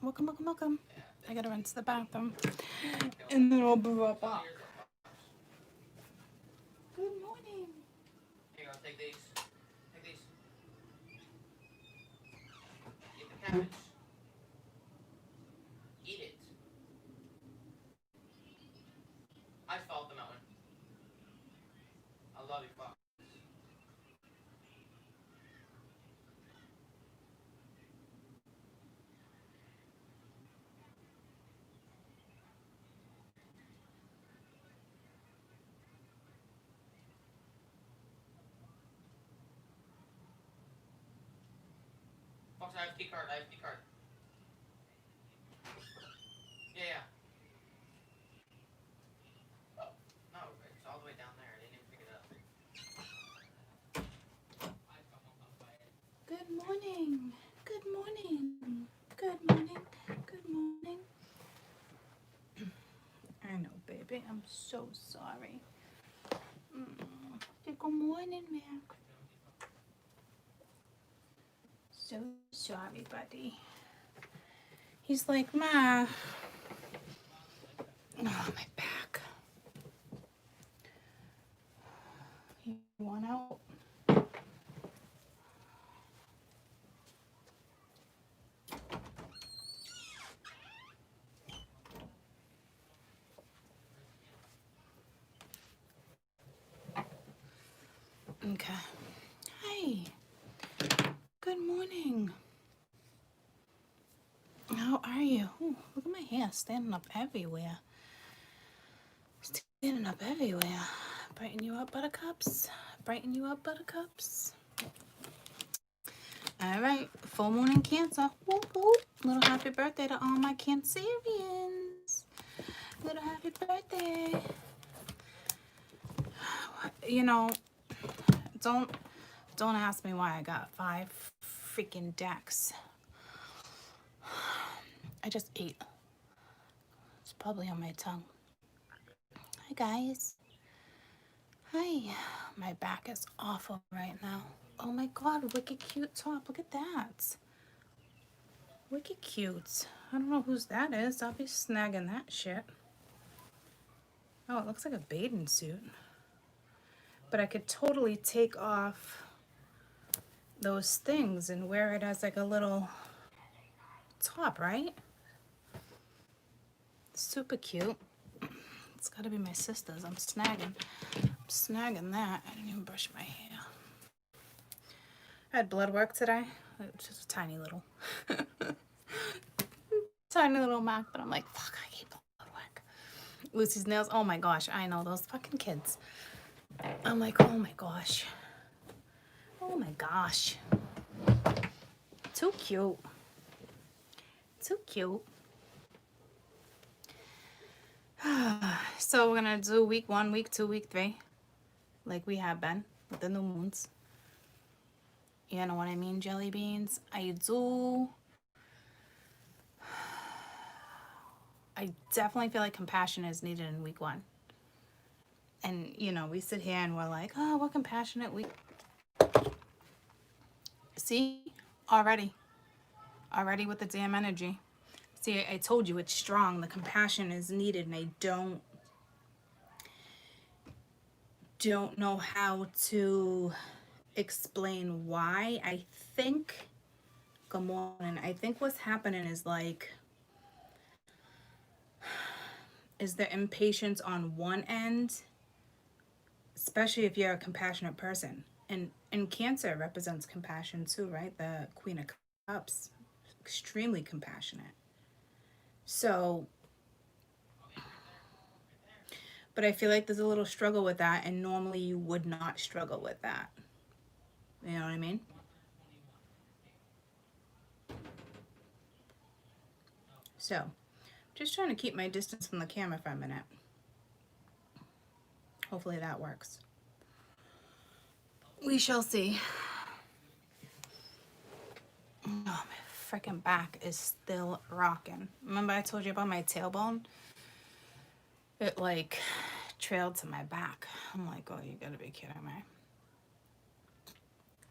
Welcome, welcome, welcome. I gotta run to the bathroom. And then I'll be right back. Good morning. Here, I'll take these. Take these. Eat the cabbage. Eat it. I felt the melon. I love you, fuck. Fox, I have key card. I have key card. Yeah. Oh, no, it's all the way down there. I didn't even pick it up. Good morning. Good morning. Good morning. Good morning. I know, baby. I'm so sorry. Good morning, man. So sorry, buddy. He's like, Ma. Oh, my back. You want out? Okay. Hi. Good morning. How are you? Ooh, look at my hair standing up everywhere. Standing up everywhere. Brighten you up, buttercups. Brighten you up, buttercups. All right. Full moon in Cancer. Whoop, whoop. Little happy birthday to all my Cancerians. Little happy birthday. You know, don't ask me why I got 5 freaking decks. I just ate. It's probably on my tongue. Hi, guys. Hi. My back is awful right now. Oh my God, wicked cute top. Look at that. Wicked cute. I don't know whose that is. I'll be snagging that shit. Oh, it looks like a bathing suit. But I could totally take off those things and wear it as like a little top, right? Super cute. It's gotta be my sister's. I'm snagging that. I didn't even brush my hair. I had blood work today. It was just a tiny little mark, but I'm like, fuck, I hate blood work. Lucy's nails, oh my gosh, I know, those fucking kids. I'm like, oh my gosh. Oh my gosh. Too cute. Too cute. So we're gonna do week 1, week 2, week 3, like we have been with the new moons. You know what I mean, jelly beans? I definitely feel like compassion is needed in week 1. And, you know, we sit here and we're like, oh, we're compassionate. See? Already with the damn energy. See, I told you it's strong. The compassion is needed, and I don't know how to explain why. I think, good morning, I think what's happening is like, is the impatience on one end, especially if you're a compassionate person. And Cancer represents compassion too, right? The Queen of Cups, extremely compassionate. So, but I feel like there's a little struggle with that, and normally you would not struggle with that. You know what I mean? So, just trying to keep my distance from the camera for a minute. Hopefully that works. We shall see. Oh, my freaking back is still rocking. Remember I told you about my tailbone? It like trailed to my back. I'm like, oh, you gotta be kidding me.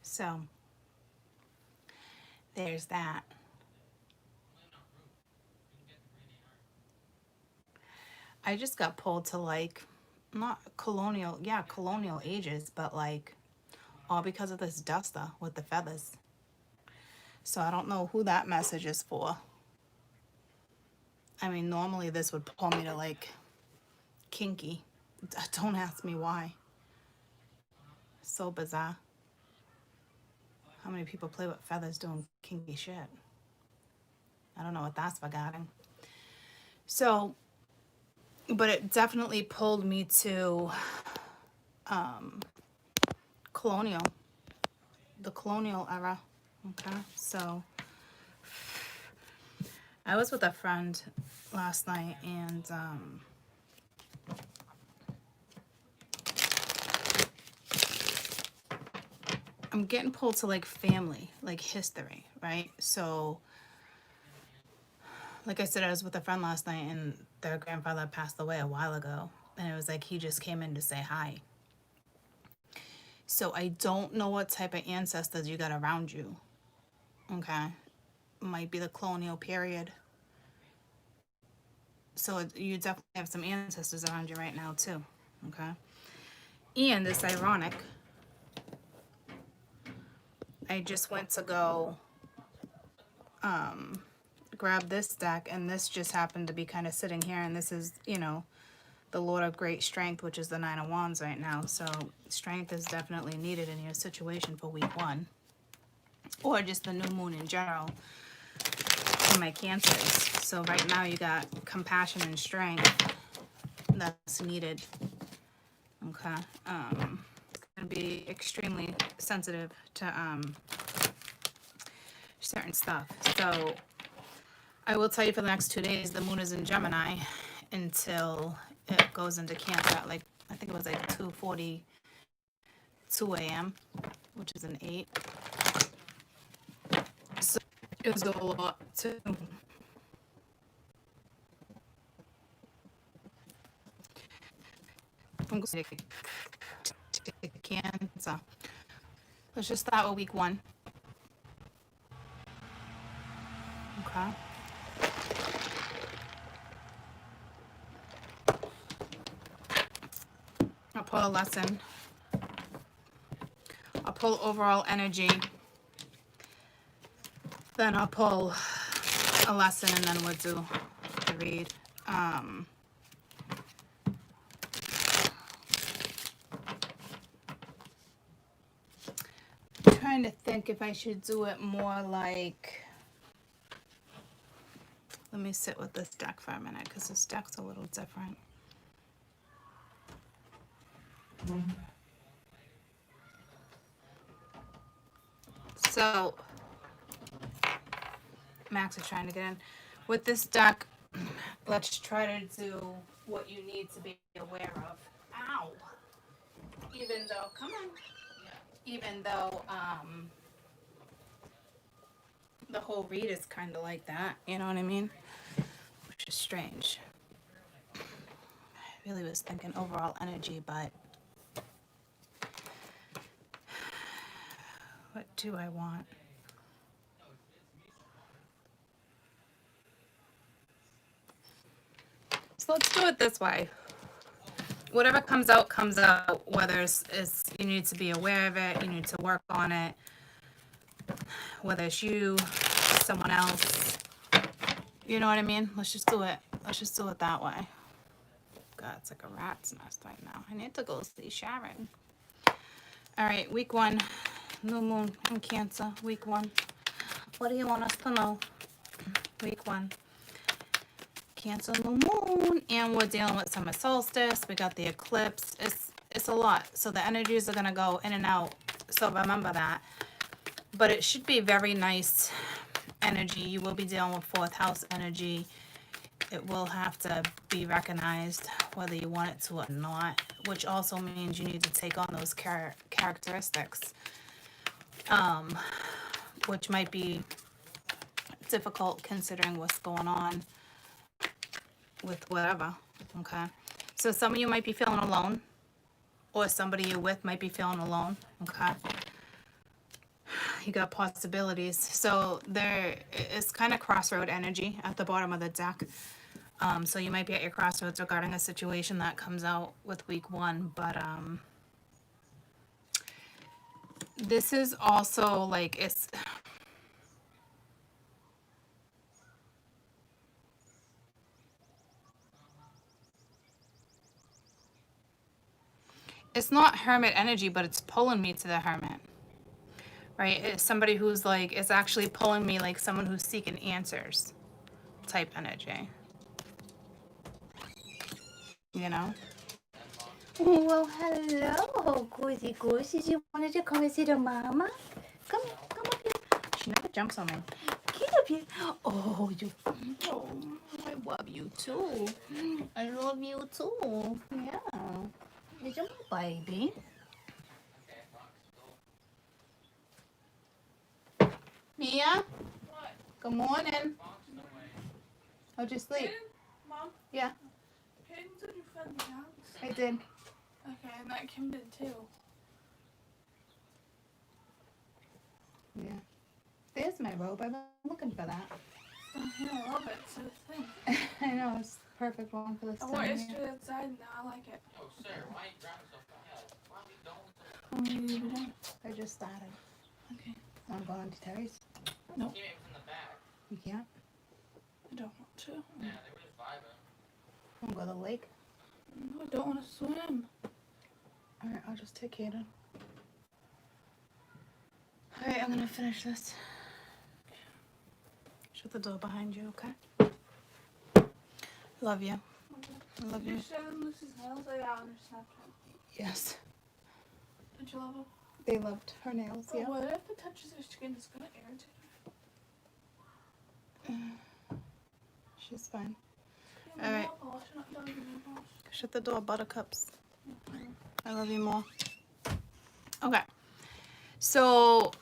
So, there's that. I just got pulled to like, not colonial, yeah, colonial ages, but like all because of this duster with the feathers. So I don't know who that message is for. I mean, normally this would pull me to like kinky. Don't ask me why. So bizarre. How many people play with feathers doing kinky shit? I don't know what that's regarding. So, but it definitely pulled me to colonial, the colonial era. Okay, so I was with a friend last night, and I'm getting pulled to like family, like history, right? So, like I said, I was with a friend last night, and their grandfather passed away a while ago, and it was like he just came in to say hi. So I don't know what type of ancestors you got around you. Okay, might be the colonial period. So you definitely have some ancestors around you right now too. Okay, and it's ironic. I just went to go grab this deck, and this just happened to be kind of sitting here, and this is, you know, the Lord of Great Strength, which is the Nine of Wands right now. So strength is definitely needed in your situation for week 1, or just the new moon in general for my Cancers. So right now you got compassion and strength that's needed. Okay, gonna be extremely sensitive to certain stuff. So I will tell you, for the next 2 days, the moon is in Gemini until it goes into Cancer at like, I think it was like 2:42 a.m., which is an 8. So it's a lot too. I'm going to Cancer. Let's just start with week 1. Okay. I'll pull a lesson. I'll pull overall energy. Then I'll pull a lesson, and then we'll do the read. Trying to think if I should do it more like, let me sit with this deck for a minute, because this deck's a little different. So Max is trying to get in. With this deck, let's try to do what you need to be aware of. Ow! Even though, come on. Even though the whole read is kind of like that, you know what I mean? Which is strange. I really was thinking overall energy, but what do I want? So let's do it this way. Whatever comes out, comes out. Whether it's you need to be aware of it, you need to work on it. Whether it's you, someone else, you know what I mean? Let's just do it. Let's just do it that way. God, it's like a rat's nest right now. I need to go see Sharon. All right, week 1, new moon in Cancer. Week 1. What do you want us to know? Week 1. Cancer new moon, and we're dealing with summer solstice. We got the eclipse. It's a lot, so the energies are gonna go in and out, so remember that. But it should be very nice energy. You will be dealing with 4th house energy. It will have to be recognized whether you want it to or not, which also means you need to take on those characteristics, which might be difficult considering what's going on with whatever. Okay, so some of you might be feeling alone, or somebody you're with might be feeling alone. Okay, you got possibilities. So there is kind of crossroad energy at the bottom of the deck. So you might be at your crossroads regarding a situation that comes out with week 1, but this is also like it's not hermit energy, but it's pulling me to the hermit, right? It's somebody who's like, it's actually pulling me like someone who's seeking answers type energy, you know? Well, hello, Goosey Goosey. You wanted to come and see the mama? Come up here. She never jumps on me. Get up here. Oh, oh, I love you too. I love you too. Yeah. You're my baby. Mia? What? Good morning. How'd you sleep? Mom? Yeah, Peyton said you fed the dogs. I did. Okay, and that Kim did too. Yeah. There's my robe. I've been looking for that. Oh, yeah, I love it. It's a thing. I know, it's the perfect one for this I time wore of it year. yesterday outside and now I like it. Oh, sir, why are you driving so fast? Why are we going? What are you doing? I just started. Okay. I'm going to Terry's. No, Teammate was in the back. You can't. I don't want to. Yeah, they were just vibing. I'm going to the lake. No, I don't want to swim. Alright, I'll just take Kaden. Alright, I'm gonna finish this. Shut the door behind you, okay? Love you. I love you. You showed Lucy's nails like that on her Snapchat. Yes. Did you love them? They loved her nails, Oh, yeah. what if it touches her skin? It's gonna irritate her. She's fine. Yeah, All right. nail polish, not done with nail polish. Shut the door, buttercups. I love you more. Okay. So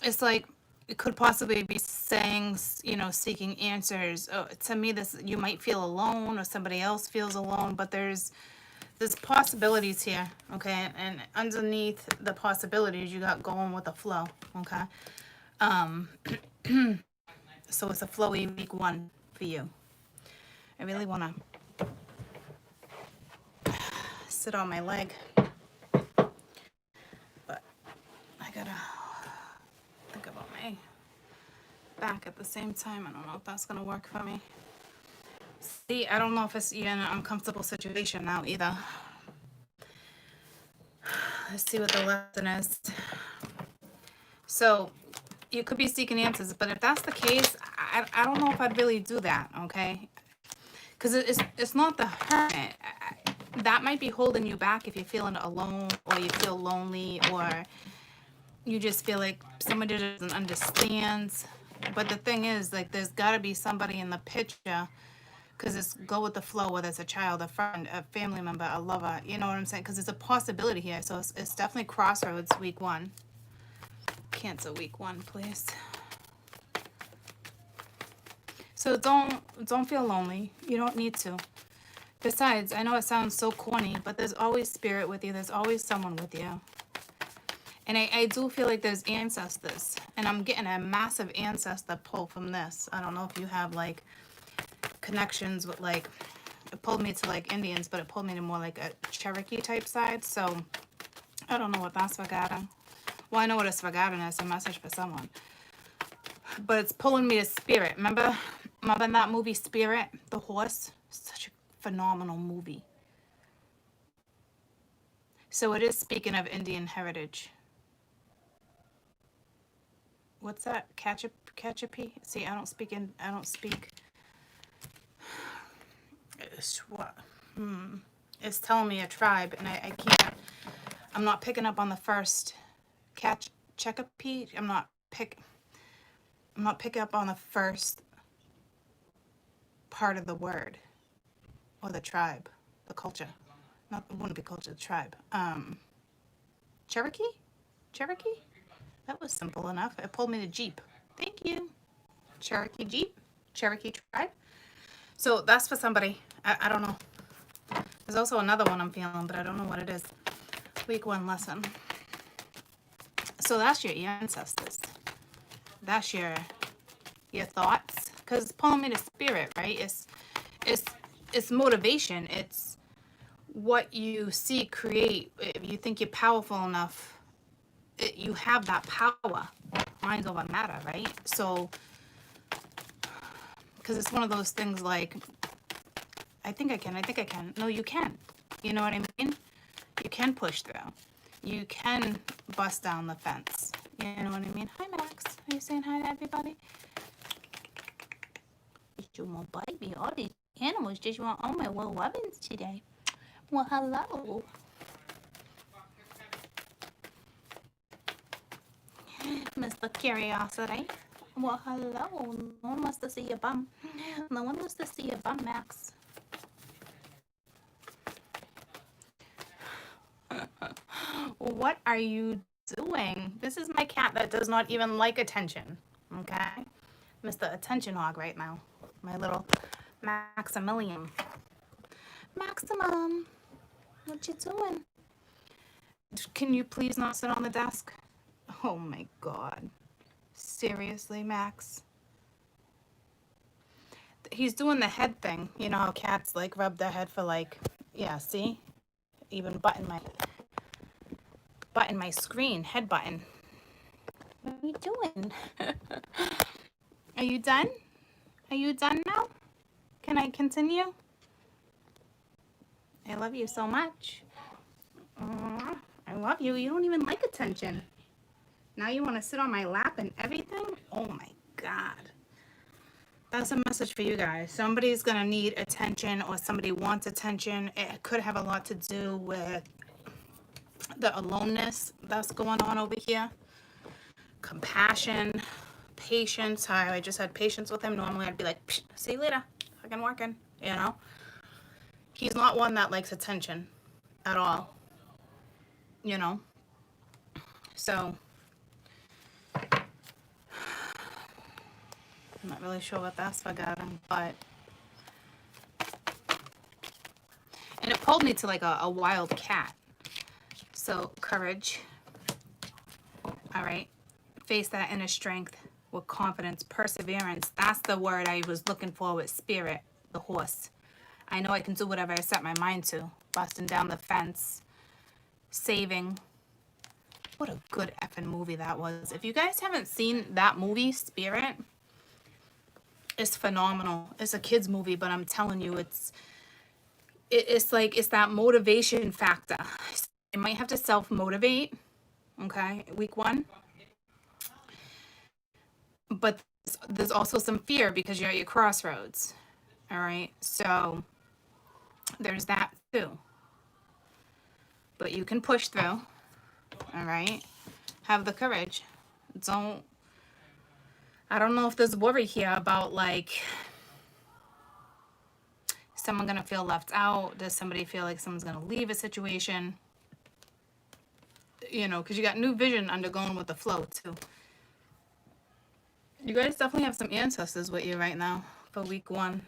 it's like it could possibly be saying, you know, seeking answers. Oh, to me, this you might feel alone, or somebody else feels alone, but there's possibilities here, okay? And underneath the possibilities, you got going with the flow, okay? So it's a flowy week 1 for you. I really want to sit on my leg, but I gotta think about my back at the same time. I don't know if that's gonna work for me. See, I don't know if it's even an uncomfortable situation now either. Let's see what the lesson is. So you could be seeking answers, but if that's the case, I don't know if I'd really do that, okay? Because it's not the hermit. That might be holding you back if you're feeling alone, or you feel lonely, or you just feel like somebody doesn't understand. But the thing is, like, there's got to be somebody in the picture, because it's go with the flow, whether it's a child, a friend, a family member, a lover, you know what I'm saying? Because it's a possibility here. So it's definitely crossroads week 1. Cancel week 1, please. So don't feel lonely. You don't need to. Besides, I know it sounds so corny, but there's always spirit with you. There's always someone with you. And I do feel like there's ancestors. And I'm getting a massive ancestor pull from this. I don't know if you have, like, connections with, like, it pulled me to, like, Indians, but it pulled me to more, like, a Cherokee type side. So I don't know what that's regarding. Well, I know what a Svagadan is, a message for someone. But it's pulling me to spirit. Remember in that movie Spirit, the horse? Such a phenomenal movie. So it is speaking of Indian heritage. What's that? Catchapee? See, I don't speak. It's what? It's telling me a tribe, and I can't. I'm not picking up on the first Checkapee. I'm not picking up on the first part of the word, or the tribe, the culture. Not, it wouldn't be culture, the tribe. Cherokee? That was simple enough. It pulled me to Jeep. Thank you. Cherokee Jeep, Cherokee tribe. So that's for somebody. I don't know. There's also another one I'm feeling, but I don't know what it is. Week 1 lesson. So that's your ancestors. That's your thoughts. because it's pulling me to spirit, right? It's motivation. It's what you see create. If you think you're powerful enough, you have that power. Mind over matter, right? So, because it's one of those things like, I think I can. No, you can. You know what I mean? You can push through. You can bust down the fence. You know what I mean? Hi, Max. Are you saying hi to everybody? You won't bite me. All these animals just want all my little weapons today. Well, hello. Mr. Curiosity. Well, hello. No one wants to see your bum. No one wants to see your bum, Max. What are you doing? This is my cat that does not even like attention. Okay? Mr. Attention Hog right now. My little Maximilian. Maximum, what you doing? Can you please not sit on the desk? Oh my God. Seriously, Max? He's doing the head thing. You know how cats like rub their head for like, yeah, see? Even button my screen, head button. What are you doing? Are you done? Are you done now? Can I continue? I love you so much. I love you. You don't even like attention. Now you want to sit on my lap and everything? Oh my God. That's a message for you guys. Somebody's going to need attention, or somebody wants attention. It could have a lot to do with the aloneness that's going on over here. Compassion, patience. I just had patience with him. Normally I'd be like, see you later. Fucking working, you know? He's not one that likes attention at all, you know? So, I'm not really sure what that's for him, but... And it pulled me to like a wild cat. So, courage. All right. Face that inner strength with confidence, perseverance. That's the word I was looking for with spirit, the horse. I know I can do whatever I set my mind to. Busting down the fence. Saving. What a good effing movie that was. If you guys haven't seen that movie, Spirit, it's phenomenal. It's a kid's movie, but I'm telling you, it's that motivation factor. You might have to self-motivate, okay, week 1. But there's also some fear because you're at your crossroads, all right? So there's that too. But you can push through, all right? Have the courage. I don't know if there's worry here about like, is someone gonna feel left out? Does somebody feel like someone's gonna leave a situation? You know, because you got new vision undergoing with the flow too. You guys definitely have some ancestors with you right now for week 1.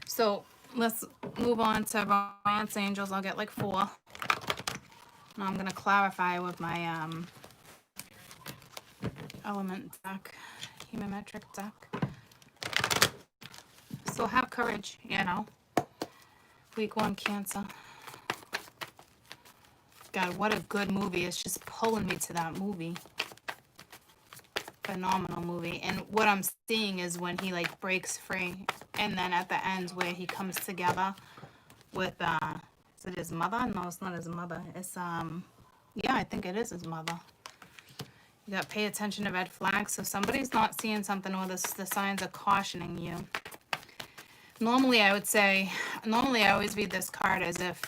So let's move on to romance angels. I'll get like 4. Now I'm gonna clarify with my element deck, human-metric deck. So have courage, you know. Week 1 Cancer. God, what a good movie. It's just pulling me to that movie. Phenomenal movie. And what I'm seeing is when he like breaks free, and then at the end where he comes together with is it his mother? No, it's not his mother. It's yeah, I think it is his mother. You got to pay attention to red flags. So somebody's not seeing something, or the signs are cautioning you. Normally I always read this card as if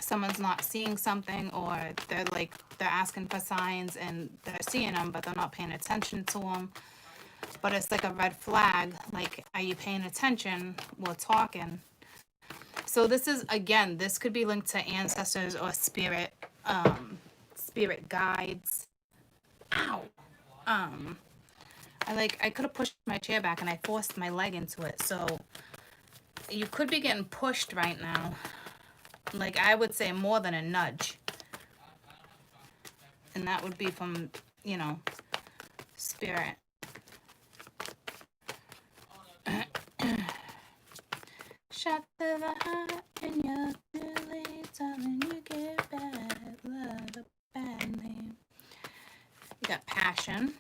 someone's not seeing something, or they're asking for signs and they're seeing them, but they're not paying attention to them. But it's like a red flag. Like, are you paying attention? We're talking. So this is, again, this could be linked to ancestors or spirit guides. Ow. I could have pushed my chair back and I forced my leg into it. So you could be getting pushed right now. Like, I would say more than a nudge. And that would be from, you know, spirit. shot to the heart, and you're too late, darling. You get bad love, bad name. You got passion.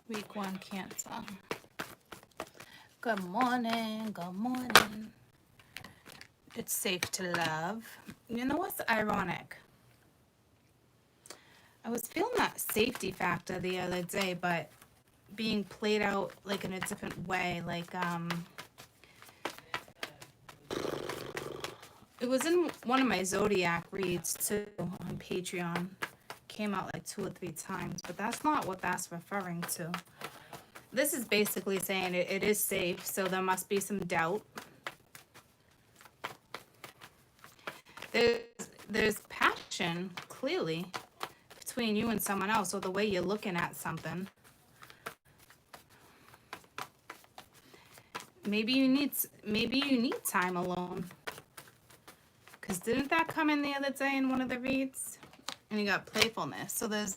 Week 1 Cancer. Good morning, good morning. It's safe to love. You know what's ironic? I was feeling that safety factor the other day, but being played out like in a different way. Like, it was in one of my Zodiac reads too on Patreon. Came out like 2 or 3 times, but that's not what that's referring to. This is basically saying it is safe, so there must be some doubt. There's passion, clearly, between you and someone else, or the way you're looking at something. Maybe you need time alone. Because didn't that come in the other day in one of the reads? And you got playfulness. So there's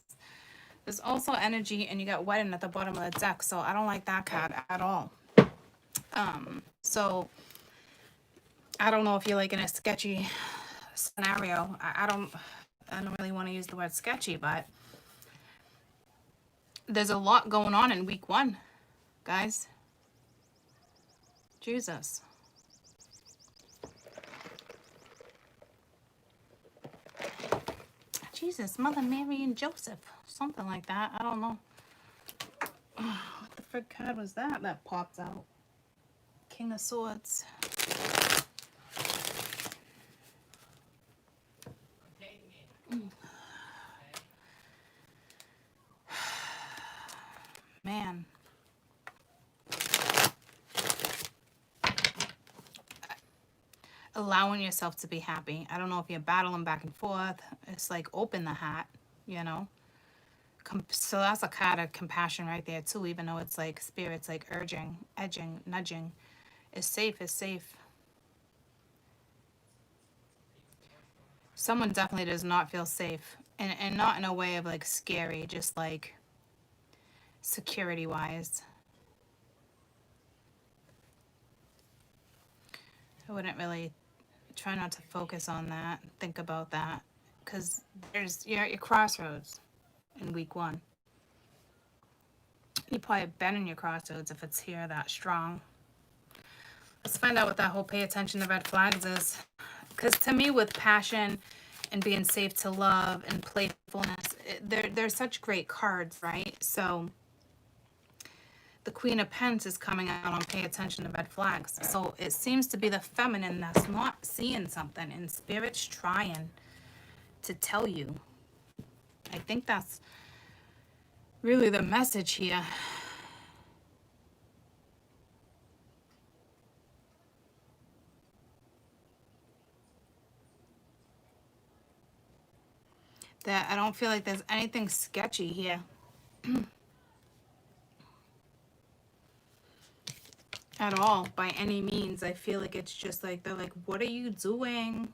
also energy, and you got wedding at the bottom of the deck. So I don't like that card at all. So I don't know if you're like in a sketchy scenario. I don't really want to use the word sketchy, but there's a lot going on in week 1, guys. Jesus. Jesus, Mother Mary and Joseph. Something like that. I don't know. What the frick card was that popped out? King of Swords. Man. Allowing yourself to be happy. I don't know if you're battling back and forth. It's like open the hat, you know. So that's a card of compassion right there too, even though it's like spirits like urging, edging, nudging. It's safe, it's safe. Someone definitely does not feel safe. And not in a way of like scary, just like security wise. I wouldn't really try not to focus on that, think about that, because you're at your crossroads in week 1. You probably have been in your crossroads if it's here that strong. Let's find out what that whole pay attention to red flags is. Because to me, with passion and being safe to love and playfulness, they're such great cards, right? So the Queen of Pence is coming out on pay attention to red flags. So it seems to be the feminine that's not seeing something, and Spirit's trying to tell you. I think that's really the message here. That I don't feel like there's anything sketchy here. At all, by any means. I feel like it's just like, they're like, what are you doing?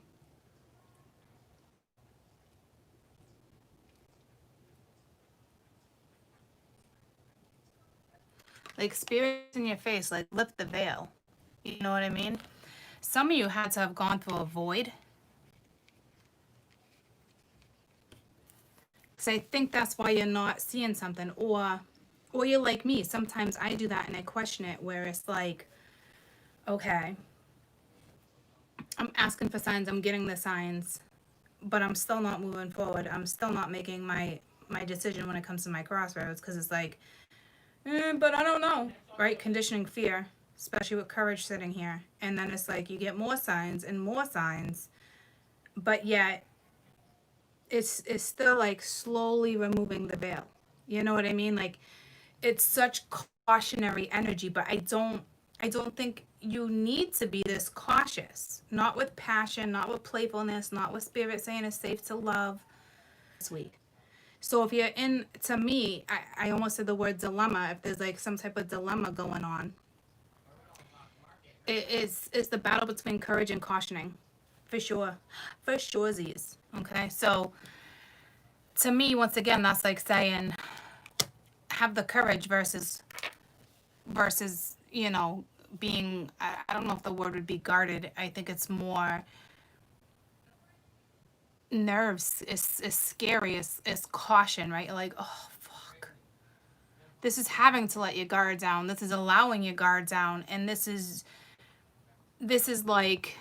Like, spirits in your face, like, lift the veil. You know what I mean? Some of you had to have gone through a void. So I think that's why you're not seeing something. Or you're like me. Sometimes I do that and I question it, where it's like, okay, I'm asking for signs, I'm getting the signs, but I'm still not moving forward. I'm still not making my decision when it comes to my crossroads, because it's like, but I don't know, right? Conditioning fear, especially with courage sitting here. And then it's like you get more signs and more signs, but yet it's still like slowly removing the veil. You know what I mean? Like, it's such cautionary energy, but I don't think you need to be this cautious. Not with passion, not with playfulness, not with Spirit saying it's safe to love this week. So if you're in, to me, I almost said the word dilemma. If there's like some type of dilemma going on, it's the battle between courage and cautioning For sure. For surezies. Okay, so to me, once again, that's like saying have the courage versus you know, being, I don't know if the word would be guarded. I think it's more nerves. It's scary. It's caution, right? You're like, oh fuck, this is having to let your guard down, this is allowing your guard down, and this is like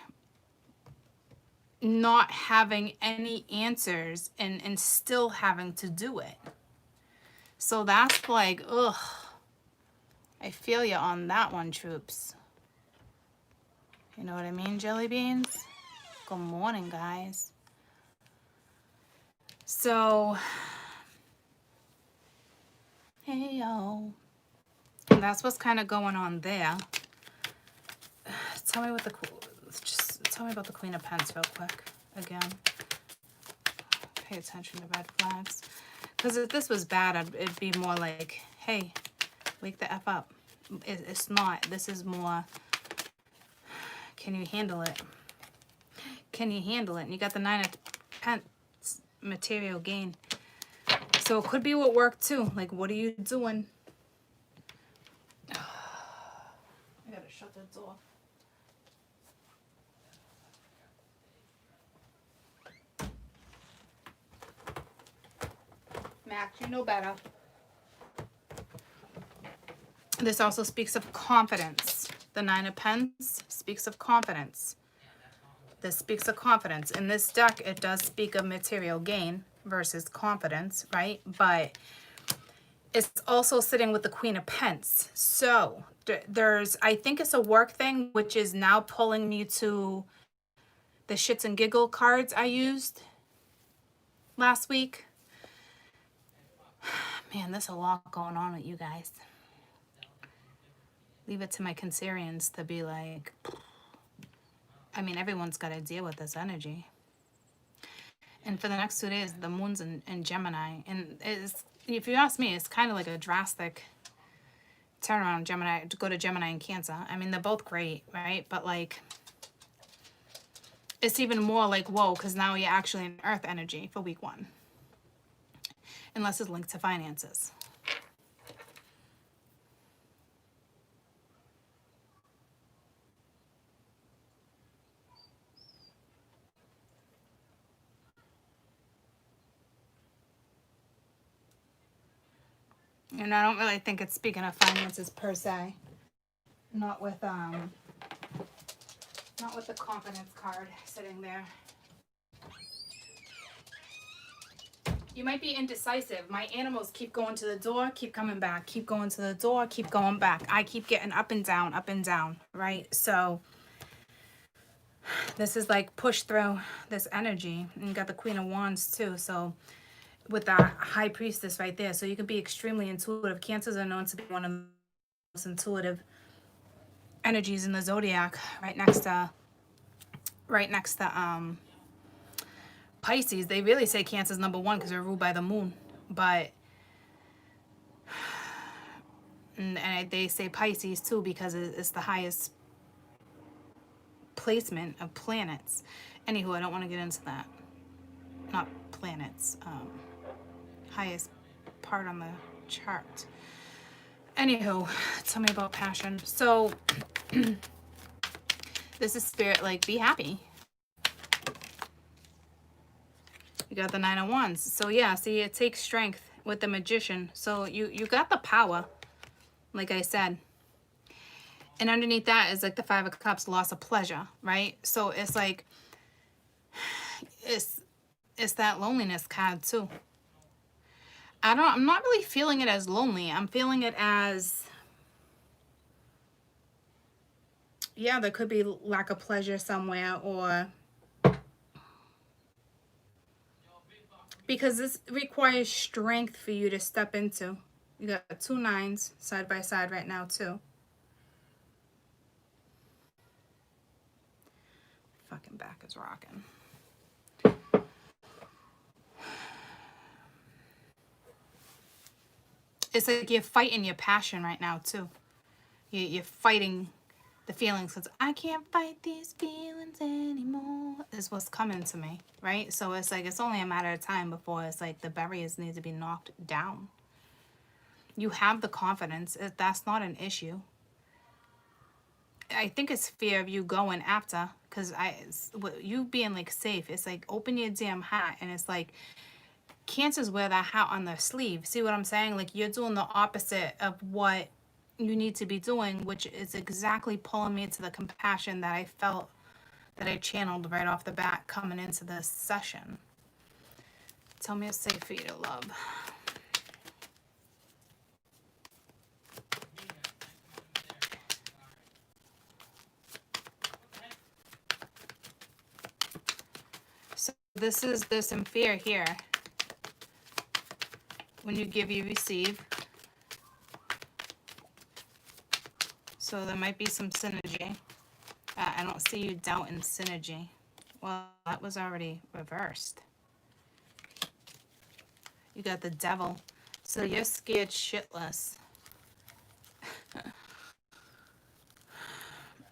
not having any answers and still having to do it. So that's like, ugh, I feel you on that one, troops. You know what I mean, jelly beans? Good morning, guys. So, hey, yo. And that's what's kind of going on there. Tell me what just tell me about the Queen of Pentacles real quick. Again. Pay attention to red flags. Because if this was bad, it'd be more like, hey, wake the F up. It's not. This is more, can you handle it? Can you handle it? And you got the 9 of Pentacles, material gain. So it could be what work too. Like, what are you doing? I gotta shut the door. Max, you know better. This also speaks of confidence. The 9 of Pentacles speaks of confidence. This speaks of confidence. In this deck, it does speak of material gain versus confidence, right? But it's also sitting with the Queen of Pentacles. So there's, I think it's a work thing, which is now pulling me to the shits and giggle cards I used last week. Man, there's a lot going on with you guys. Leave it to my Cancerians to be like, I mean, everyone's got to deal with this energy. And for the next 2 days, the moon's in Gemini. And if you ask me, it's kind of like a drastic turnaround, Gemini, to go to Gemini and Cancer. I mean, they're both great, right? But like, it's even more like, whoa, because now you're actually in Earth energy for week 1. Unless it's linked to finances. And I don't really think it's speaking of finances per se. Not with the confidence card sitting there. You might be indecisive. My animals keep going to the door, keep coming back, keep going to the door, keep going back. I keep getting up and down, right? So this is like push through this energy. And you got the Queen of Wands too. So with that High Priestess right there. So you can be extremely intuitive. Cancers are known to be one of the most intuitive energies in the zodiac, right next to Pisces. They really say Cancer's number 1 because they're ruled by the moon. But and they say Pisces too because it's the highest placement of planets. Anywho, I don't want to get into that. Not planets. Highest part on the chart. Anywho, tell me about passion. So this is spirit, like, be happy. You got the 9 of Wands. So yeah, see, it takes strength with the Magician. So you got the power, like I said. And underneath that is like the 5 of Cups, loss of pleasure, right? So it's like, it's that loneliness card too. I'm not really feeling it as lonely. I'm feeling it as, yeah, there could be lack of pleasure somewhere, or because this requires strength for you to step into. You got 2 9s side by side right now too. Fucking back is rocking. It's like you're fighting your passion right now too. You're fighting the feelings, because I can't fight these feelings anymore is what's coming to me, right? So it's like it's only a matter of time before it's like the barriers need to be knocked down. You have the confidence. That's not an issue. I think it's fear of you going after, because you being like safe, it's like open your damn hat, and it's like Cancers wear that hat on their sleeve. See what I'm saying? Like you're doing the opposite of what you need to be doing, which is exactly pulling me to the compassion that I felt, that I channeled right off the bat coming into this session. Tell me it's safe for you to love. So there's some fear here. When you give, you receive. So there might be some synergy. I don't see you doubting synergy. Well, that was already reversed. You got the devil. So you're scared shitless.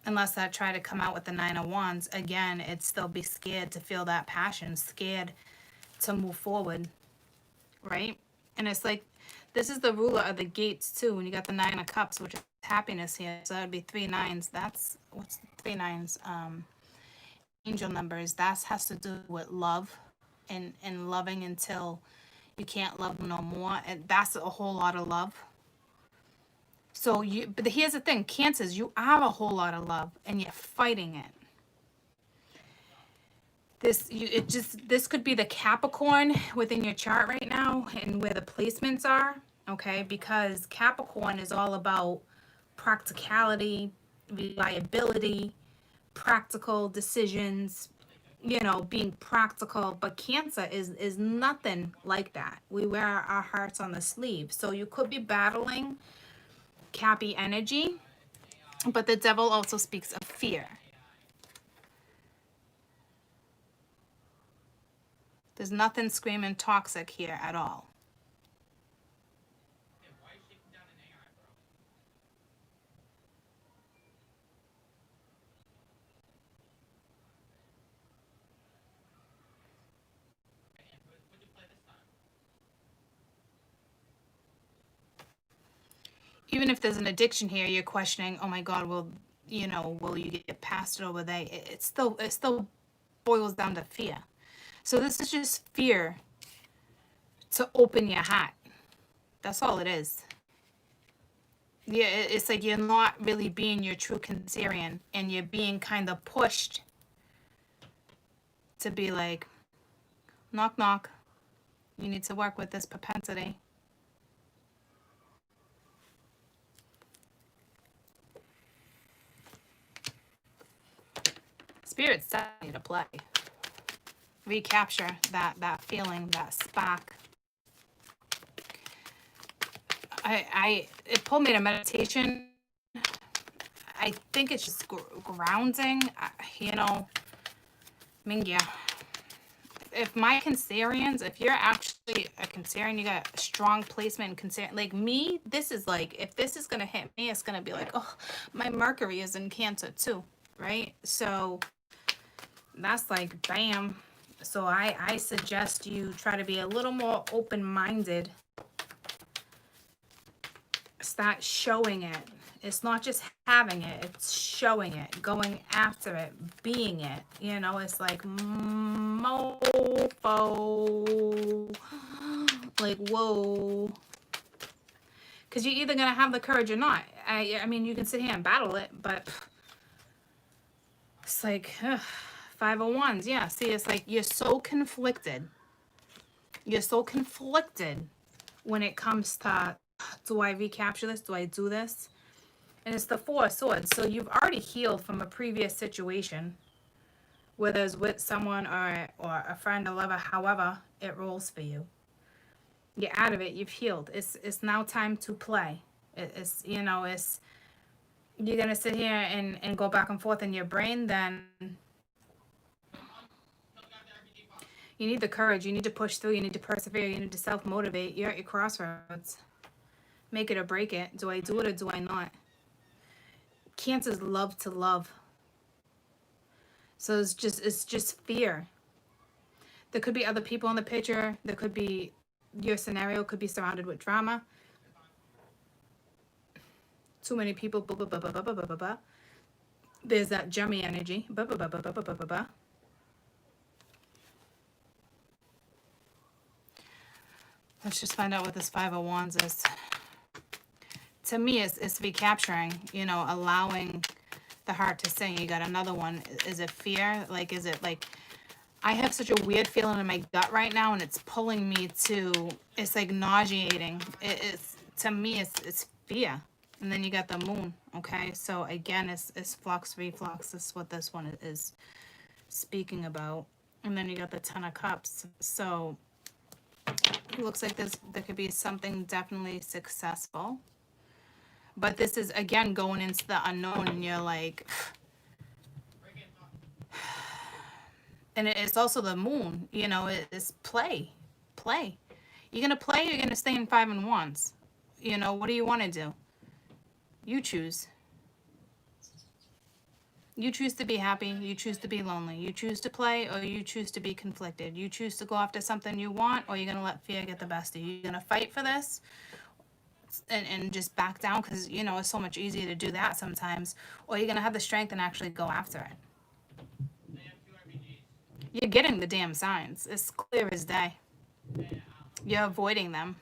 Unless I try to come out with the 9 of Wands. Again, it'd still be scared to feel that passion. Scared to move forward. Right? And it's like, this is the ruler of the gates too. When you got the 9 of Cups, which is happiness here. So that would be 3 9s. That's, what's 3 9s? Angel numbers. That has to do with love and loving until you can't love no more. And that's a whole lot of love. So but here's the thing, Cancers, you have a whole lot of love and you're fighting it. This could be the Capricorn within your chart right now and where the placements are, okay? Because Capricorn is all about practicality, reliability, practical decisions, you know, being practical. But Cancer is nothing like that. We wear our hearts on the sleeve. So you could be battling Cappy energy, but the devil also speaks of fear. There's nothing screaming toxic here at all. Even if there's an addiction here, you're questioning, oh my God, will you get past it over there? It still boils down to fear. So this is just fear to open your heart. That's all it is. Yeah, it's like you're not really being your true Cancerian, and you're being kind of pushed to be like, knock, knock. You need to work with this propensity. Spirit's telling you to play. Recapture that feeling, that spark. It pulled me to meditation. I think it's just grounding. I mean, yeah. If my Cancerians, if you're actually a Cancerian, you got a strong placement in Cancerian. Like me, this is like, if this is going to hit me, it's going to be like, oh, my Mercury is in Cancer too, right? So that's like, bam. So I suggest you try to be a little more open-minded. Start showing it. It's not just having it, it's showing it, going after it, being it. You know, it's like mofo. Like, whoa. Because you're either going to have the courage or not. I mean, you can sit here and battle it, but it's like, 5 of Wands. Yeah, see, it's like you're so conflicted. You're so conflicted when it comes to, do I recapture this? Do I do this? And it's the 4 of Swords. So you've already healed from a previous situation, whether it's with someone or a friend, a lover, however it rolls for you. You're out of it. You've healed. It's now time to play. It's you're going to sit here and go back and forth in your brain, then you need the courage. You need to push through. You need to persevere. You need to self-motivate. You're at your crossroads. Make it or break it. Do I do it or do I not? Cancers love to love. So it's just fear. There could be other people in the picture. There could be, your scenario could be surrounded with drama. Too many people, blah, blah, blah, blah, blah, blah, blah, blah. There's that Gemini energy. Blah, blah, blah, blah, blah, blah, blah, blah. Let's just find out what this Five of Wands is. To me, it's recapturing, you know, allowing the heart to sing. You got another one. Is it fear? Like, is it like, I have such a weird feeling in my gut right now, and it's pulling me to, it's like nauseating. It's, to me, it's fear. And then you got the moon, okay? So again, it's flux, reflux. This is what this one is speaking about. And then you got the Ten of Cups. So it looks like there could be something definitely successful. But this is, again, going into the unknown, and you're like... And it's also the moon, you know, it's play. You're going to play, or you're going to stay in Five and Wands? You know, what do you want to do? You choose. You choose to be happy. You choose to be lonely. You choose to play, or you choose to be conflicted. You choose to go after something you want, or you're going to let fear get the best of you. You're going to fight for this and just back down, because, you know, it's so much easier to do that sometimes. Or you're going to have the strength and actually go after it. You're getting the damn signs. It's clear as day. You're avoiding them.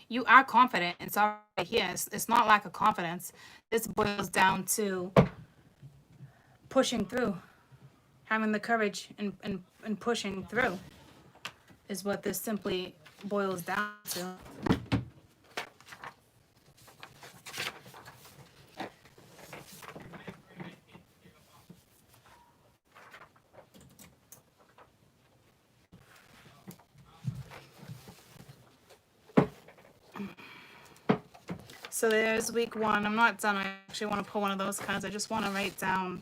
You are confident. It's already here. It's not lack of confidence. This boils down to pushing through. Having the courage and pushing through is what this simply boils down to. So there's week one. I'm not done. I actually want to pull one of those cards. I just want to write down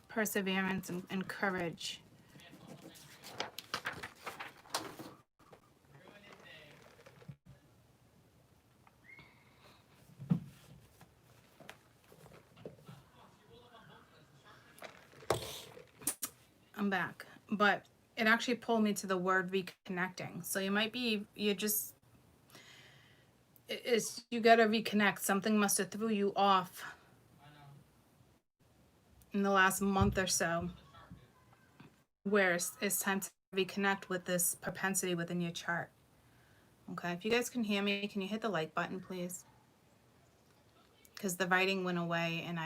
perseverance and courage. I'm back. But it actually pulled me to the word reconnecting. So you might be, you gotta reconnect. Something must have threw you off in the last month or so, where it's time to reconnect with this propensity within your chart. Okay, if you guys can hear me, can you hit the like button, please? Because the writing went away, and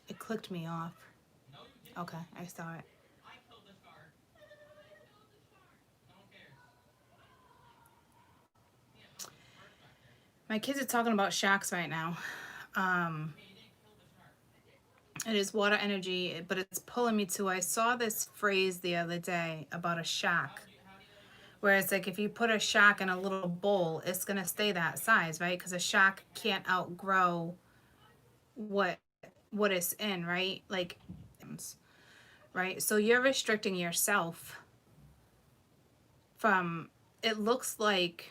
it clicked me off. Okay, I saw it. My kids are talking about shacks right now. It is water energy, but it's pulling me to, I saw this phrase the other day about a shack, where it's like if you put a shack in a little bowl, it's going to stay that size, right? Because a shack can't outgrow what it's in, right? Like, right? So you're restricting yourself from, it looks like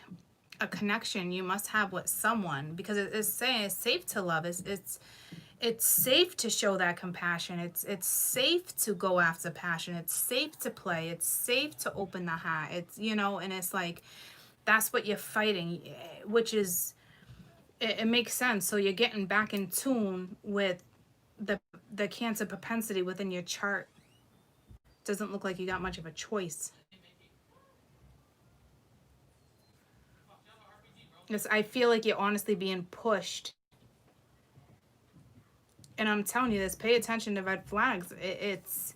a connection you must have with someone, because it's saying it's safe to love. It's safe to show that compassion. It's safe to go after passion. It's safe to play. It's safe to open the heart. It's, you know, and it's like, that's what you're fighting, which is, it makes sense. So you're getting back in tune with the Cancer propensity within your chart. Doesn't look like you got much of a choice. Yes, I feel like you're honestly being pushed. And I'm telling you this, pay attention to red flags. It's...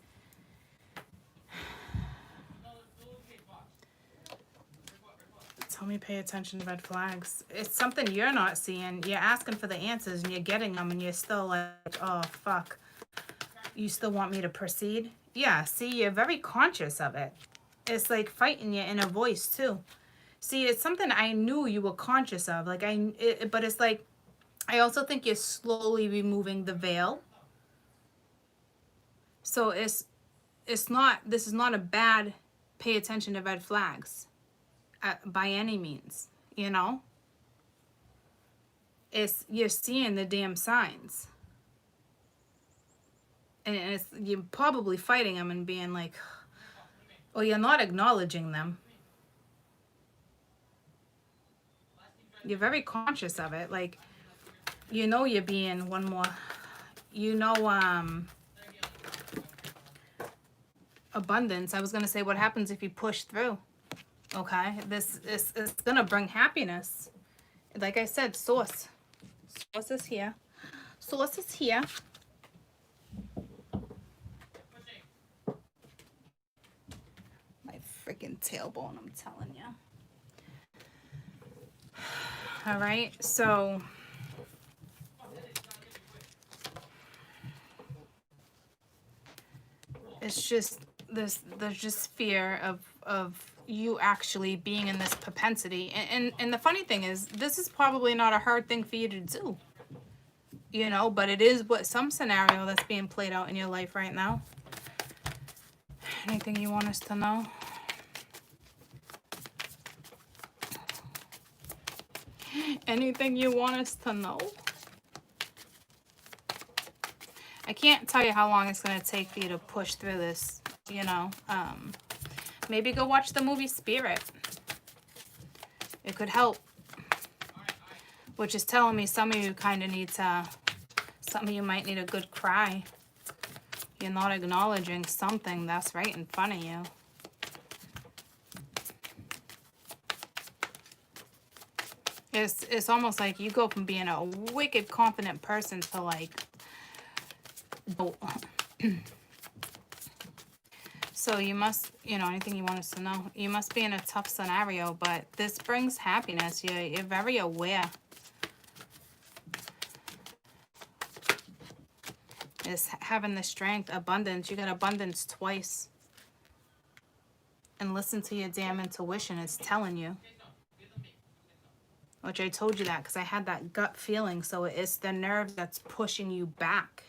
Tell me pay attention to red flags. It's something you're not seeing. You're asking for the answers, and you're getting them, and you're still like, oh, fuck. You still want me to proceed? Yeah, see, you're very conscious of it. It's like fighting your inner voice, too. See, it's something I knew you were conscious of. Like, but it's like, I also think you're slowly removing the veil. So it's not, this is not a bad pay attention to red flags. by any means, you know? It's, you're seeing the damn signs. And it's, you're probably fighting them and being like, or you're not acknowledging them. You're very conscious of it. Like, you know you're being one more, you know, abundance. I was going to say, what happens if you push through? Okay, this is going to bring happiness. Like I said, source. Source is here. Source is here. My freaking tailbone, I'm telling you. All right, so it's just this, there's just fear of you actually being in this propensity. And the funny thing is, this is probably not a hard thing for you to do, you know, but it is what some scenario that's being played out in your life right now. Anything you want us to know? Anything you want us to know? I can't tell you how long it's going to take for you to push through this, you know. Maybe go watch the movie Spirit. It could help. Which is telling me some of you kind of need to, some of you might need a good cry. You're not acknowledging something that's right in front of you. It's almost like you go from being a wicked confident person to like, so you must, you know, anything you want us to know, you must be in a tough scenario, but this brings happiness. You're very aware. It's having the strength, abundance. You got abundance twice. And listen to your damn intuition. It's telling you. Which I told you that because I had that gut feeling. So it's the nerve that's pushing you back.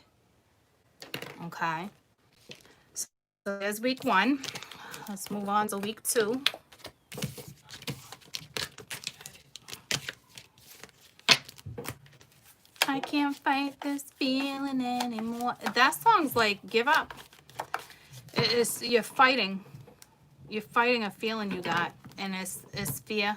Okay. So there's week 1. Let's move on to week 2. I can't fight this feeling anymore. That song's like, give up. It's, you're fighting. You're fighting a feeling you got. And it's fear.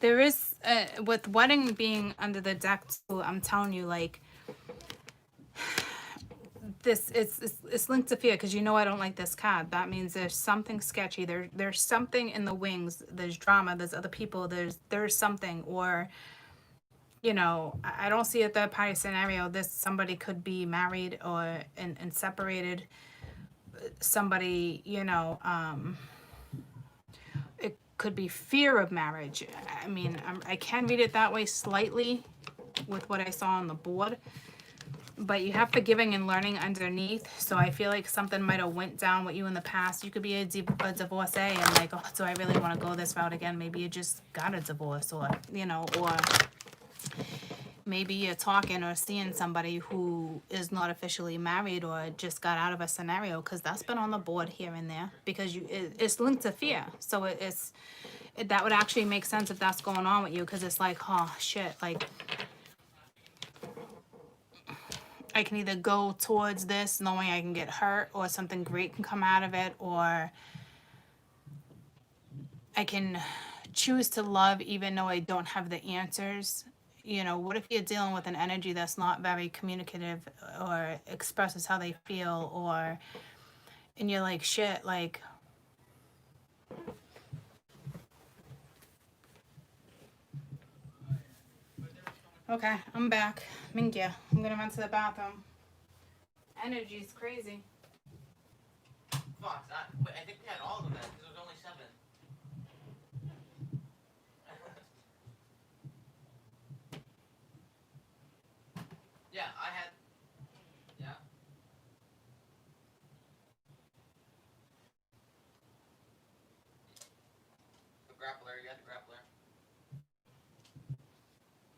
There is, with wedding being under the deck too, I'm telling you, like, this, it's linked to fear, because you know I don't like this card. That means there's something sketchy. There's something in the wings. There's drama. There's other people. There's something. Or, you know, I don't see a third party scenario. This, somebody could be married or and separated. Somebody, you know, it could be fear of marriage. I mean, I can read it that way slightly with what I saw on the board, but you have forgiving and learning underneath. So I feel like something might have went down with you in the past. You could be a divorcee and like, oh, do I really want to go this route again? Maybe you just got a divorce, or, you know, or maybe you're talking or seeing somebody who is not officially married or just got out of a scenario, because that's been on the board here and there, because it's linked to fear. So that would actually make sense if that's going on with you, because it's like, oh shit, like I can either go towards this knowing I can get hurt, or something great can come out of it, or I can choose to love even though I don't have the answers. You know, what if you're dealing with an energy that's not very communicative or expresses how they feel, or, and you're like, shit, like, okay, I'm back. Mingya, I'm gonna run to the bathroom. Energy's crazy. Fox, wait, I think we had all of them then, because there was only 7. Yeah, I had. Yeah. The grappler, you had the grappler.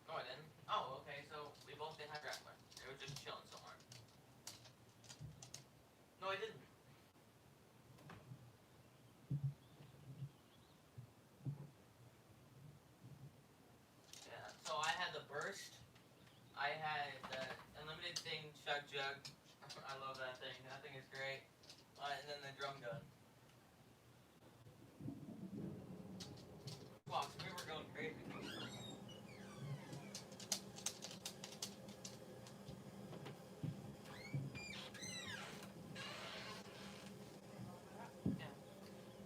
No, I didn't. Oh, okay, so we both didn't have grappler. They were just chilling somewhere. I didn't. Yeah, so I had the burst. I had the unlimited thing, Chug Jug. I love that thing. That thing is great. And then the drum gun. Wow, so we were going crazy.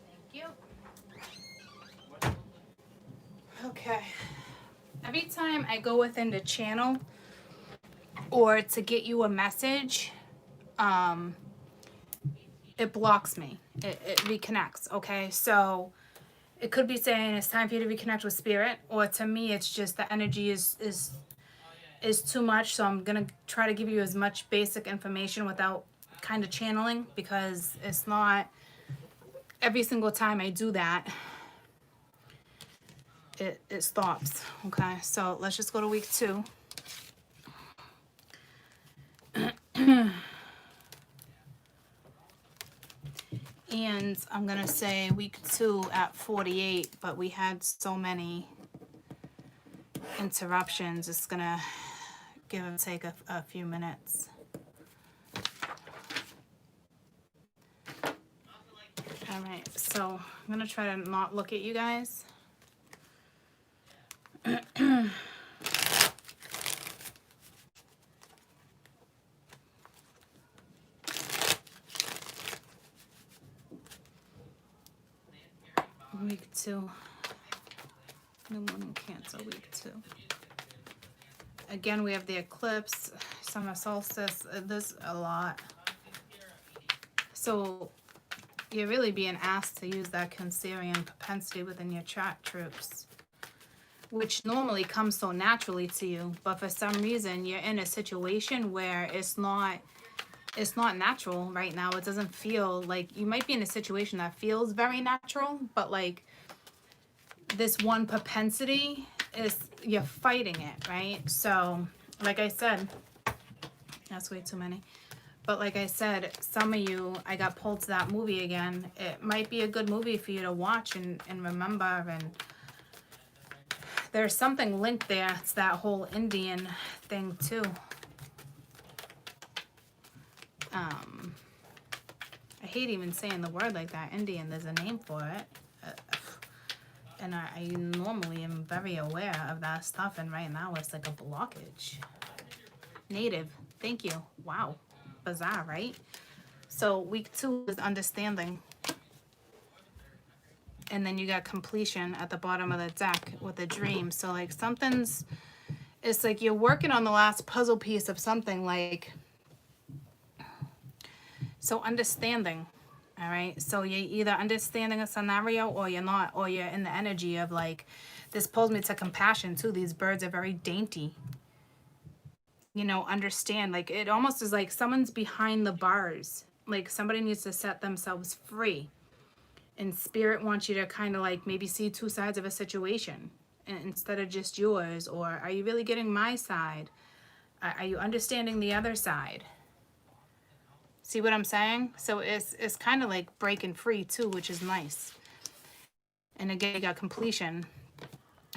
Thank you. Okay. Every time I go within the channel or to get you a message, it blocks me. It reconnects. Okay, so it could be saying it's time for you to reconnect with spirit, or to me, it's just the energy is too much. So I'm gonna try to give you as much basic information without kind of channeling, because it's not every single time I do that. It stops. Okay, so let's just go to week 2. And I'm gonna say week 2 at 48, but we had so many interruptions. It's gonna give and take a few minutes. All right, so I'm gonna try to not look at you guys. Week 2. New moon and Cancer, week 2. Again, we have the eclipse, summer solstice. There's a lot. So you're really being asked to use that Cancerian propensity within your chart troops, which normally comes so naturally to you, but for some reason you're in a situation where it's not natural right now. It doesn't feel like, you might be in a situation that feels very natural, but like this one propensity is, you're fighting it, right? So like I said, that's way too many. But like I said, some of you, I got pulled to that movie again. It might be a good movie for you to watch and remember. And there's something linked there. It's that whole Indian thing too. I hate even saying the word like that, Indian. There's a name for it. And I normally am very aware of that stuff. And right now it's like a blockage. Native. Thank you. Wow. Bizarre, right? So week 2 is understanding. And then you got completion at the bottom of the deck with a dream. So like something's, it's like you're working on the last puzzle piece of something, like, so understanding. All right, so you're either understanding a scenario or you're not, or you're in the energy of like, this pulls me to compassion too. These birds are very dainty. You know, understand, like it almost is like someone's behind the bars. Like somebody needs to set themselves free. And spirit wants you to kind of like maybe see 2 sides of a situation instead of just yours. Or are you really getting my side? Are you understanding the other side? See what I'm saying? So it's kind of like breaking free too, which is nice. And again, you got completion.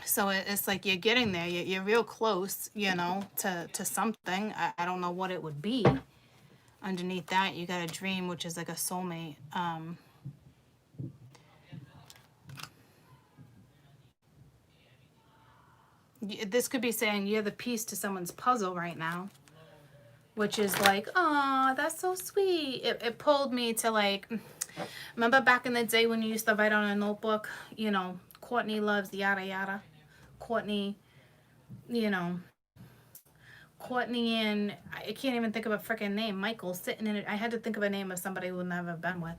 So it's like you're getting there. You're real close, you know, to something. I don't know what it would be. Underneath that, you got a dream, which is like a soulmate. This could be saying you're the piece to someone's puzzle right now. Which is like, oh, that's so sweet. It pulled me to like, remember back in the day when you used to write on a notebook, you know, Courtney loves yada yada. Courtney, you know, Courtney and, I can't even think of a freaking name, Michael sitting in it. I had to think of a name of somebody who never been with.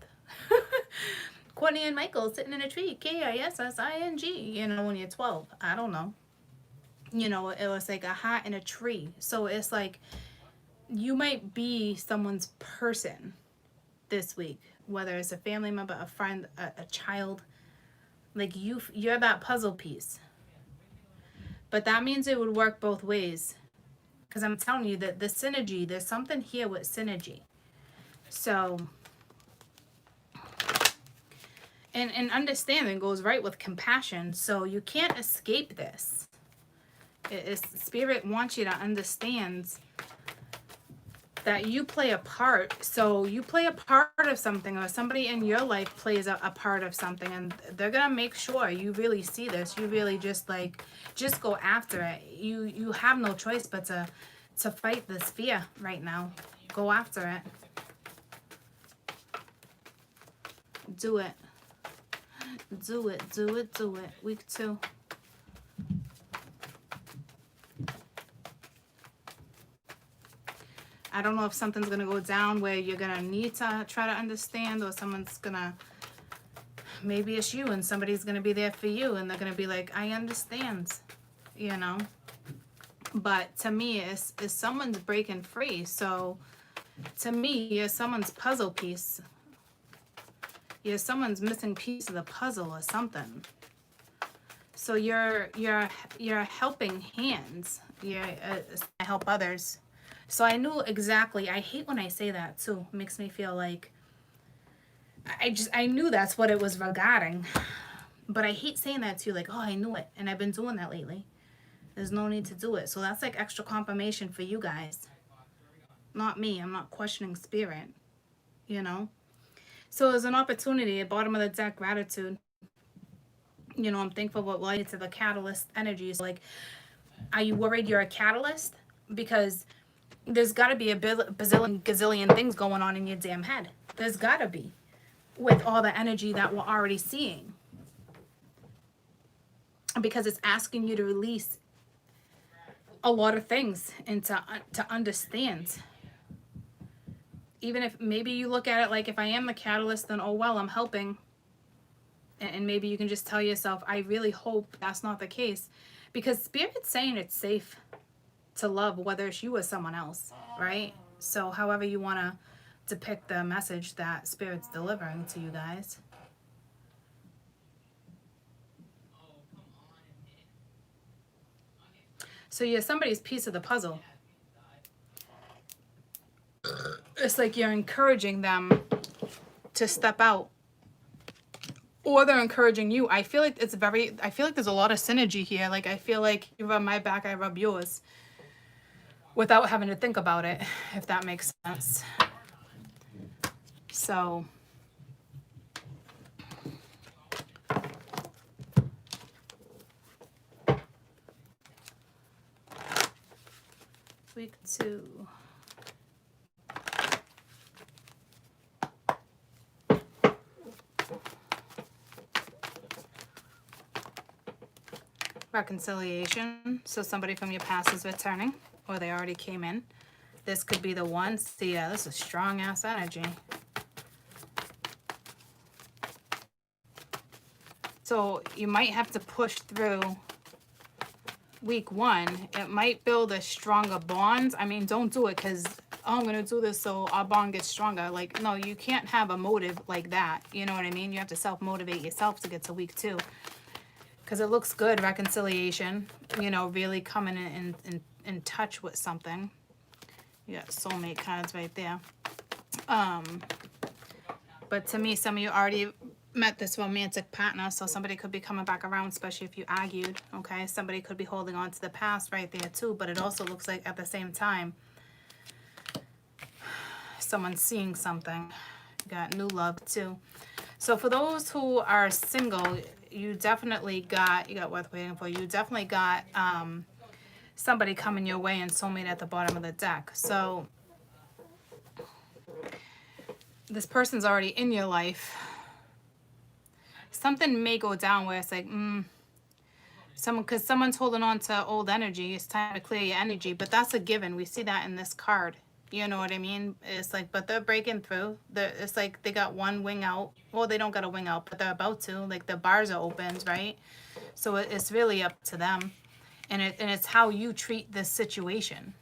Courtney and Michael sitting in a tree, Kissing, you know, when you're 12. I don't know. You know, it was like a hat in a tree. So it's like, you might be someone's person this week, whether it's a family member, a friend, a child. Like you're that puzzle piece. But that means it would work both ways, because I'm telling you that the synergy, there's something here with synergy. So And understanding goes right with compassion. So you can't escape this. Spirit wants you to understand that you play a part. So you play a part of something, or somebody in your life plays a part of something, and they're gonna make sure you really see this. You really just go after it. You have no choice but to fight this fear right now. Go after it. Do it. Do it, do it, do it. Week 2. I don't know if something's going to go down where you're going to need to try to understand, or someone's going to, maybe it's you and somebody's going to be there for you and they're going to be like, I understand, you know. But to me, it's someone's breaking free. So to me, you're someone's puzzle piece. You're someone's missing piece of the puzzle or something. So you're helping hands. I help others. So I knew exactly. I hate when I say that too. It makes me feel like I knew that's what it was regarding. But I hate saying that to you, like, oh, I knew it, and I've been doing that lately. There's no need to do it. So that's like extra confirmation for you guys. Not me. I'm not questioning spirit, you know. So there's an opportunity at bottom of the deck, gratitude. You know, I'm thankful what light to the catalyst energy. So like, are you worried you're a catalyst? Because there's got to be a bazillion, gazillion things going on in your damn head. There's got to be, with all the energy that we're already seeing. Because it's asking you to release a lot of things and to understand. Even if maybe you look at it like, if I am the catalyst, then oh well, I'm helping. And maybe you can just tell yourself, I really hope that's not the case. Because Spirit's saying it's safe to love, whether it's you or someone else, right? So however you want to depict the message that Spirit's delivering to you guys. So you're somebody's piece of the puzzle. It's like you're encouraging them to step out. Or they're encouraging you. I feel like there's a lot of synergy here. Like, I feel like you rub my back, I rub yours. Without having to think about it, if that makes sense. So week 2. Reconciliation. So somebody from your past is returning, or they already came in. This could be the one. See, yeah, this is strong ass energy. So you might have to push through week 1. It might build a stronger bond. I mean, don't do it because, oh, I'm going to do this so our bond gets stronger. Like, no, you can't have a motive like that. You know what I mean? You have to self-motivate yourself to get to week 2. Because it looks good, reconciliation, you know, really coming in touch with something. You got soulmate cards right there. But to me, some of you already met this romantic partner, so somebody could be coming back around, especially if you argued, okay? Somebody could be holding on to the past right there too, but it also looks like at the same time, someone's seeing something. You got new love too. So for those who are single, you definitely got, you got worth waiting for. You definitely got somebody coming your way and soulmate at the bottom of the deck. So this person's already in your life. Something may go down where it's like, because someone's holding on to old energy. It's time to clear your energy, but that's a given. We see that in this card. You know what I mean? It's like, but they're breaking through. It's like they got one wing out. Well, they don't got a wing out, but they're about to. Like, the bars are opened, right? So it's really up to them. And it's how you treat this situation.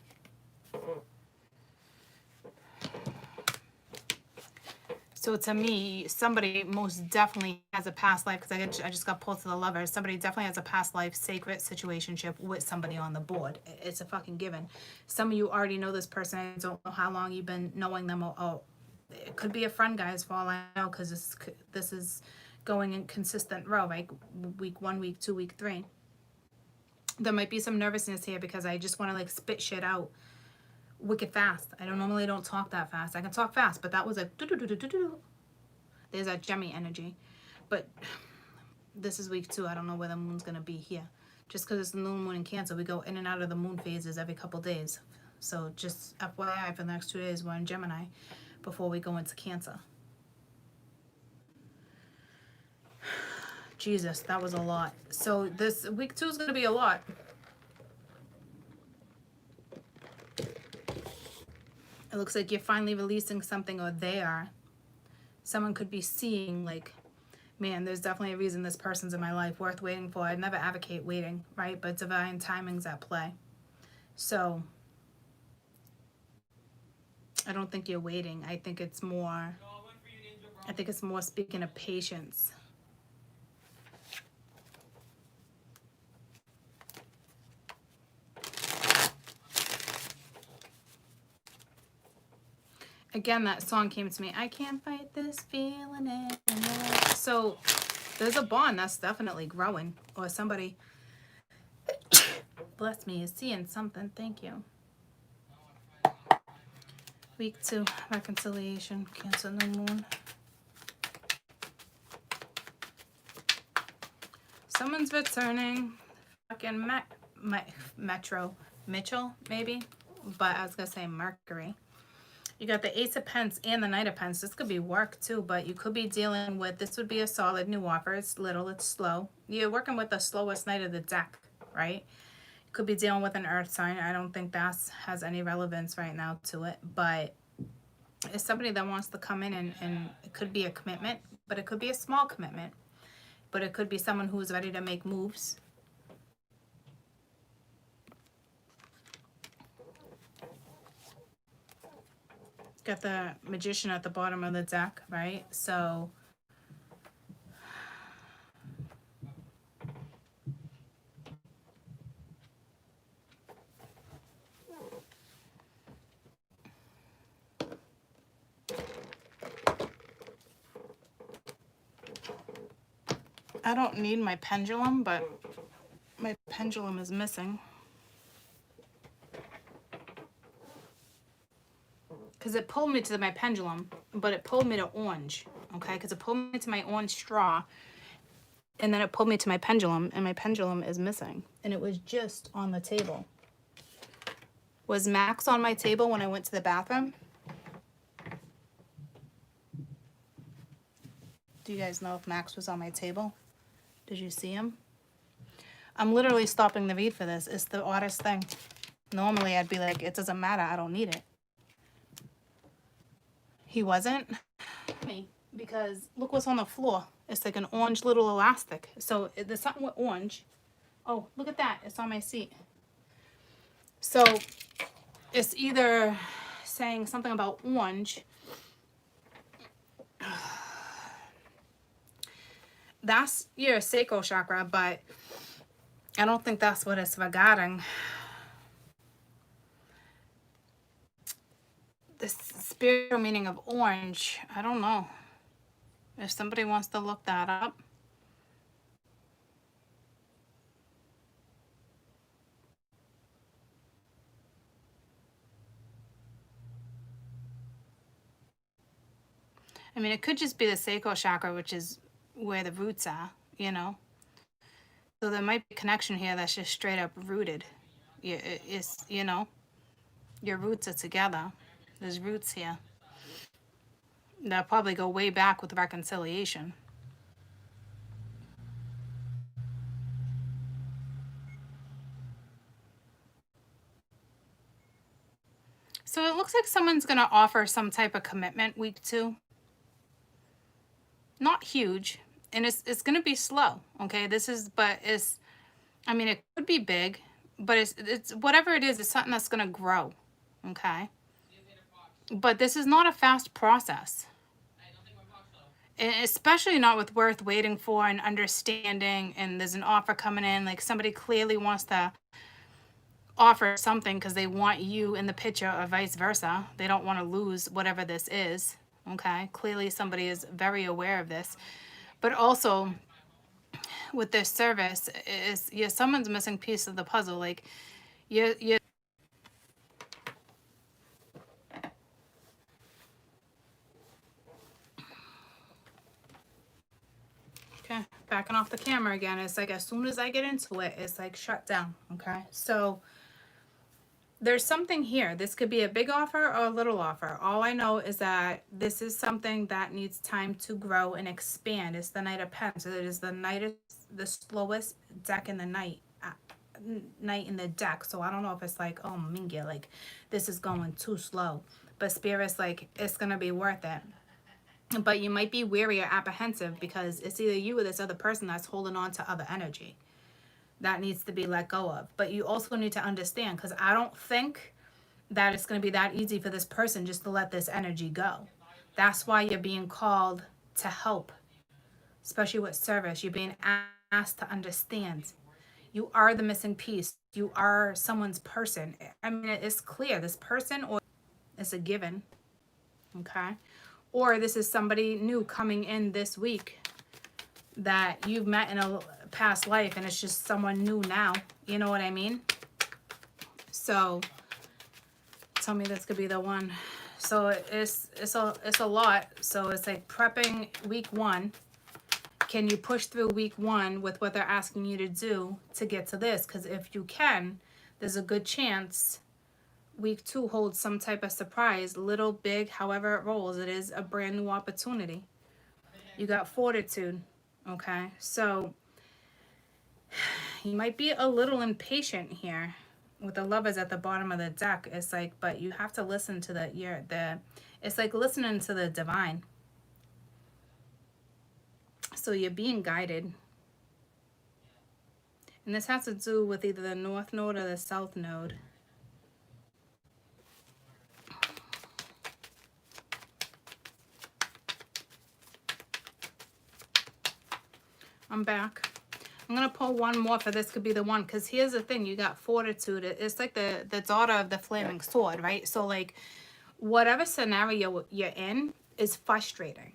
So to me, somebody most definitely has a past life, because I just got pulled to the Lovers. Somebody definitely has a past life sacred situationship with somebody on the board. It's a fucking given. Some of you already know this person. I don't know how long you've been knowing them. Or it could be a friend, guys, for all I know, because this is going in consistent row, like week 1, week 2, week 3. There might be some nervousness here because I just want to like spit shit out wicked fast. I don't talk that fast. I can talk fast, but that was like do-do-do-do-do-do. There's that Gemmy energy. But this is week 2. I don't know where the moon's going to be here. Just because it's the new moon in Cancer, we go in and out of the moon phases every couple days. So just FYI, for the next 2 days, we're in Gemini before we go into Cancer. Jesus, that was a lot. So this week 2 is going to be a lot. It looks like you're finally releasing something, or they are. Someone could be seeing, like, man, there's definitely a reason this person's in my life worth waiting for. I'd never advocate waiting, right? But divine timing's at play. So I don't think you're waiting. I think it's more speaking of patience. Again, that song came to me. I can't fight this feeling anymore. So there's a bond that's definitely growing. Or somebody, bless me, is seeing something. Thank you. Week 2, reconciliation, Cancer, new moon. Someone's returning. Fucking Mitchell, maybe. But I was going to say Mercury. You got the Ace of Pence and the Knight of Pence. This could be work too, but you could be dealing with, this would be a solid new offer. It's little, it's slow. You're working with the slowest knight of the deck, right? You could be dealing with an earth sign. I don't think that has any relevance right now to it, but it's somebody that wants to come in and it could be a commitment, but it could be a small commitment, but it could be someone who's ready to make moves. Got the Magician at the bottom of the deck, right? So I don't need my pendulum, but my pendulum is missing. Because it pulled me to my pendulum, but it pulled me to orange, okay? Because it pulled me to my orange straw, and then it pulled me to my pendulum, and my pendulum is missing. And it was just on the table. Was Max on my table when I went to the bathroom? Do you guys know if Max was on my table? Did you see him? I'm literally stopping the read for this. It's the oddest thing. Normally, I'd be like, it doesn't matter. I don't need it. He wasn't? Because look what's on the floor. It's like an orange little elastic. So there's something with orange. Oh, look at that. It's on my seat. So it's either saying something about orange. That's your sacral chakra, but I don't think that's what it's regarding. The spiritual meaning of orange, I don't know. If somebody wants to look that up. I mean, it could just be the sacral chakra, which is where the roots are, you know. So there might be a connection here that's just straight up rooted. It's, you know, your roots are together. There's roots here. They'll probably go way back with reconciliation. So it looks like someone's going to offer some type of commitment week 2. Not huge. And it's going to be slow. Okay. I mean, it could be big, but it's whatever it is, it's something that's going to grow. Okay. But this is not a fast process. And especially not with worth waiting for and understanding, and there's an offer coming in, like somebody clearly wants to offer something because they want you in the picture or vice versa. They don't want to lose whatever this is, okay? Clearly somebody is very aware of this. But also with this service is, yeah, someone's missing piece of the puzzle. Like you. Okay, backing off the camera again. It's like as soon as I get into it, it's like shut down. Okay, so there's something here. This could be a big offer or a little offer. All I know is that this is something that needs time to grow and expand. It's the Knight of Pens. It is the slowest deck in the night. Night in the deck. So I don't know if it's like, oh Mingia, like this is going too slow. But Spirit's like, it's gonna be worth it. But you might be weary or apprehensive because it's either you or this other person that's holding on to other energy that needs to be let go of. But you also need to understand, because I don't think that it's going to be that easy for this person just to let this energy go. That's why you're being called to help, especially with service. You're being asked to understand. You are the missing piece. You are someone's person. I mean, it's clear. This person, or it's a given, okay? Or this is somebody new coming in this week that you've met in a past life, and it's just someone new now. You know what I mean? So tell me this could be the one. So it's a lot. So it's like prepping week 1. Can you push through week 1 with what they're asking you to do to get to this? Because if you can, there's a good chance week 2 holds some type of surprise, little, big, however it rolls. It is a brand new opportunity. You got fortitude. Okay, so you might be a little impatient here with the Lovers at the bottom of the deck. It's like, but you have to listen to it's like listening to the divine. So you're being guided. And this has to do with either the North Node or the South Node. I'm back. I'm going to pull one more for this could be the one. Because here's the thing. You got fortitude. It's like the daughter of the flaming sword, right? So like whatever scenario you're in is frustrating.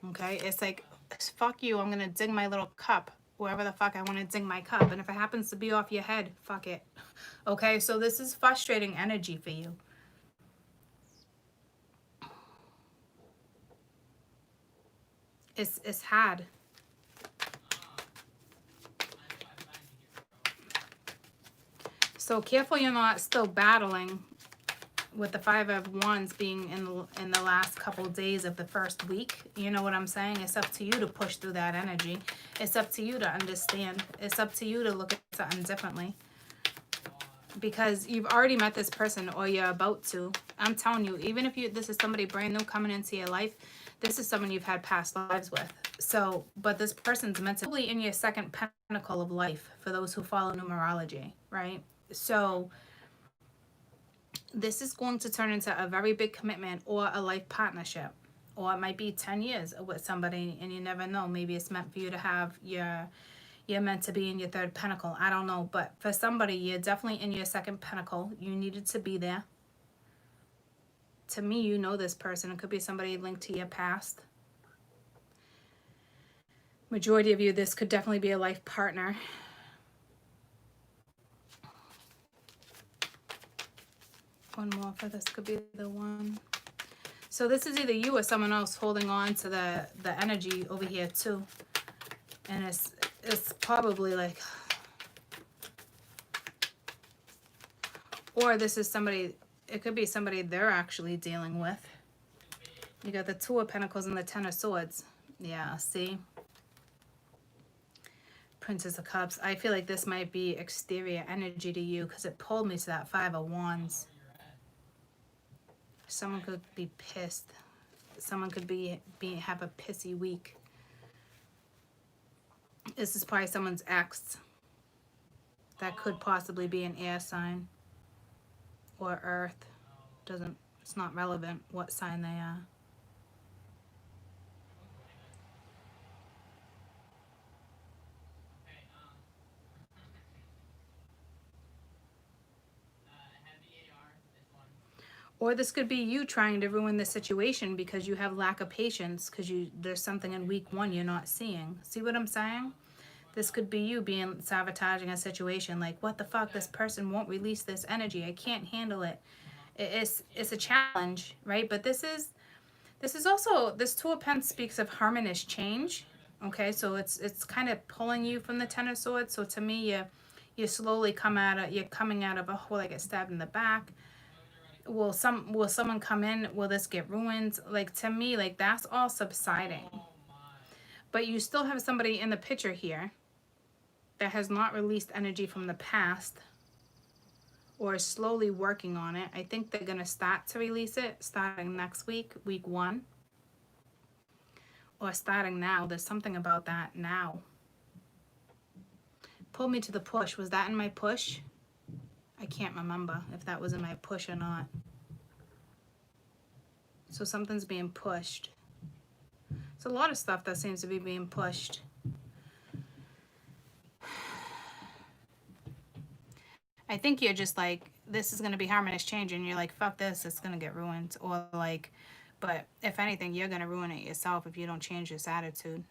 Okay? It's like, fuck you. I'm going to dig my little cup. Wherever the fuck I want to dig my cup. And if it happens to be off your head, fuck it. Okay? So this is frustrating energy for you. It's hard. So careful you're not still battling with the 5 of Wands being in the last couple days of the first week. You know what I'm saying? It's up to you to push through that energy. It's up to you to understand. It's up to you to look at something differently. Because you've already met this person, or you're about to. I'm telling you, even if this is somebody brand new coming into your life, this is someone you've had past lives with. So, but this person's meant to be in your second pentacle of life for those who follow numerology, right? So this is going to turn into a very big commitment or a life partnership. Or it might be 10 years with somebody, and you never know. Maybe it's meant for you to have you're meant to be in your third pentacle. I don't know. But for somebody, you're definitely in your second pentacle. You needed to be there. To me, you know this person. It could be somebody linked to your past. Majority of you, this could definitely be a life partner. One more for this could be the one. So this is either you or someone else holding on to the energy over here too. And it's probably like, or this is somebody, it could be somebody they're actually dealing with. You got the 2 of Pentacles and the 10 of Swords. Yeah, see? Princess of Cups. I feel like this might be exterior energy to you because it pulled me to that 5 of Wands. Someone could be pissed. Someone could have a pissy week. This is probably someone's ex. That could possibly be an air sign or earth. It's not relevant what sign they are. Or this could be you trying to ruin the situation because you have lack of patience because there's something in week 1 you're not seeing. See what I'm saying? This could be you being sabotaging a situation, like, what the fuck, this person won't release this energy. I can't handle it. It's a challenge, right? But this is also, this Two of Pentacles speaks of harmonious change. Okay, so it's kind of pulling you from the Ten of Swords. So to me, you slowly you're coming out of, oh, will I get stabbed in the back? Will someone come in? Will this get ruined? Like, to me, like, that's all subsiding. But you still have somebody in the picture here that has not released energy from the past or is slowly working on it. I think they're going to start to release it starting next week, week 1. Or starting now. There's something about that now. Pull me to the push. Was that in my push? I can't remember if that was in my push or not. So something's being pushed. It's a lot of stuff that seems to be being pushed. I think you're just like, this is going to be harmonious change, and you're like, fuck this, it's going to get ruined. Or like, but if anything, you're going to ruin it yourself if you don't change this attitude.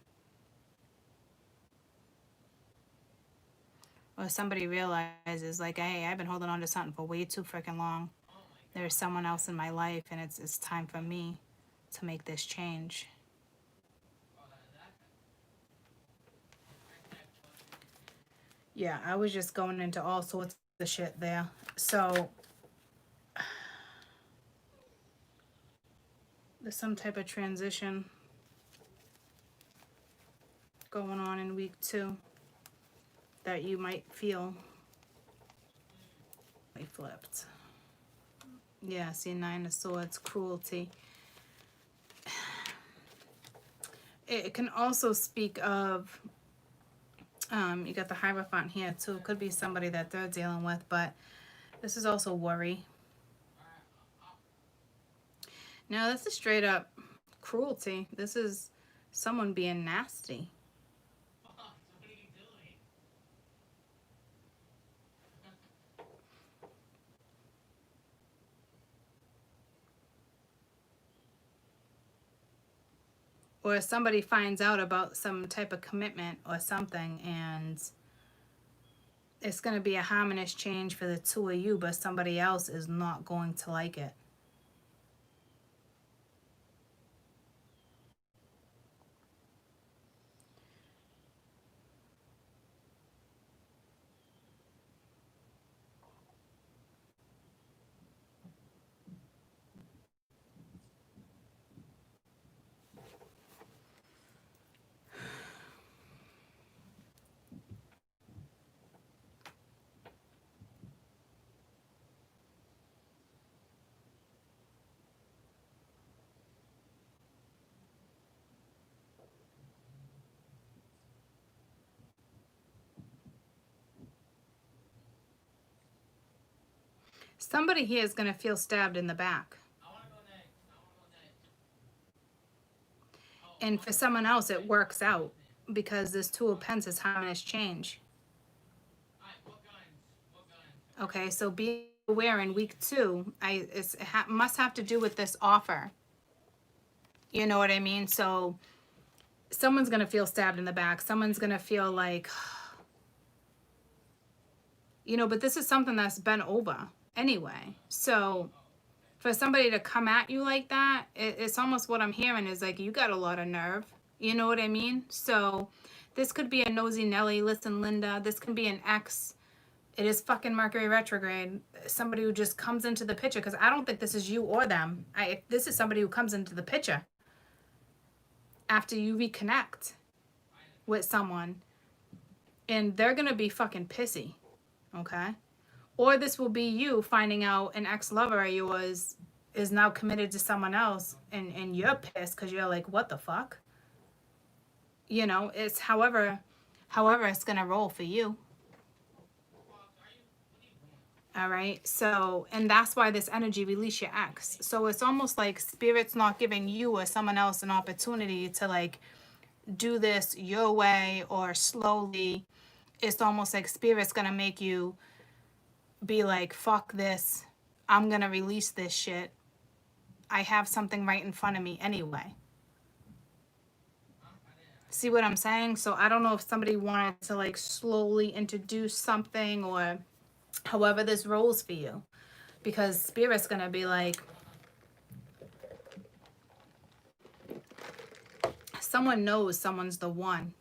Or somebody realizes, like, hey, I've been holding on to something for way too freaking long. There's someone else in my life, and it's time for me to make this change. Yeah, I was just going into all sorts of shit there. So there's some type of transition going on in week 2 that you might feel. I flipped. Yeah, see, 9 of Swords, cruelty. It can also speak of, you got the Hierophant here too. It could be somebody that they're dealing with, but this is also worry. Now, this is straight up cruelty. This is someone being nasty. Or somebody finds out about some type of commitment or something, and it's going to be a harmonious change for the two of you, but somebody else is not going to like it. Somebody here is going to feel stabbed in the back. And for someone else, it works out because this Two of Pentacles is harmonious change. Okay, so be aware in week 2, must have to do with this offer. You know what I mean? So someone's going to feel stabbed in the back. Someone's going to feel like, you know, but this is something that's been over anyway. So for somebody to come at you like that, it's almost what I'm hearing is like, you got a lot of nerve. You know what I mean? So this could be a nosy Nelly. Listen, Linda, this can be an ex. It is fucking Mercury retrograde. Somebody who just comes into the picture, because I don't think this is you or them. This is somebody who comes into the picture after you reconnect with someone, and they're going to be fucking pissy. Okay? Or this will be you finding out an ex-lover of yours is now committed to someone else, and you're pissed because you're like, what the fuck? You know, it's however it's going to roll for you. All right. So, and that's why this energy release your ex. So it's almost like Spirit's not giving you or someone else an opportunity to like do this your way or slowly. It's almost like Spirit's going to make you be like, fuck this. I'm going to release this shit. I have something right in front of me anyway. See what I'm saying? So I don't know if somebody wanted to like slowly introduce something or however this rolls for you. Because Spirit's going to be like, someone knows someone's the one.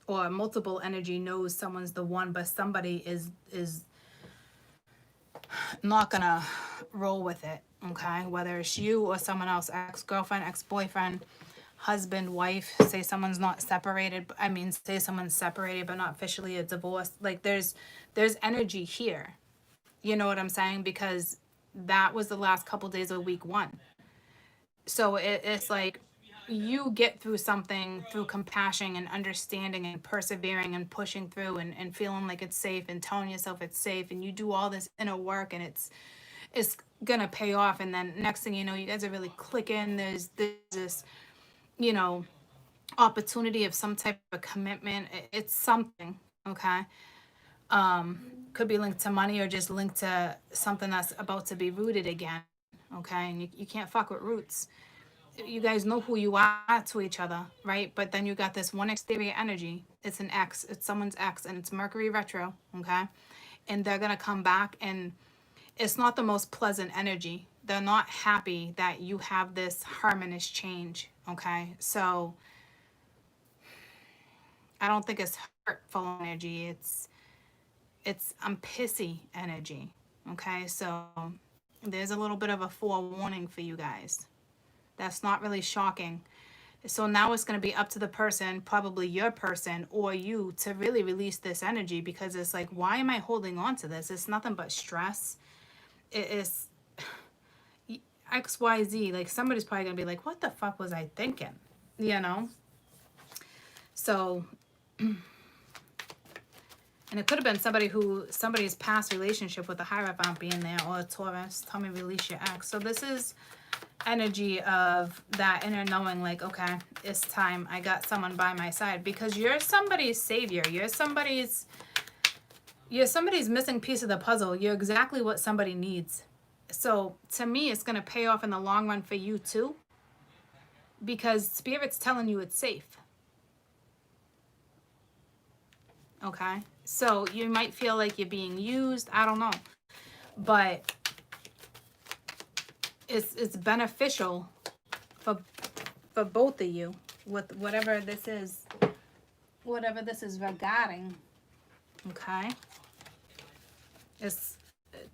Or multiple energy knows someone's the one, but somebody is not going to roll with it. Okay? Whether it's you or someone else, ex-girlfriend, ex-boyfriend, husband, wife, say someone's not separated. I mean, say someone's separated but not officially a divorce. Like there's energy here. You know what I'm saying? Because that was the last couple days of week 1. So it's like you get through something through compassion and understanding and persevering and pushing through and feeling like it's safe and telling yourself it's safe, and you do all this inner work and it's gonna pay off. And then next thing you know, you guys are really clicking. There's this, you know, opportunity of some type of commitment. It's something, okay? Could be linked to money or just linked to something that's about to be rooted again, okay? And you can't fuck with roots. You guys know who you are to each other, right? But then you got this one exterior energy. It's an ex. It's someone's ex, and it's Mercury retro, okay? And they're gonna come back, and it's not the most pleasant energy. They're not happy that you have this harmonious change, okay? So I don't think it's hurtful energy. It's I'm pissy energy, okay? So there's a little bit of a forewarning for you guys. That's not really shocking. So now it's going to be up to the person, probably your person or you, to really release this energy, because it's like, why am I holding on to this? It's nothing but stress. It is XYZ. Like somebody's probably going to be like, what the fuck was I thinking? You know? So, and it could have been somebody's past relationship with a Hierophant being there, or a Taurus. Tell me, release your ex. So this is energy of that inner knowing, like, okay, it's time. I got someone by my side, because you're somebody's savior. You're somebody's missing piece of the puzzle. You're exactly what somebody needs. So to me, it's going to pay off in the long run for you too, because Spirit's telling you it's safe. Okay? So you might feel like you're being used. I don't know. But it's beneficial for both of you with whatever this is regarding. Okay? It's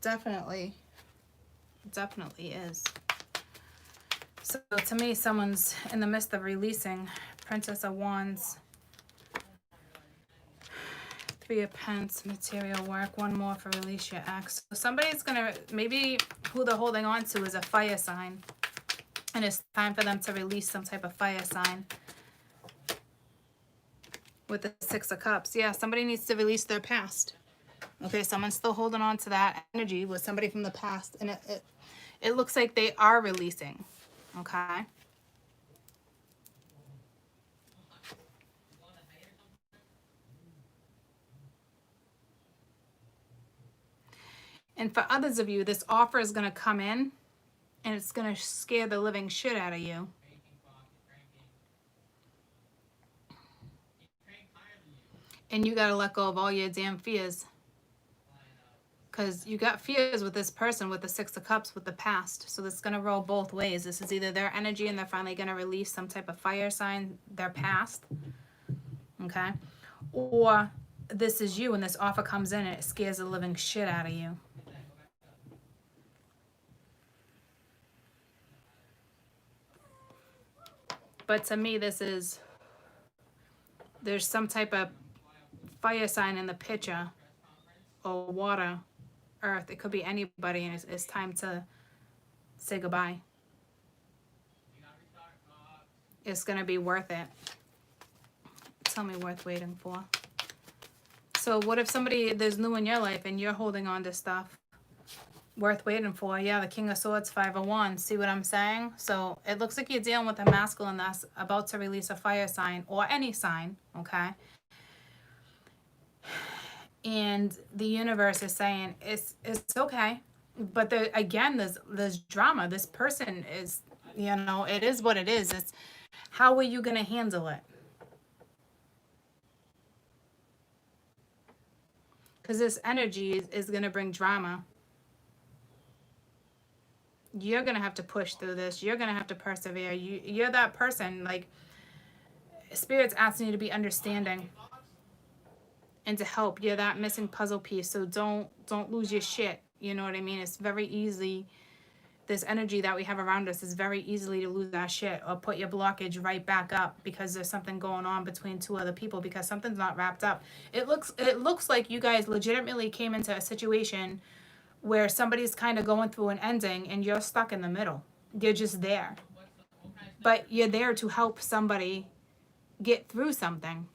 definitely is. So to me, someone's in the midst of releasing. Princess of Wands, 3 of Pence, material work. One more for release your ex. So somebody's gonna, maybe who they're holding on to is a fire sign, and it's time for them to release some type of fire sign. With the 6 of Cups, yeah, somebody needs to release their past. Okay, someone's still holding on to that energy with somebody from the past, and it looks like they are releasing. Okay. And for others of you, this offer is going to come in, and it's going to scare the living shit out of you. And you got to let go of all your damn fears. Because you got fears with this person with the 6 of Cups with the past. So this is going to roll both ways. This is either their energy and they're finally going to release some type of fire sign, their past. Okay? Or this is you and this offer comes in and it scares the living shit out of you. But to me, there's some type of fire sign in the picture, or water, earth. It could be anybody, and it's time to say goodbye. It's going to be worth it. Tell me worth waiting for. So what if there's new in your life and you're holding on to stuff worth waiting for? Yeah, the King of Swords, 5 of Wands. See what I'm saying? So it looks like you're dealing with a masculine that's about to release a fire sign, or any sign, okay? And the universe is saying, it's okay. But there, again, there's drama. This person is, you know, it is what it is. It's how are you going to handle it? Because this energy is going to bring drama. You're going to have to push through this. You're going to have to persevere. You're that person, like, Spirit's asking you to be understanding and to help. You're that missing puzzle piece. So don't lose your shit. You know what I mean? It's very easy. This energy that we have around us is very easily to lose that shit or put your blockage right back up because there's something going on between two other people because something's not wrapped up. It looks like you guys legitimately came into a situation where somebody's kind of going through an ending and you're stuck in the middle. You're just there. But you're there to help somebody get through something.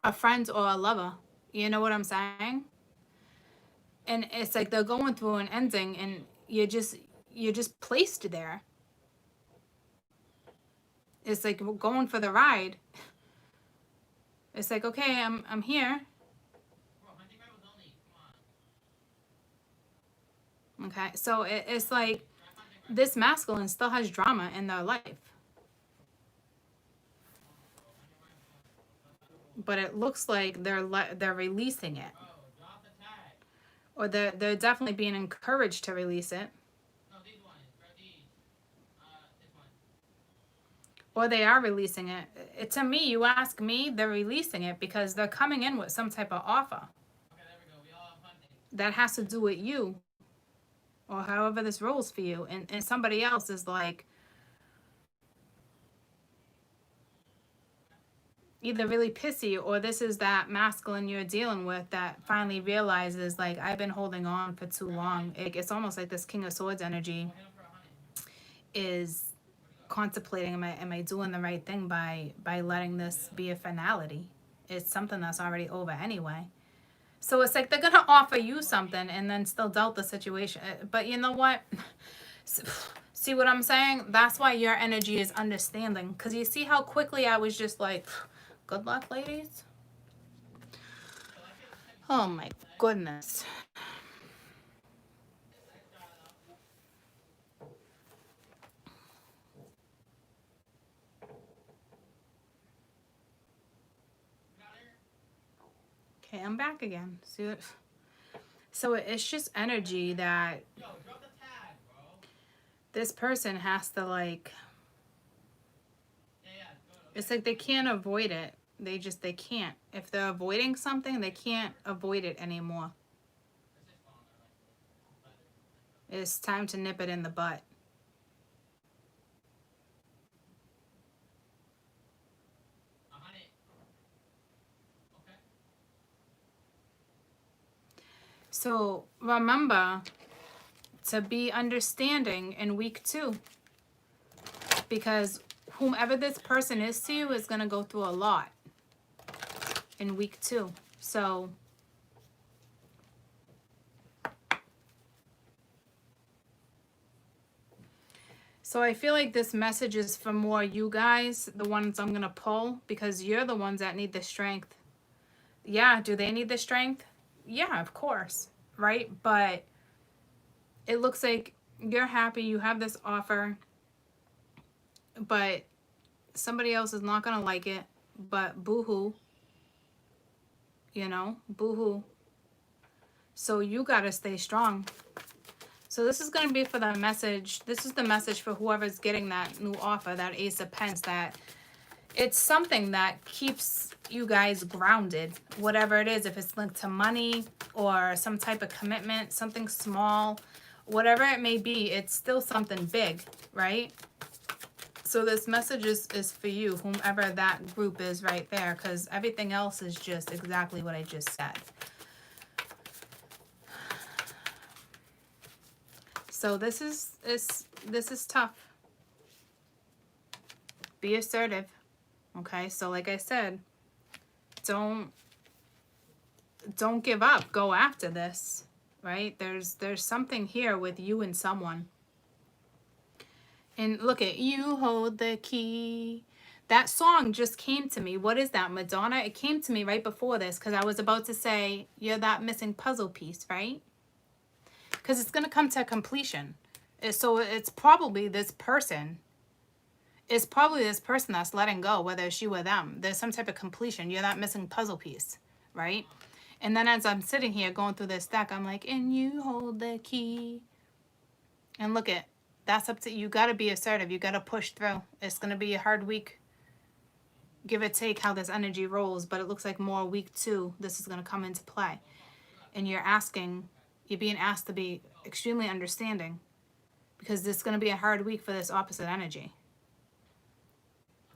A friend or a lover. You know what I'm saying? And it's like they're going through an ending and you're just placed there. It's like going for the ride. It's like, okay, I'm here. Okay, so it's like this masculine still has drama in their life. But it looks like they're releasing it. Or they're definitely being encouraged to release it. Or they are releasing it. To me, you ask me, they're releasing it because they're coming in with some type of offer. That has to do with you. Or however this rolls for you. And somebody else is like either really pissy or this is that masculine you're dealing with that finally realizes like I've been holding on for too long. It's almost like this King of Swords energy is contemplating, am I doing the right thing by letting this be a finality? It's something that's already over anyway. So it's like they're going to offer you something and then still doubt the situation. But you know what? See what I'm saying? That's why your energy is understanding. Because you see how quickly I was just like, good luck, ladies. Oh my goodness. Okay, I'm back again. See what? So it's just energy that this person has to like. It's like they can't avoid it. They can't. If they're avoiding something, they can't avoid it anymore. It's time to nip it in the butt. So remember to be understanding in week 2. Because whomever this person is to you is going to go through a lot in week 2. So I feel like this message is for more you guys, the ones I'm going to pull, because you're the ones that need the strength. Yeah, do they need the strength? Yeah, of course, right? But it looks like you're happy, you have this offer, but somebody else is not going to like it, but boo-hoo. You know, boo-hoo. So you got to stay strong. So this is going to be for the message. This is the message for whoever's getting that new offer, that Ace of Pence, that it's something that keeps you guys grounded, whatever it is, if it's linked to money or some type of commitment, something small, whatever it may be, it's still something big, right? So this message is for you, whomever that group is right there, because everything else is just exactly what I just said. So this is tough. Be assertive. Okay, so like I said, don't give up. Go after this, right? There's something here with you and someone. And look at you, hold the key. That song just came to me. What is that, Madonna? It came to me right before this because I was about to say, you're that missing puzzle piece, right? because it's going to come to completion. So it's probably this person. It's probably this person that's letting go, whether it's you or them. There's some type of completion. You're that missing puzzle piece, right? And then as I'm sitting here going through this deck, I'm like, and you hold the key. And look at, that's up to you. You got to be assertive. You got to push through. It's going to be a hard week. Give or take how this energy rolls, but it looks like more week 2, this is going to come into play. And you're being asked to be extremely understanding, because this is going to be a hard week for this opposite energy.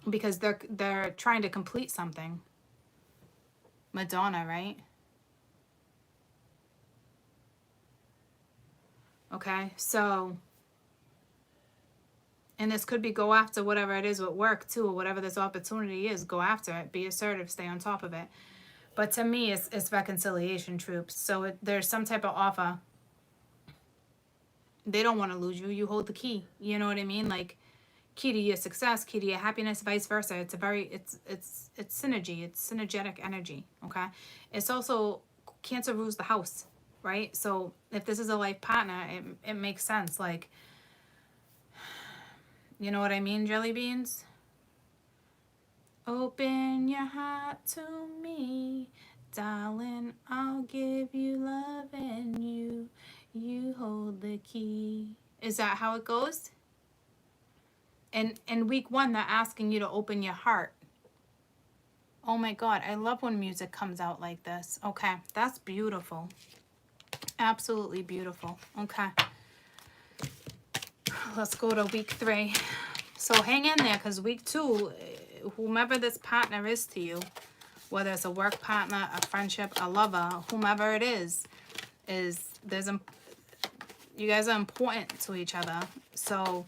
Because they're trying to complete something. Madonna, right? Okay, so, and this could be go after whatever it is with work too, or whatever this opportunity is. Go after it. Be assertive. Stay on top of it. But to me, it's reconciliation troops. So there's some type of offer. They don't want to lose you. You hold the key. You know what I mean? Like, key to your success, key to your happiness, vice versa. It's synergy. It's synergetic energy. Okay. It's also Cancer rules the house, right? So if this is a life partner, it makes sense. Like, you know what I mean, jelly beans? Open your heart to me, darling. I'll give you love, and you hold the key. Is that how it goes? And in week 1, they're asking you to open your heart. Oh my God, I love when music comes out like this. Okay, that's beautiful. Absolutely beautiful. Okay. Let's go to week 3. So hang in there, because week 2, whomever this partner is to you, whether it's a work partner, a friendship, a lover, whomever it is you guys are important to each other. So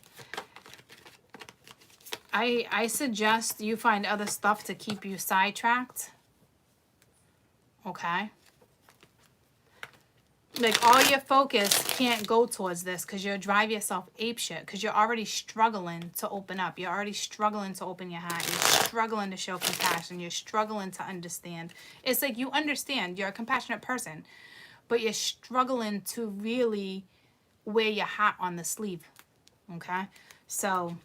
I suggest you find other stuff to keep you sidetracked. Okay? Like, all your focus can't go towards this, because you'll drive yourself apeshit, because you're already struggling to open up. You're already struggling to open your heart. You're struggling to show compassion. You're struggling to understand. It's like you understand. You're a compassionate person, but you're struggling to really wear your heart on the sleeve. Okay? So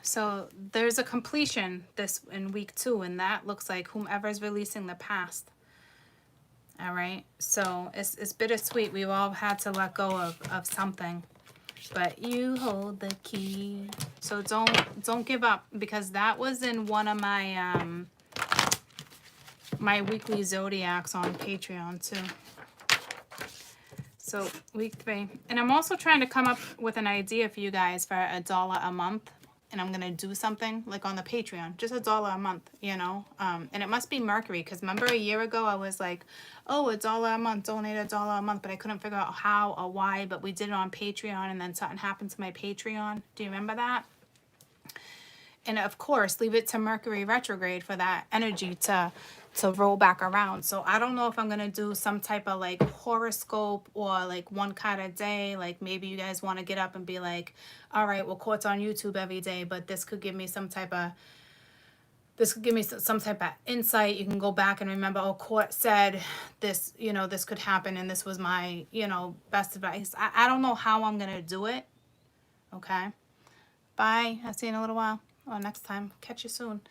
So there's a completion this in week 2, and that looks like whomever's releasing the past. All right. So it's bittersweet. We've all had to let go of something, but you hold the key. So don't give up, because that was in one of my my weekly Zodiacs on Patreon too. So week 3, and I'm also trying to come up with an idea for you guys for $1 a month. And I'm going to do something like on the Patreon, just $1 a month, you know? And it must be Mercury, because remember a year ago I was like, oh, $1 a month, donate $1 a month, but I couldn't figure out how or why, but we did it on Patreon, and then something happened to my Patreon. Do you remember that? And of course, leave it to Mercury retrograde for that energy to roll back around. So I don't know if I'm going to do some type of like horoscope or like one card a day. Like maybe you guys want to get up and be like, all right, well, Court's on YouTube every day, but this could give me some type of insight. You can go back and remember, oh, Court said this, you know, this could happen, and this was my, you know, best advice. I don't know how I'm going to do it. Okay. Bye. I'll see you in a little while. Or next time. Catch you soon.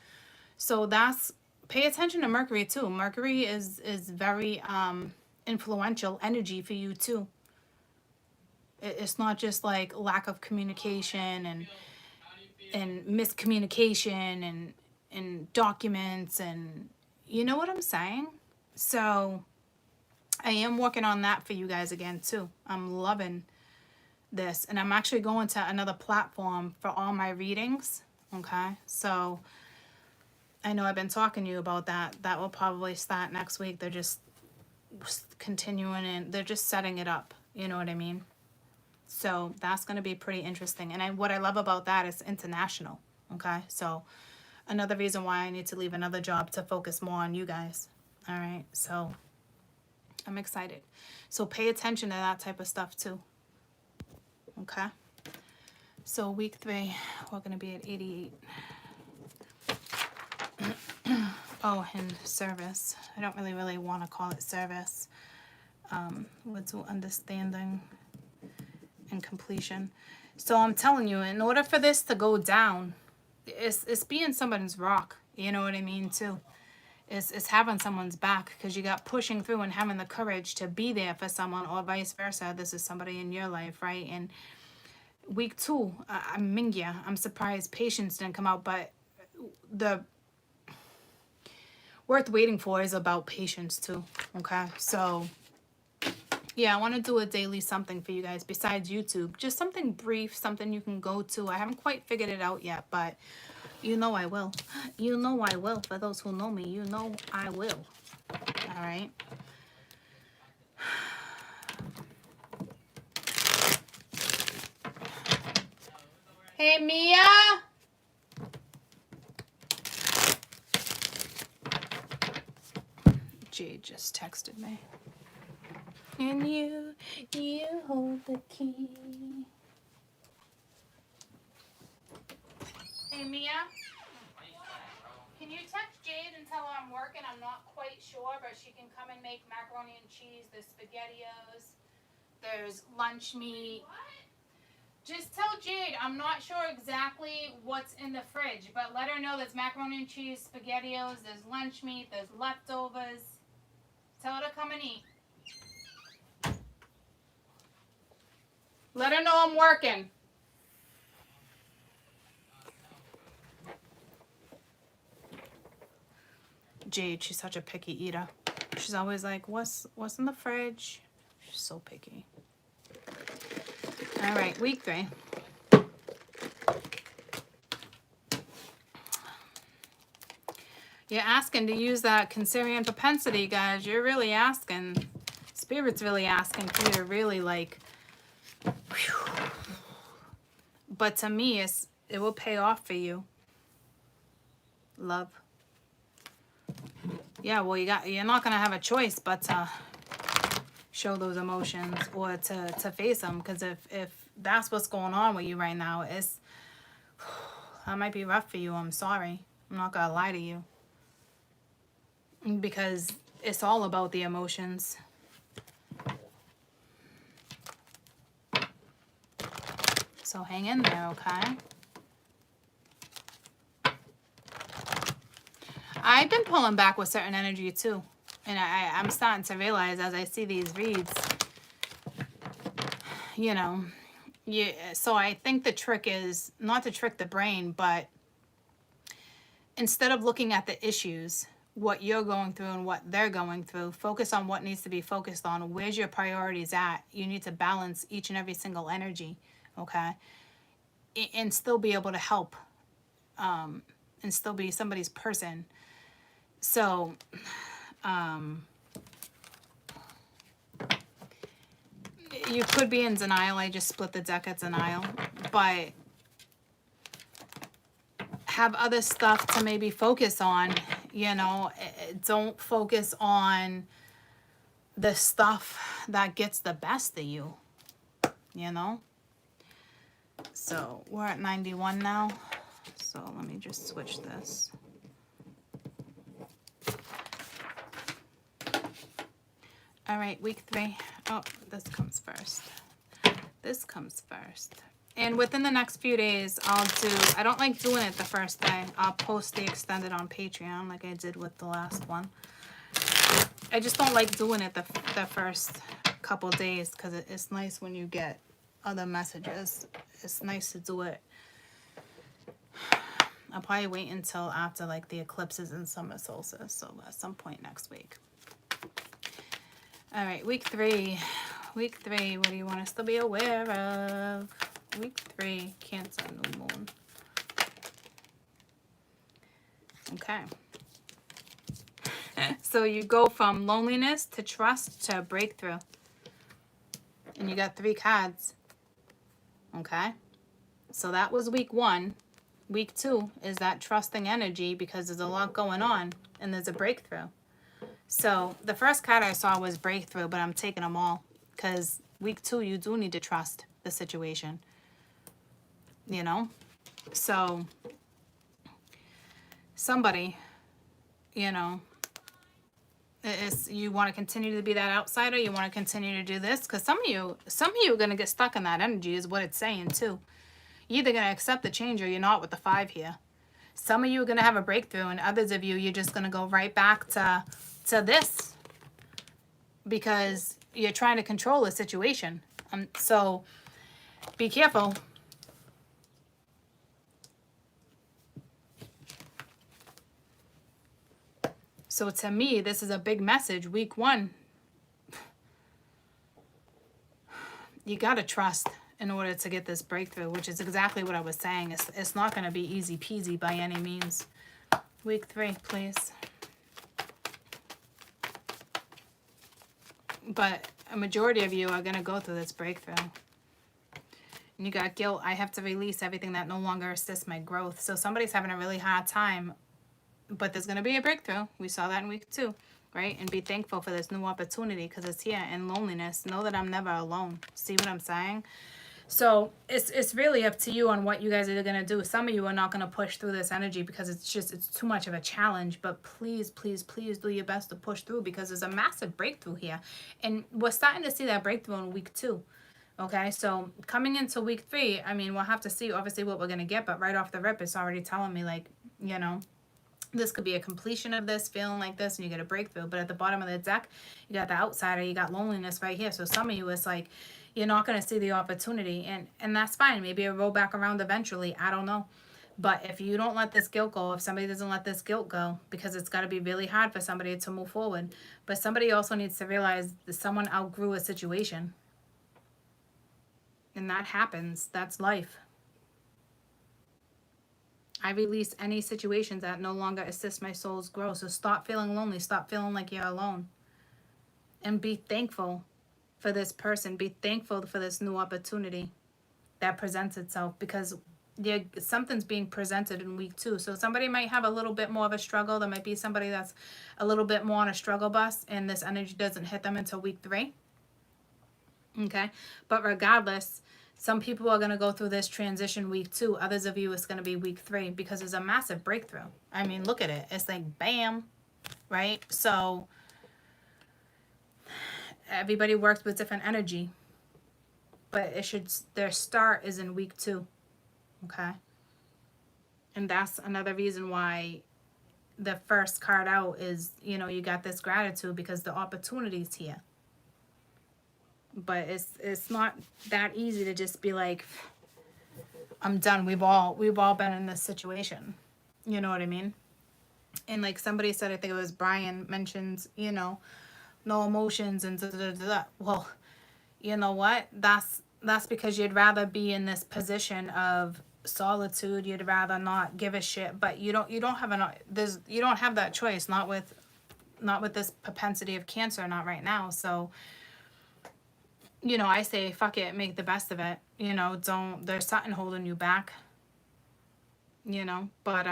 So that's, pay attention to Mercury too. Mercury is very influential energy for you too. It's not just like lack of communication and miscommunication and documents, and you know what I'm saying? So I am working on that for you guys again too. I'm loving this, and I'm actually going to another platform for all my readings. Okay, so I know I've been talking to you about that. That will probably start next week. They're just continuing, and they're just setting it up. You know what I mean? So that's going to be pretty interesting. And what I love about that is international. Okay, so another reason why I need to leave another job to focus more on you guys. All right, so I'm excited. So pay attention to that type of stuff too. Okay. So week 3, we're going to be at 88. Oh, and service. I don't really want to call it service. What's understanding and completion. So I'm telling you, in order for this to go down, it's being somebody's rock. You know what I mean, too. It's having someone's back, because you got pushing through and having the courage to be there for someone, or vice versa. This is somebody in your life, right? And week 2, I'm surprised patience didn't come out, but the worth waiting for is about patience too. Okay, so yeah, I want to do a daily something for you guys besides YouTube. Just something brief, something you can go to. I haven't quite figured it out yet, but you know I will. You know I will. For those who know me, you know I will. All right. Hey, Mia. Jade just texted me. And you hold the key. Hey, Mia. Can you text Jade and tell her I'm working? I'm not quite sure, but she can come and make macaroni and cheese. There's SpaghettiOs. There's lunch meat. What? Just tell Jade I'm not sure exactly what's in the fridge, but let her know there's macaroni and cheese, SpaghettiOs, there's lunch meat, there's leftovers. Tell her to come and eat. Let her know I'm working. Jade, she's such a picky eater. She's always like, what's in the fridge? She's so picky. All right, week 3. You're asking to use that Cancerian propensity, guys. You're really asking. Spirit's really asking for you to really like. Whew. But to me, it will pay off for you. Love. Yeah, well, you're not gonna have a choice but to show those emotions or to face them, because if that's what's going on with you right now, that might be rough for you. I'm sorry. I'm not gonna lie to you, because it's all about the emotions. So hang in there, okay? I've been pulling back with certain energy too. And I'm starting to realize as I see these reads, you know, so I think the trick is not to trick the brain, but instead of looking at the issues, what you're going through and what they're going through, focus on what needs to be focused on. Where's your priorities at? You need to balance each and every single energy, okay? And still be able to help, and still be somebody's person. So, you could be in denial. I just split the deck at denial, but have other stuff to maybe focus on. You know, don't focus on the stuff that gets the best of you, you know? So we're at 91 now. So let me just switch this. All right, week 3. Oh, this comes first. This comes first. And within the next few days, I don't like doing it the first day. I'll post the extended on Patreon like I did with the last one. I just don't like doing it the first couple days, because it's nice when you get other messages. It's nice to do it. I'll probably wait until after like the eclipses and summer solstice, so at some point next week. All right, week 3. Week 3, what do you want us to be aware of? Week 3, Cancer, new moon. Okay. So you go from loneliness to trust to breakthrough. And you got 3 cards. Okay. So that was week 1. Week 2 is that trusting energy, because there's a lot going on and there's a breakthrough. So the first card I saw was breakthrough, but I'm taking them all, because week 2, you do need to trust the situation. You know? So somebody, you know, it's, you want to continue to be that outsider. You want to continue to do this. Because some of you are going to get stuck in that energy is what it's saying too. You're either going to accept the change or you're not with the 5 here. Some of you are going to have a breakthrough, and others of you, you're just going to go right back to this because you're trying to control the situation. So be careful. So to me, this is a big message. Week 1, you got to trust in order to get this breakthrough, which is exactly what I was saying. It's not going to be easy peasy by any means. Week 3, please. But a majority of you are going to go through this breakthrough. And you got guilt. I have to release everything that no longer assists my growth. So somebody's having a really hard time, but there's going to be a breakthrough. We saw that in week 2, right? And be thankful for this new opportunity because it's here. And loneliness. Know that I'm never alone. See what I'm saying? So it's really up to you on what you guys are going to do. Some of you are not going to push through this energy because it's too much of a challenge. But please, please, please do your best to push through because there's a massive breakthrough here. And we're starting to see that breakthrough in week 2. Okay, so coming into week 3, I mean, we'll have to see obviously what we're going to get. But right off the rip, it's already telling me like, you know, this could be a completion of this, feeling like this, and you get a breakthrough. But at the bottom of the deck, you got the outsider, you got loneliness right here. So some of you, it's like, you're not going to see the opportunity, and that's fine. Maybe it'll roll back around eventually. I don't know. But if you don't let this guilt go, if somebody doesn't let this guilt go, because it's got to be really hard for somebody to move forward. But somebody also needs to realize that someone outgrew a situation. And that happens. That's life. I release any situations that no longer assist my soul's growth. So stop feeling lonely. Stop feeling like you're alone. And be thankful for this person. Be thankful for this new opportunity that presents itself because something's being presented in week 2. So somebody might have a little bit more of a struggle. There might be somebody that's a little bit more on a struggle bus and this energy doesn't hit them until week 3. Okay. But regardless, some people are going to go through this transition week 2. Others of you, it's going to be week 3 because there's a massive breakthrough. I mean, look at it. It's like, bam, right? So everybody works with different energy, but their start is in week 2. Okay. And that's another reason why the first card out is, you know, you got this gratitude because the opportunity's here. But it's not that easy to just be like, I'm done. We've all been in this situation. You know what I mean? And like somebody said, I think it was Brian mentions, you know, no emotions and da, da, da, da. Well, you know what? That's because you'd rather be in this position of solitude. You'd rather not give a shit. But you don't have that choice. Not with this propensity of Cancer. Not right now. So, you know, I say fuck it. Make the best of it. You know, there's something holding you back. You know, but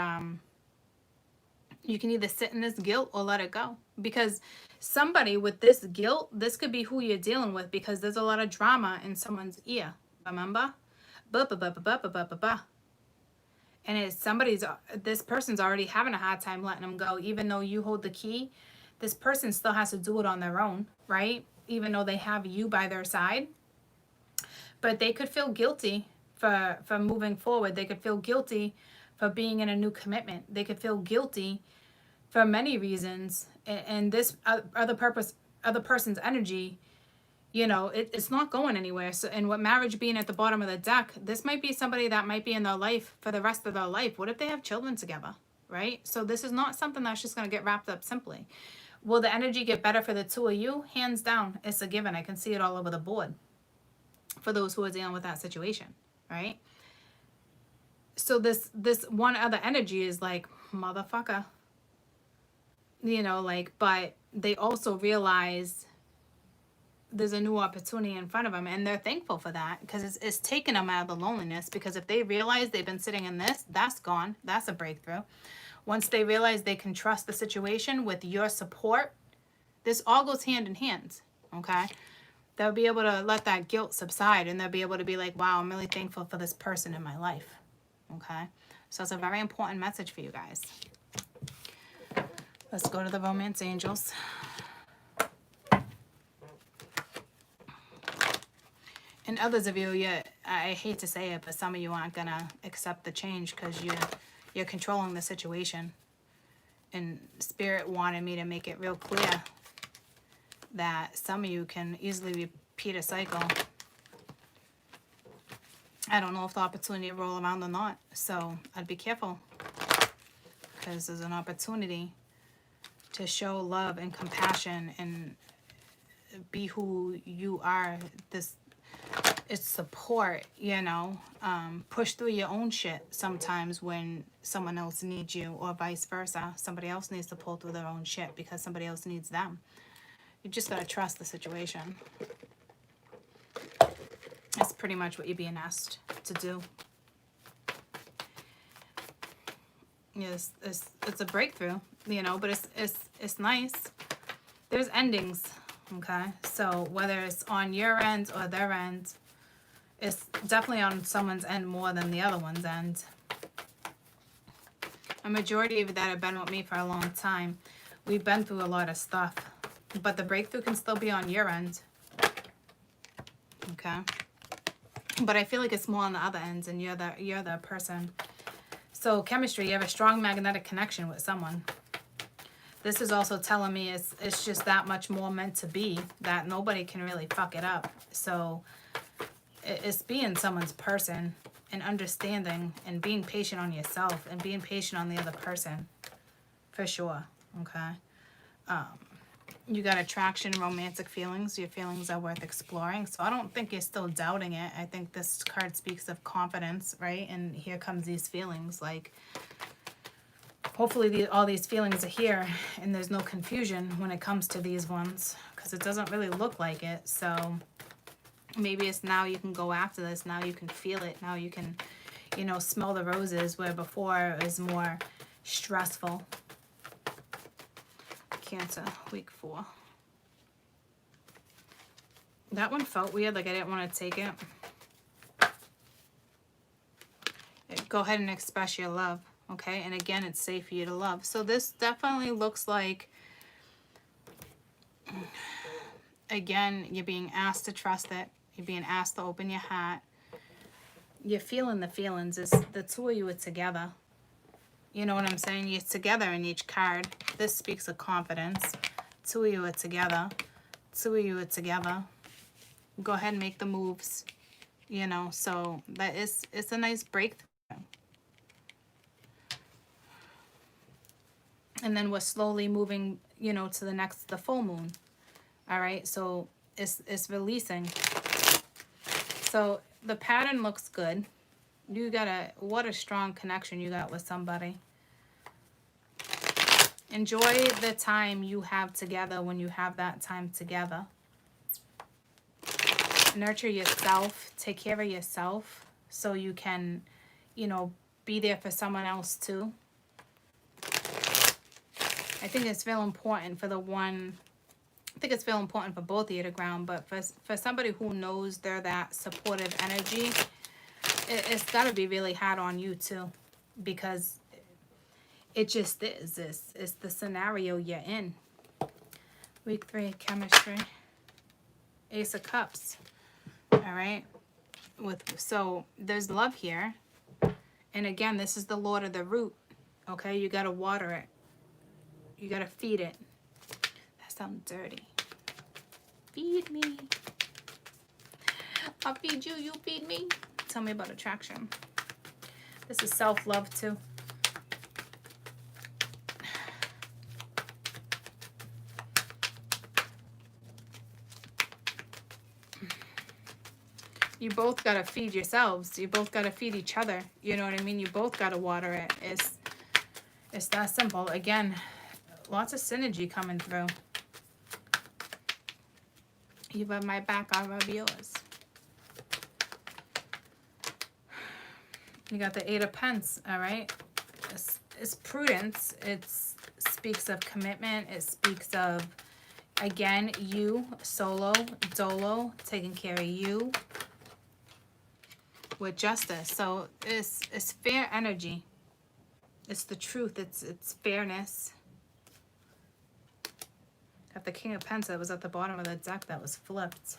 you can either sit in this guilt or let it go. Because somebody with this guilt, this could be who you're dealing with because there's a lot of drama in someone's ear. Remember? And this person's already having a hard time letting them go. Even though you hold the key, this person still has to do it on their own, right? Even though they have you by their side. But they could feel guilty for moving forward. They could feel guilty for being in a new commitment. They could feel guilty for many reasons. And this other person's energy, you know, it's not going anywhere. So, and with marriage being at the bottom of the deck, this might be somebody that might be in their life for the rest of their life. What if they have children together, right? So this is not something that's just going to get wrapped up simply. Will the energy get better for the two of you? Hands down, it's a given. I can see it all over the board for those who are dealing with that situation, right? So this one other energy is like, motherfucker. You know, like, but they also realize there's a new opportunity in front of them, and they're thankful for that because it's taken them out of the loneliness. Because if they realize they've been sitting in this, that's gone. That's a breakthrough. Once they realize they can trust the situation with your support, this all goes hand in hand, okay? They'll be able to let that guilt subside, and they'll be able to be like, wow, I'm really thankful for this person in my life, okay? So it's a very important message for you guys. Let's go to the romance angels. And others of you, I hate to say it, but some of you aren't gonna accept the change because you're controlling the situation. And Spirit wanted me to make it real clear that some of you can easily repeat a cycle. I don't know if the opportunity will roll around or not, so I'd be careful because there's an opportunity to show love and compassion and be who you are. It's support, you know. Push through your own shit sometimes when someone else needs you, or vice versa. Somebody else needs to pull through their own shit because somebody else needs them. You just gotta trust the situation. That's pretty much what you're being asked to do. Yes, it's a breakthrough, you know, but it's nice. There's endings, okay? So whether it's on your end or their end, it's definitely on someone's end more than the other one's end. A majority of you that have been with me for a long time, we've been through a lot of stuff, but the breakthrough can still be on your end, okay? But I feel like it's more on the other ends, and you're the person. So chemistry, you have a strong magnetic connection with someone. This is also telling me it's just that much more meant to be that nobody can really fuck it up. So it's being someone's person and understanding and being patient on yourself and being patient on the other person, for sure. Okay. You got attraction, romantic feelings. Your feelings are worth exploring. So I don't think you're still doubting it. I think this card speaks of confidence, right? And here comes these feelings. Like, hopefully all these feelings are here and there's no confusion when it comes to these ones, because it doesn't really look like it. So maybe it's now you can go after this. Now you can feel it. Now you can, you know, smell the roses, where before it was more stressful. Cancer, week 4. That one felt weird, like I didn't want to take it. Go ahead and express your love, okay? And again, it's safe for you to love. So this definitely looks like, again, you're being asked to trust it. You're being asked to open your heart. You're feeling the feelings. It's the two of you are together. You know what I'm saying? You're together in each card. This speaks of confidence. Two of you are together. Two of you are together. Go ahead and make the moves. You know, so that it's a nice breakthrough. And then we're slowly moving, you know, to the full moon. All right, so it's releasing. So the pattern looks good. You got what a strong connection you got with somebody. Enjoy the time you have together when you have that time together. Nurture yourself. Take care of yourself so you can, you know, be there for someone else too. I think it's real important for both of you to ground, but for somebody who knows they're that supportive energy, it's got to be really hard on you too, because it just is. It's the scenario you're in. Week 3, chemistry. Ace of Cups. All right. So there's love here. And again, this is the Lord of the root. Okay, you got to water it. You got to feed it. That sounds dirty. Feed me. I'll feed you, you feed me. Tell me about attraction. This is self-love too. You both got to feed yourselves. You both got to feed each other. You know what I mean? You both got to water it. It's that simple. Again, lots of synergy coming through. You rub my back, I'll rub yours. You got the 8 of Pentacles, all right? It's prudence. It speaks of commitment. It speaks of, again, you, solo, dolo, taking care of you with justice. So it's fair energy. It's the truth. It's fairness. Have the King of Pentacles that was at the bottom of the deck that was flipped.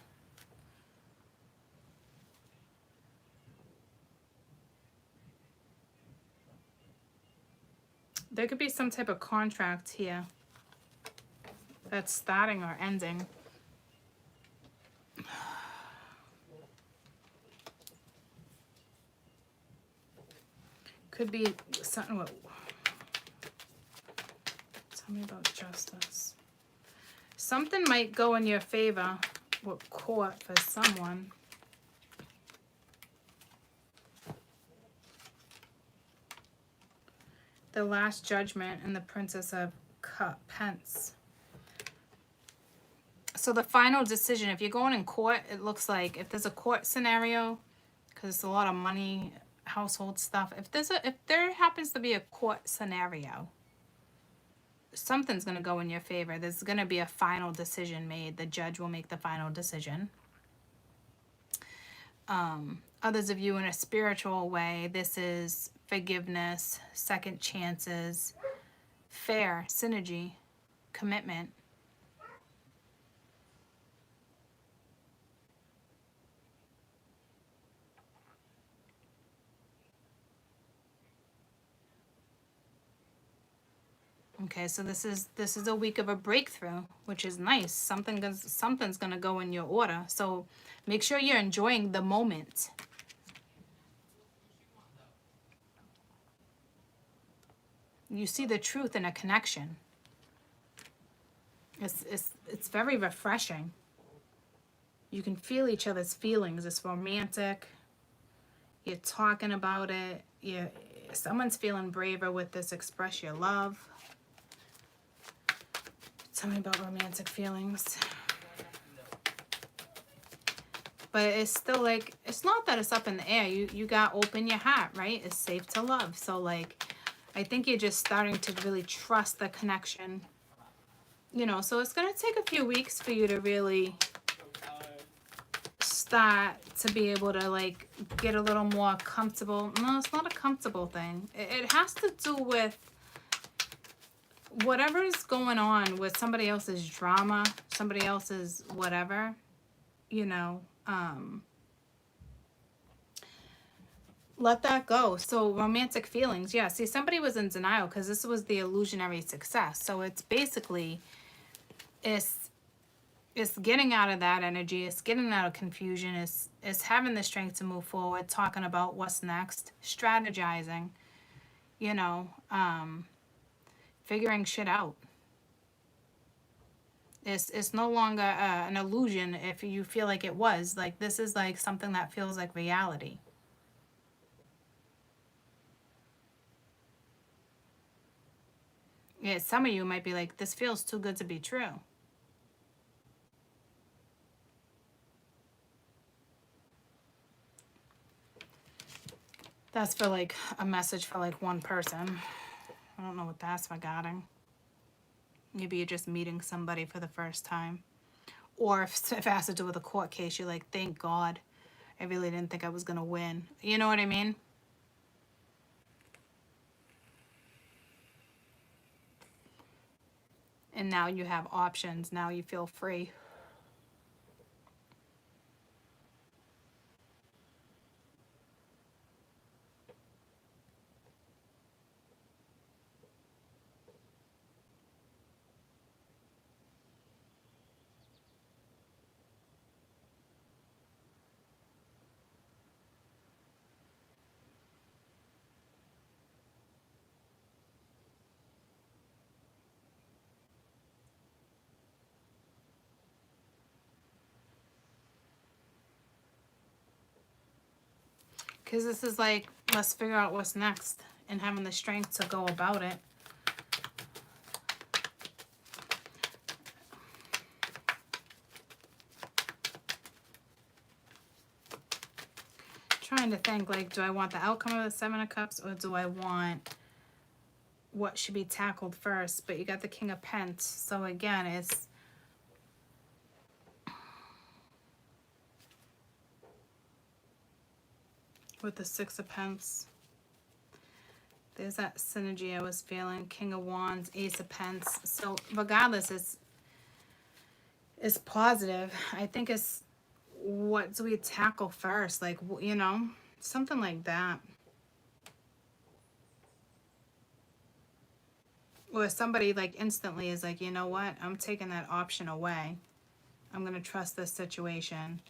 There could be some type of contract here that's starting or ending. Could be something with... Tell me about justice. Something might go in your favor with court for someone. The Last Judgment and the Princess of Pence. So the final decision, if you're going in court, it looks like if there's a court scenario, because it's a lot of money, household stuff. If there happens to be a court scenario, something's going to go in your favor. There's going to be a final decision made. The judge will make the final decision. Others of you in a spiritual way, this is forgiveness, second chances, fair, synergy, commitment. Okay, so this is a week of a breakthrough, which is nice. Something's gonna go in your order. So make sure you're enjoying the moment. You see the truth in a connection. It's very refreshing. You can feel each other's feelings. It's romantic. You're talking about it. Someone's feeling braver with this. Express your love. Tell me about romantic feelings. But it's still like, it's not that it's up in the air. You got open your heart, right? It's safe to love. So like, I think you're just starting to really trust the connection. You know, so it's going to take a few weeks for you to really start to be able to like get a little more comfortable. No, it's not a comfortable thing. It has to do with whatever is going on with somebody else's drama, somebody else's whatever, you know, let that go. So romantic feelings, yeah. See, somebody was in denial because this was the illusionary success. So it's basically, it's getting out of that energy. It's getting out of confusion. It's having the strength to move forward, talking about what's next, strategizing, you know, figuring shit out. It's no longer an illusion if you feel like it was. Like, this is like something that feels like reality. Yeah, some of you might be like, this feels too good to be true. That's for like a message for like one person. I don't know what that's regarding. Maybe you're just meeting somebody for the first time. Or if it has to do with a court case, you're like, thank God. I really didn't think I was going to win. You know what I mean? And now you have options. Now you feel free. Because this is like, let's figure out what's next and having the strength to go about it. Trying to think, like, do I want the outcome of the Seven of Cups or do I want what should be tackled first? But you got the King of Pentacles. So again, it's... with the Six of Pentacles. There's that synergy I was feeling. King of Wands, Ace of Pentacles. So regardless, it's is positive. I think it's what do we tackle first? Like, you know, something like that. Or somebody like instantly is like, you know what? I'm taking that option away. I'm going to trust this situation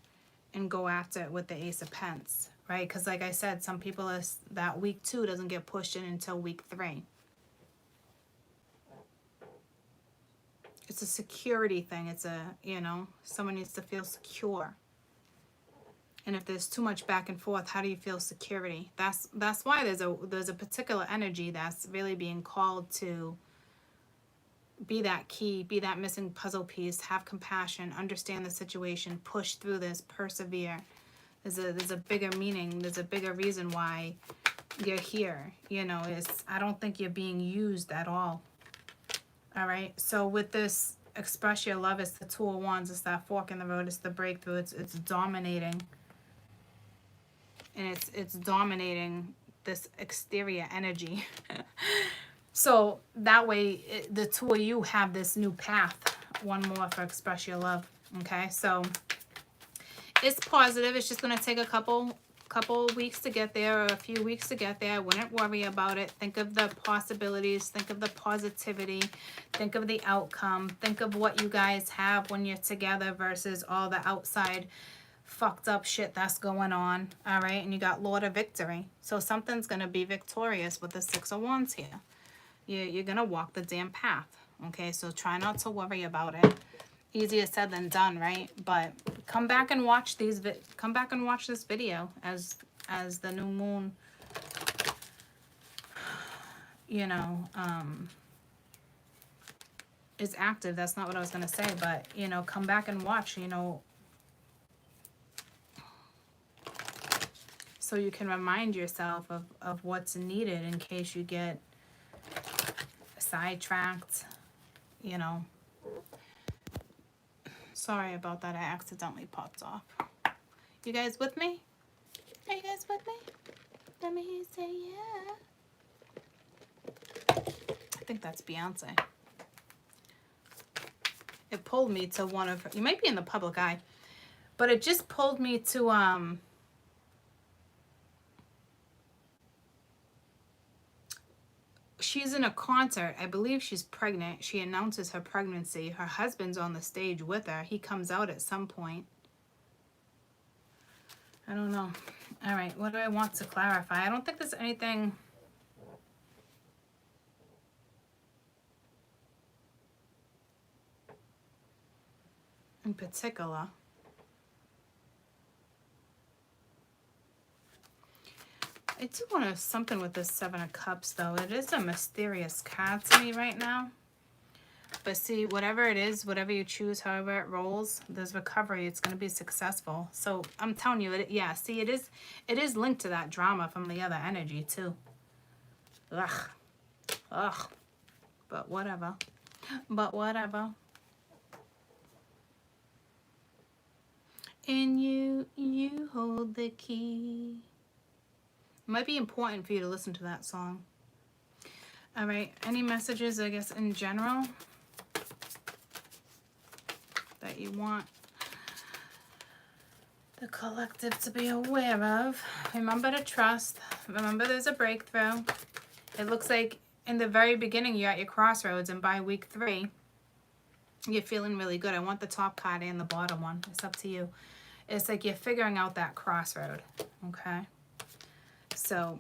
and go after it with the Ace of Pence, right? Because like I said, some people is that week 2 doesn't get pushed in until week 3. It's a security thing. It's a, you know, someone needs to feel secure. And if there's too much back and forth, how do you feel security? That's why there's a particular energy that's really being called to be that key, be that missing puzzle piece, have compassion, understand the situation, push through this, persevere. There's a bigger meaning, there's a bigger reason why you're here. You know, I don't think you're being used at all. All right. So with this express your love, it's the Two of Wands, it's that fork in the road, it's the breakthrough, it's dominating. And it's dominating this exterior energy. So that way, the two of you have this new path. One more for express your love. Okay, so it's positive. It's just going to take a couple weeks to get there, or a few weeks to get there. I wouldn't worry about it. Think of the possibilities. Think of the positivity. Think of the outcome. Think of what you guys have when you're together versus all the outside fucked up shit that's going on. All right, and you got Lord of Victory. So something's going to be victorious with the Six of Wands here. You're going to walk the damn path. Okay, so try not to worry about it. Easier said than done, right? But come back and watch this video as the new moon, you know, is active. That's not what I was going to say, but, you know, come back and watch, you know, so you can remind yourself of what's needed in case you get sidetracked, you know. Sorry about that. I accidentally popped off. You guys with me? Are you guys with me? Let me hear you say yeah. I think that's Beyonce. It pulled me to one of her. You might be in the public eye, but it just pulled me to she's in a concert. I believe she's pregnant. She announces her pregnancy. Her husband's on the stage with her. He comes out at some point. I don't know. All right, what do I want to clarify? I don't think there's anything in particular. I do want something with this Seven of Cups, though. It is a mysterious card to me right now. But see, whatever it is, whatever you choose, however it rolls, there's recovery. It's going to be successful. So I'm telling you, yeah, see, it is linked to that drama from the other energy, too. Ugh. Ugh. But whatever. But whatever. And you hold the key. It might be important for you to listen to that song. All right. Any messages, I guess, in general that you want the collective to be aware of? Remember to trust. Remember there's a breakthrough. It looks like in the very beginning you're at your crossroads, and by week 3 you're feeling really good. I want the top card and the bottom one. It's up to you. It's like you're figuring out that crossroad. Okay. So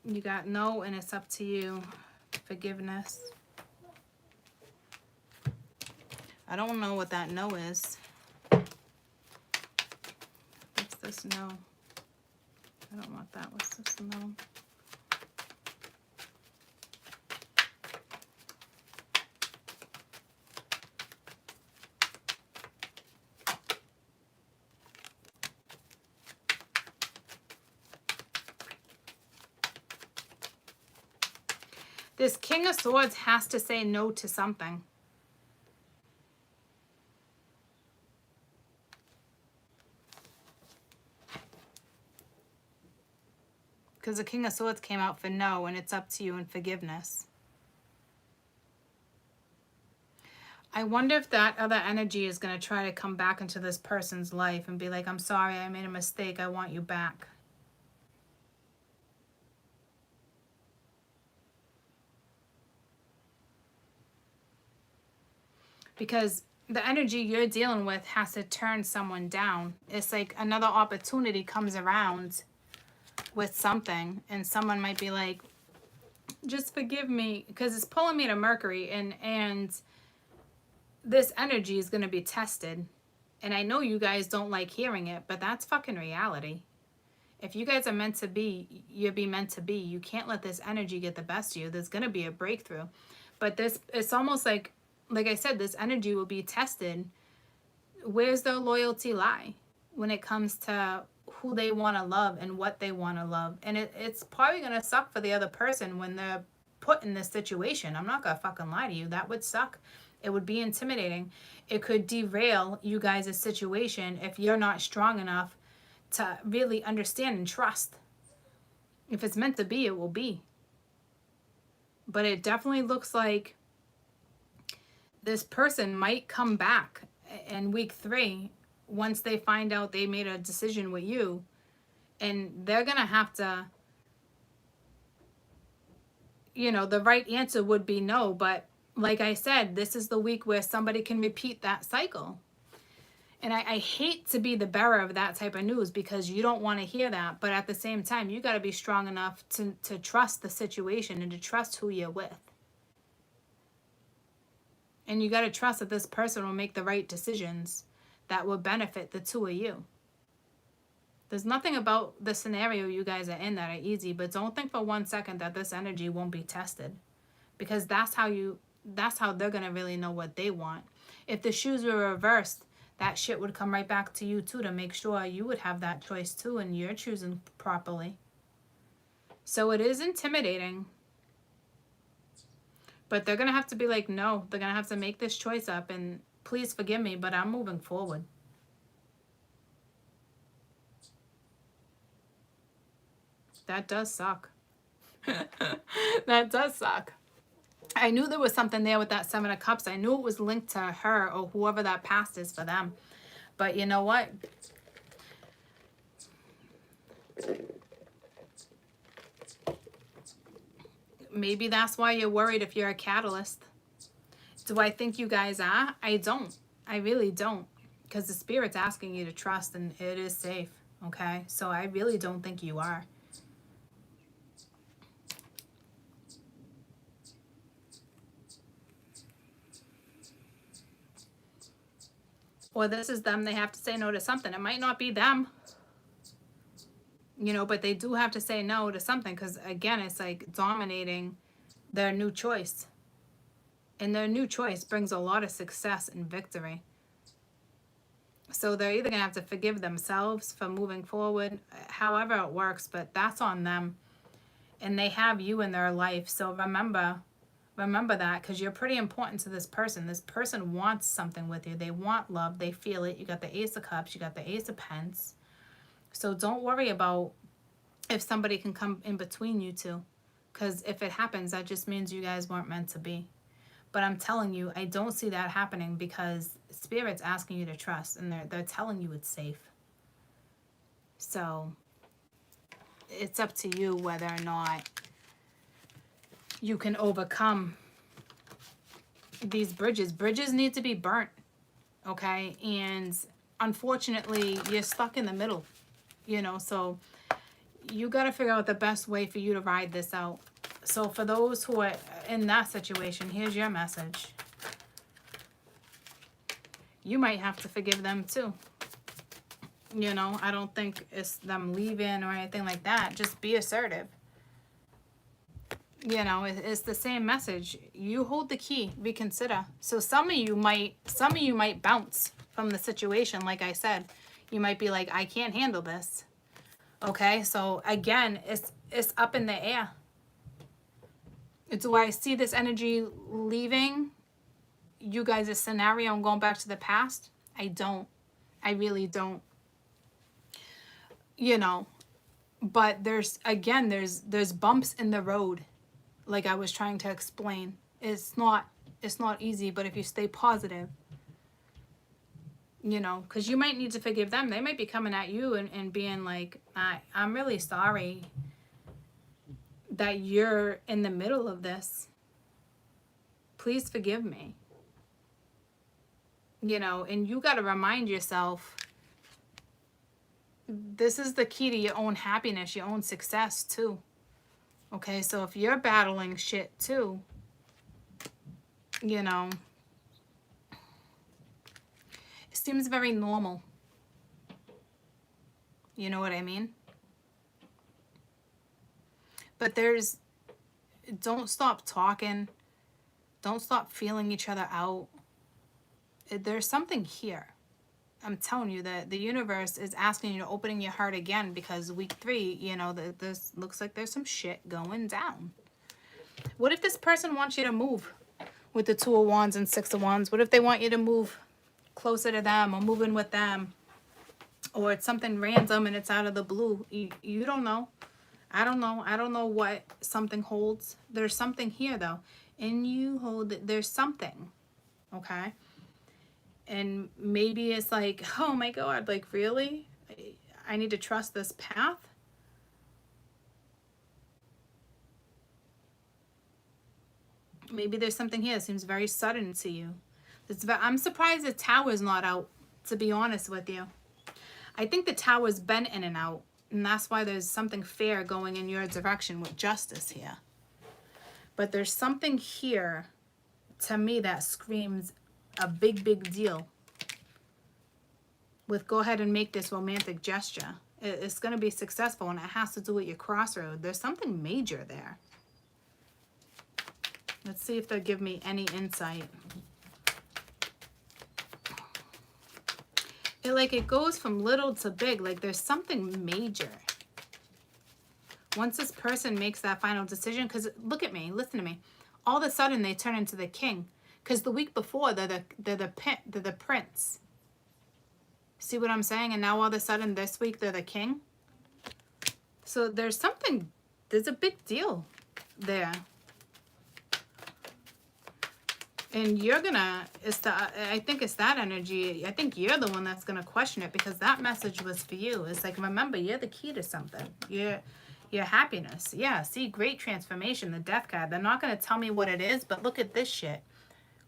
you got no, and it's up to you. Forgiveness. I don't know what that no is. What's this no? I don't want that. What's this no? This King of Swords has to say no to something. Because the King of Swords came out for no, and it's up to you in forgiveness. I wonder if that other energy is going to try to come back into this person's life and be like, I'm sorry, I made a mistake. I want you back. Because the energy you're dealing with has to turn someone down. It's like another opportunity comes around with something, and someone might be like, just forgive me, because it's pulling me to Mercury, and this energy is going to be tested. And I know you guys don't like hearing it, but that's fucking reality. If you guys are meant to be, you'll be meant to be. You can't let this energy get the best of you. There's going to be a breakthrough. But this, it's almost like I said, this energy will be tested. Where's their loyalty lie when it comes to who they want to love and what they want to love? And it's probably going to suck for the other person when they're put in this situation. I'm not going to fucking lie to you. That would suck. It would be intimidating. It could derail you guys' situation if you're not strong enough to really understand and trust. If it's meant to be, it will be. But it definitely looks like this person might come back in week 3 once they find out they made a decision with you. And they're going to have to, you know, the right answer would be no. But like I said, this is the week where somebody can repeat that cycle. And I hate to be the bearer of that type of news because you don't want to hear that. But at the same time, you got to be strong enough to trust the situation and to trust who you're with. And you got to trust that this person will make the right decisions that will benefit the two of you. There's nothing about the scenario you guys are in that are easy, but don't think for 1 second that this energy won't be tested. Because that's how they're going to really know what they want. If the shoes were reversed, that shit would come right back to you too, to make sure you would have that choice too and you're choosing properly. So it is intimidating. But they're going to have to be like, no, they're going to have to make this choice up, and please forgive me, but I'm moving forward. That does suck. That does suck. I knew there was something there with that 7 of Cups. I knew it was linked to her or whoever that past is for them. But you know what? Maybe that's why you're worried if you're a catalyst. Do I think you guys are? I don't. I really don't. Because the Spirit's asking you to trust, and it is safe. Okay? So I really don't think you are. Or this is them, they have to say no to something. It might not be them, you know, but they do have to say no to something because, again, it's like dominating their new choice. And their new choice brings a lot of success and victory. So they're either going to have to forgive themselves for moving forward, however it works, but that's on them. And they have you in their life. So remember that, because you're pretty important to this person. This person wants something with you. They want love. They feel it. You got the Ace of Cups. You got the Ace of Pents. So don't worry about if somebody can come in between you two. Because if it happens, that just means you guys weren't meant to be. But I'm telling you, I don't see that happening because Spirit's asking you to trust. And they're telling you it's safe. So it's up to you whether or not you can overcome these bridges. Bridges need to be burnt, okay? And unfortunately, you're stuck in the middle, you know? So you got to figure out the best way for you to ride this out. So for those who are in that situation, here's your message. You might have to forgive them too. You know, I don't think it's them leaving or anything like that. Just be assertive. You know, it's the same message. You hold the key, reconsider. So some of you might bounce from the situation. Like I said, you might be like, I can't handle this. Okay, so again, it's up in the air. Do I see this energy leaving you guys' scenario and going back to the past? I don't. I really don't. You know, but there's bumps in the road. Like I was trying to explain. It's not It's not easy, but if you stay positive, you know, because you might need to forgive them. They might be coming at you and being like, I'm really sorry that you're in the middle of this. Please forgive me. You know, and you got to remind yourself, this is the key to your own happiness, your own success too. Okay, so if you're battling shit too, you know, it seems very normal. You know what I mean? But don't stop talking. Don't stop feeling each other out. There's something here. I'm telling you that the universe is asking you to open your heart again, because week 3, you know, this looks like there's some shit going down. What if this person wants you to move with the 2 of Wands and 6 of Wands? What if they want you to move closer to them or move in with them? Or it's something random and it's out of the blue. You don't know. I don't know. I don't know what something holds. There's something here though. And you hold it. There's something. Okay? And maybe it's like, oh my God, like really? I need to trust this path? Maybe there's something here that seems very sudden to you. I'm surprised the Tower's not out, to be honest with you. I think the Tower's been in and out. And that's why there's something fair going in your direction with justice here. But there's something here, to me, that screams a big, big deal. With go ahead and make this romantic gesture. It's going to be successful, and it has to do with your crossroad. There's something major there. Let's see if they'll give me any insight. It goes from little to big. Like there's something major. Once this person makes that final decision, because look at me, listen to me. All of a sudden they turn into the king. Because the week before they're the prince. See what I'm saying? And now all of a sudden this week they're the king. So there's a big deal there. And you're gonna, I think it's that energy. I think you're the one that's gonna question it, because that message was for you. It's like, remember, you're the key to something. Your happiness. Yeah, see, great transformation, the Death card. They're not gonna tell me what it is, but look at this shit.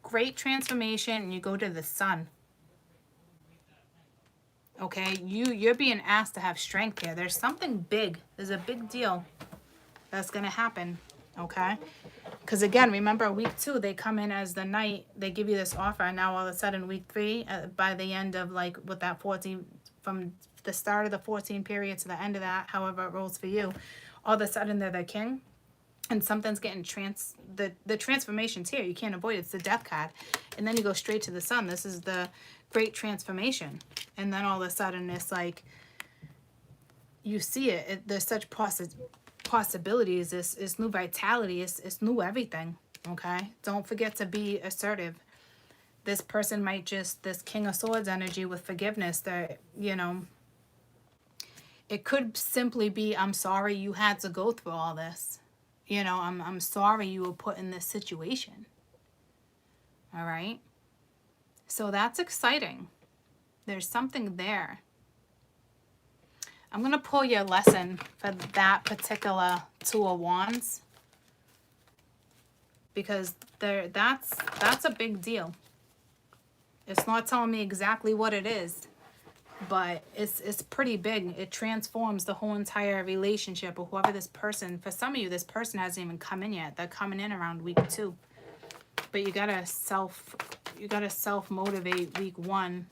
Great transformation, and you go to the sun. Okay, you're being asked to have strength here. There's something big. There's a big deal that's gonna happen. Okay, because again, remember week 2 they come in as the knight, they give you this offer, and now all of a sudden week 3, by the end of like with that 14, from the start of the 14 period to the end of that, however it rolls for you, all of a sudden they're the king, and something's getting the transformation's here. You can't avoid it. It's the Death card, and then you go straight to the sun. This is the great transformation, and then all of a sudden it's like you see it there's such possibilities. It's new vitality. It's new everything. Okay, don't forget to be assertive. This person might just, this King of Swords energy with forgiveness, that, you know, it could simply be, I'm sorry you had to go through all this. You know, I'm sorry you were put in this situation. All right, so that's exciting. There's something there. I'm going to pull your lesson for that particular 2 of Wands, because that's a big deal. It's not telling me exactly what it is, but it's pretty big. It transforms the whole entire relationship of whoever this person, for some of you, this person hasn't even come in yet. They're coming in around week 2. But you gotta self-motivate week 1.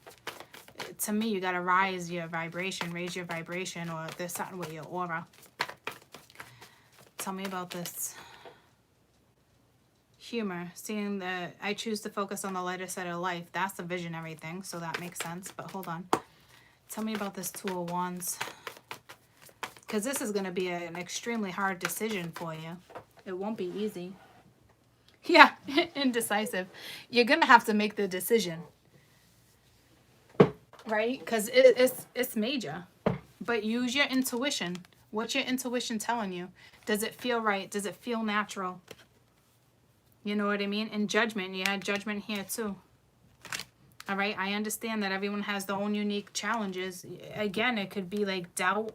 To me, you got to raise your vibration, or there's something with your aura. Tell me about this. Humor. Seeing that I choose to focus on the lighter side of life. That's the visionary thing, so that makes sense. But hold on. Tell me about this 2 of Wands. Because this is going to be an extremely hard decision for you. It won't be easy. Yeah, indecisive. You're going to have to make the decision. Right? Because it's major. But use your intuition. What's your intuition telling you? Does it feel right? Does it feel natural? You know what I mean? And judgment. You had judgment here too. All right. I understand that everyone has their own unique challenges. Again, it could be like doubt.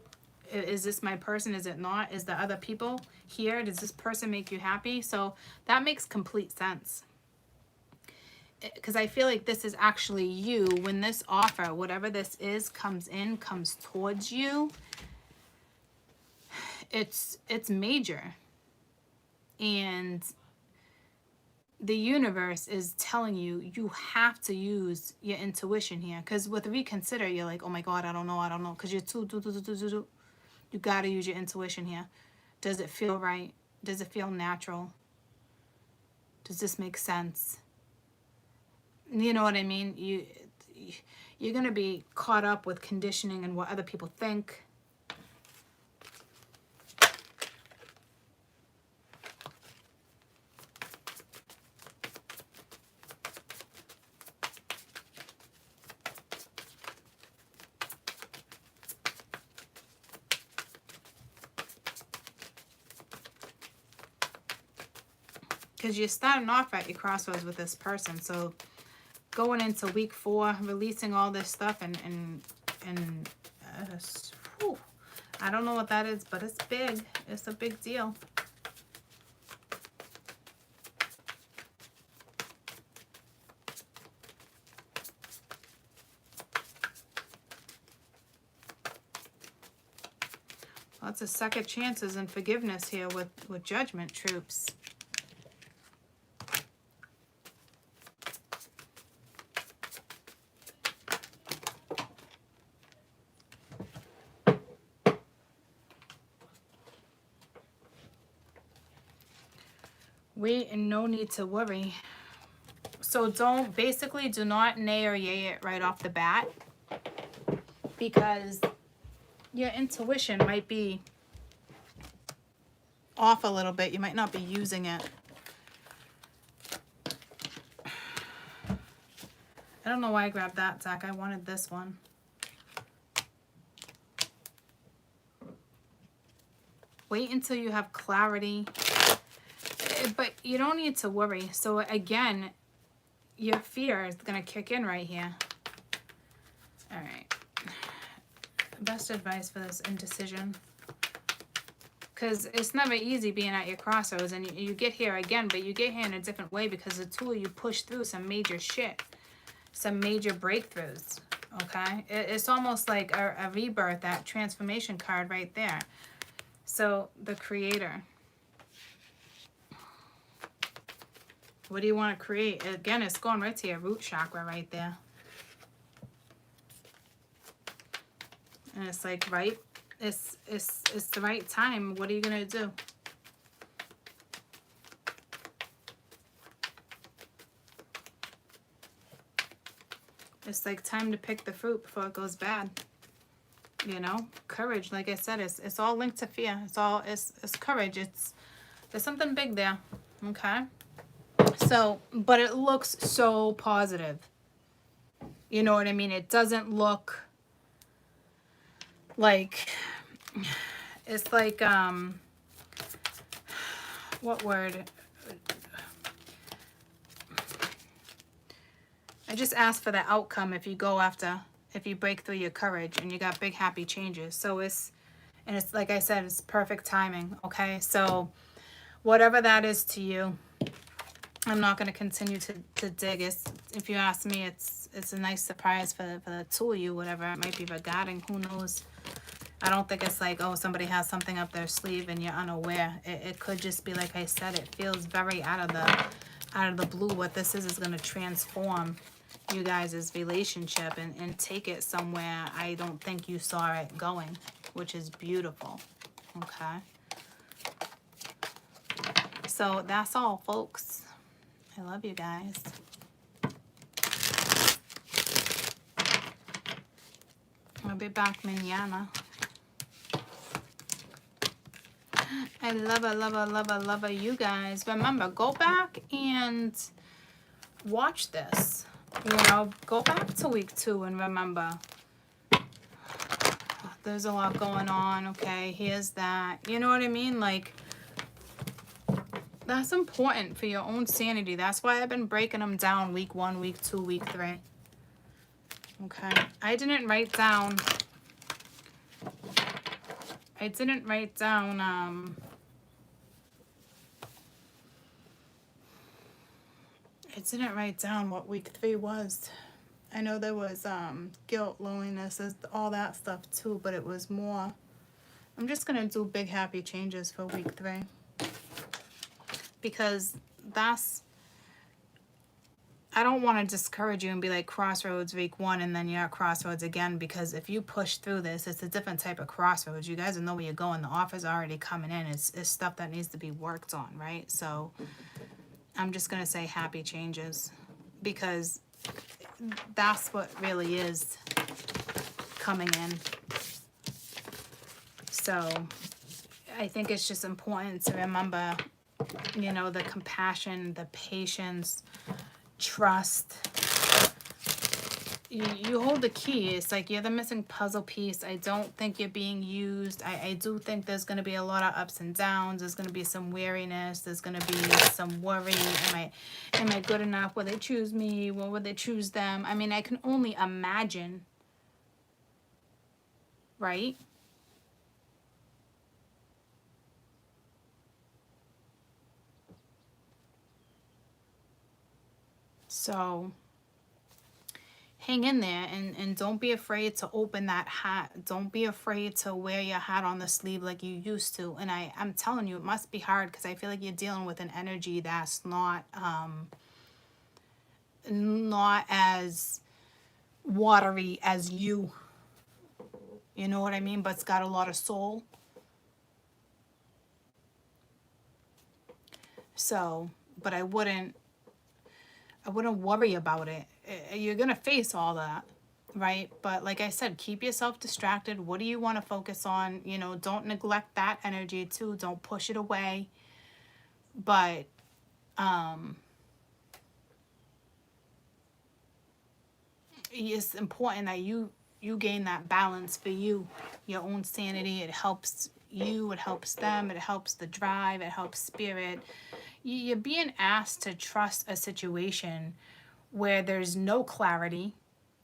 Is this my person? Is it not? Is the other people here? Does this person make you happy? So that makes complete sense. Because I feel like this is actually you. When this offer, whatever this is, comes towards you, it's major. And the universe is telling you, you have to use your intuition here. Because with reconsider, you're like, oh my God, I don't know. Because you're you got to use your intuition here. Does it feel right? Does it feel natural? Does this make sense? You know what I mean? You're going to be caught up with conditioning and what other people think. Because you're starting off at your crossroads with this person. So going into week 4, releasing all this stuff and whew, I don't know what that is, but it's big. It's a big deal. Lots of second chances and forgiveness here with judgment, troops. Wait and no need to worry. So do not nay or yay it right off the bat, because your intuition might be off a little bit. You might not be using it. I don't know why I grabbed that, Zach. I wanted this one. Wait until you have clarity. But you don't need to worry. So again, your fear is going to kick in right here. All right. Best advice for this indecision. Because it's never easy being at your crossroads. And you get here again, but you get here in a different way because the two of you push through some major shit. Some major breakthroughs. Okay? It's almost like a rebirth, that transformation card right there. So the Creator. What do you want to create? Again, it's going right to your root chakra right there. And it's like, right? It's the right time. What are you going to do? It's like time to pick the fruit before it goes bad. You know? Courage, like I said, it's all linked to fear. It's courage. There's something big there. Okay? So, but it looks so positive. You know what I mean? It doesn't look like, it's like, what word? I just asked for the outcome if you break through your courage and you got big happy changes. So it's like I said, it's perfect timing. Okay. So whatever that is to you, I'm not going to continue to dig. If you ask me, it's a nice surprise for the two of you, whatever it might be regarding. Who knows? I don't think it's like, oh, somebody has something up their sleeve and you're unaware. It could just be, like I said, it feels very out of the blue. What this is going to transform you guys' relationship and take it somewhere I don't think you saw it going, which is beautiful. Okay. So that's all, folks. I love you guys. I'll be back mañana. I love you guys. Remember, go back and watch this. You know, go back to week 2 and remember. There's a lot going on. Okay, here's that. You know what I mean? Like, That's important for your own sanity. That's why I've been breaking them down week 1, week 2, week 3. Okay. I didn't write down I didn't write down what week 3 was. I know there was guilt, loneliness, all that stuff too, but it was more. I'm just gonna do big happy changes for week 3 because I don't want to discourage you and be like crossroads week 1 and then you're at crossroads again, because if you push through this, it's a different type of crossroads. You guys know where you're going. The offer's already coming in. It's stuff that needs to be worked on, right? So I'm just gonna say happy changes because that's what really is coming in. So I think it's just important to remember, you know, the compassion, the patience, trust. You hold the key. It's like you're the missing puzzle piece. I don't think you're being used. I do think there's going to be a lot of ups and downs. There's going to be some weariness. There's going to be some worry. Am I good enough? Will they choose me? Will they choose them? I mean, I can only imagine, right? So hang in there and don't be afraid to open that hat. Don't be afraid to wear your hat on the sleeve like you used to. And I'm telling you, it must be hard because I feel like you're dealing with an energy that's not as watery as you. You know what I mean? But it's got a lot of soul. So, but I wouldn't worry about it. You're going to face all that, right? But like I said, keep yourself distracted. What do you want to focus on? You know, don't neglect that energy too. Don't push it away. But it's important that you gain that balance for you, your own sanity. It helps you, it helps them, it helps the drive, it helps spirit. You're being asked to trust a situation where there's no clarity,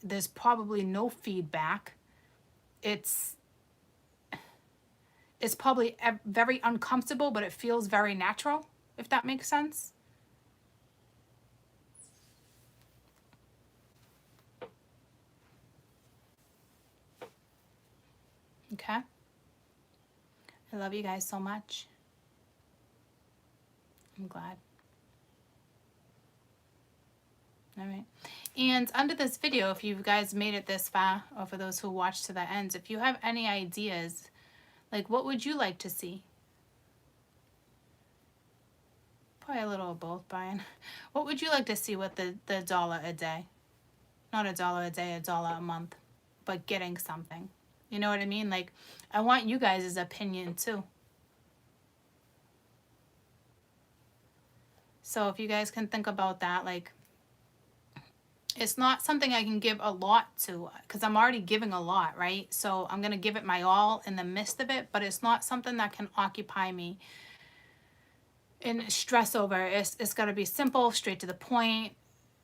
there's probably no feedback. It's probably very uncomfortable, but it feels very natural, if that makes sense. Okay. I love you guys so much. I'm glad. All right. And under this video, if you guys made it this far, or for those who watched to the end, if you have any ideas, like what would you like to see? Probably a little of both, Brian. What would you like to see with the $1 a day? Not $1 a day, $1 a month, but getting something. You know what I mean? Like, I want you guys' opinion too. So if you guys can think about that, like, it's not something I can give a lot to because I'm already giving a lot, right? So I'm going to give it my all in the midst of it, but it's not something that can occupy me and stress over. It's got to be simple, straight to the point.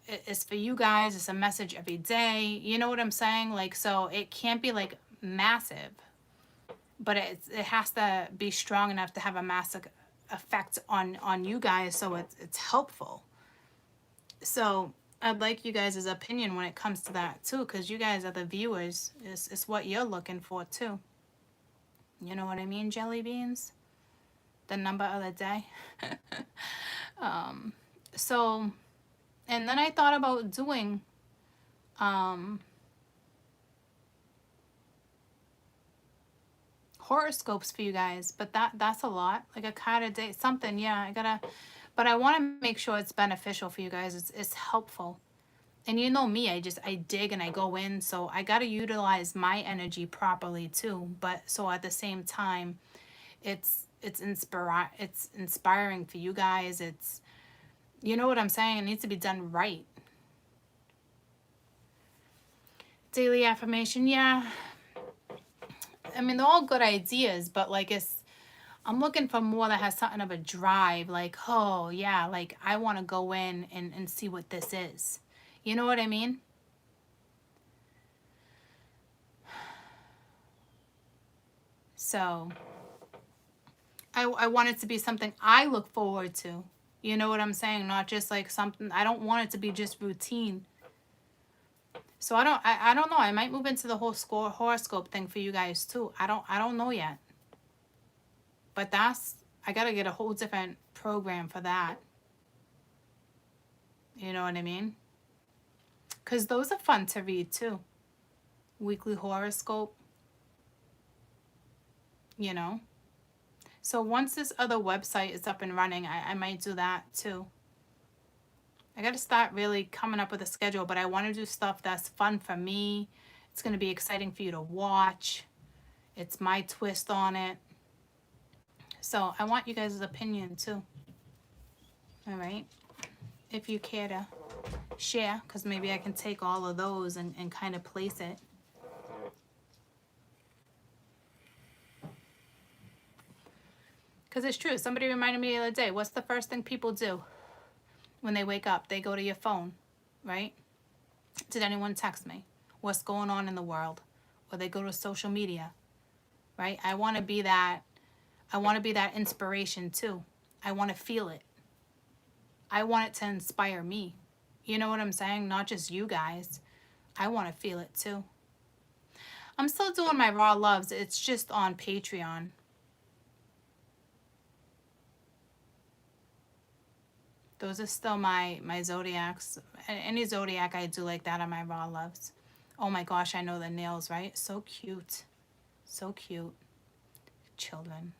It's for you guys. It's a message every day. You know what I'm saying? Like, so it can't be like massive, but it has to be strong enough to have a massive effect on you guys, so it's helpful. So I'd like you guys' opinion when it comes to that too, because you guys are the viewers. It's what you're looking for too. You know what I mean, jelly beans? The number of the day. So, and then I thought about doing horoscopes for you guys, but that's a lot. Like a card a day, something. Yeah, but I want to make sure it's beneficial for you guys. It's helpful. And you know me, I dig and I go in, so I got to utilize my energy properly too. But so at the same time, it's inspiring for you guys. It's, you know what I'm saying? It needs to be done right. Daily affirmation, yeah. I mean, they're all good ideas, but like I'm looking for more that has something of a drive, like, oh yeah, like I want to go in and see what this is. You know what I mean? So I want it to be something I look forward to. You know what I'm saying? Not just like something, I don't want it to be just routine. So I don't know. I might move into the whole horoscope thing for you guys too. I don't know yet. But I got to get a whole different program for that. You know what I mean? Cuz those are fun to read too. Weekly horoscope, you know. So once this other website is up and running, I might do that too. I got to start really coming up with a schedule, but I want to do stuff that's fun for me. It's going to be exciting for you to watch. It's my twist on it. So I want you guys' opinion too. All right. If you care to share, because maybe I can take all of those and kind of place it. Because it's true. Somebody reminded me the other day, what's the first thing people do when they wake up? They go to your phone, right? Did anyone text me? What's going on in the world? Or they go to social media, right? I want to be that inspiration too. I want to feel it. I want it to inspire me. You know what I'm saying? Not just you guys. I want to feel it too. I'm still doing my raw loves. It's just on Patreon. Those are still my Zodiacs. Any Zodiac I do like that on my raw loves. Oh my gosh, I know the nails, right? So cute. So cute. Children.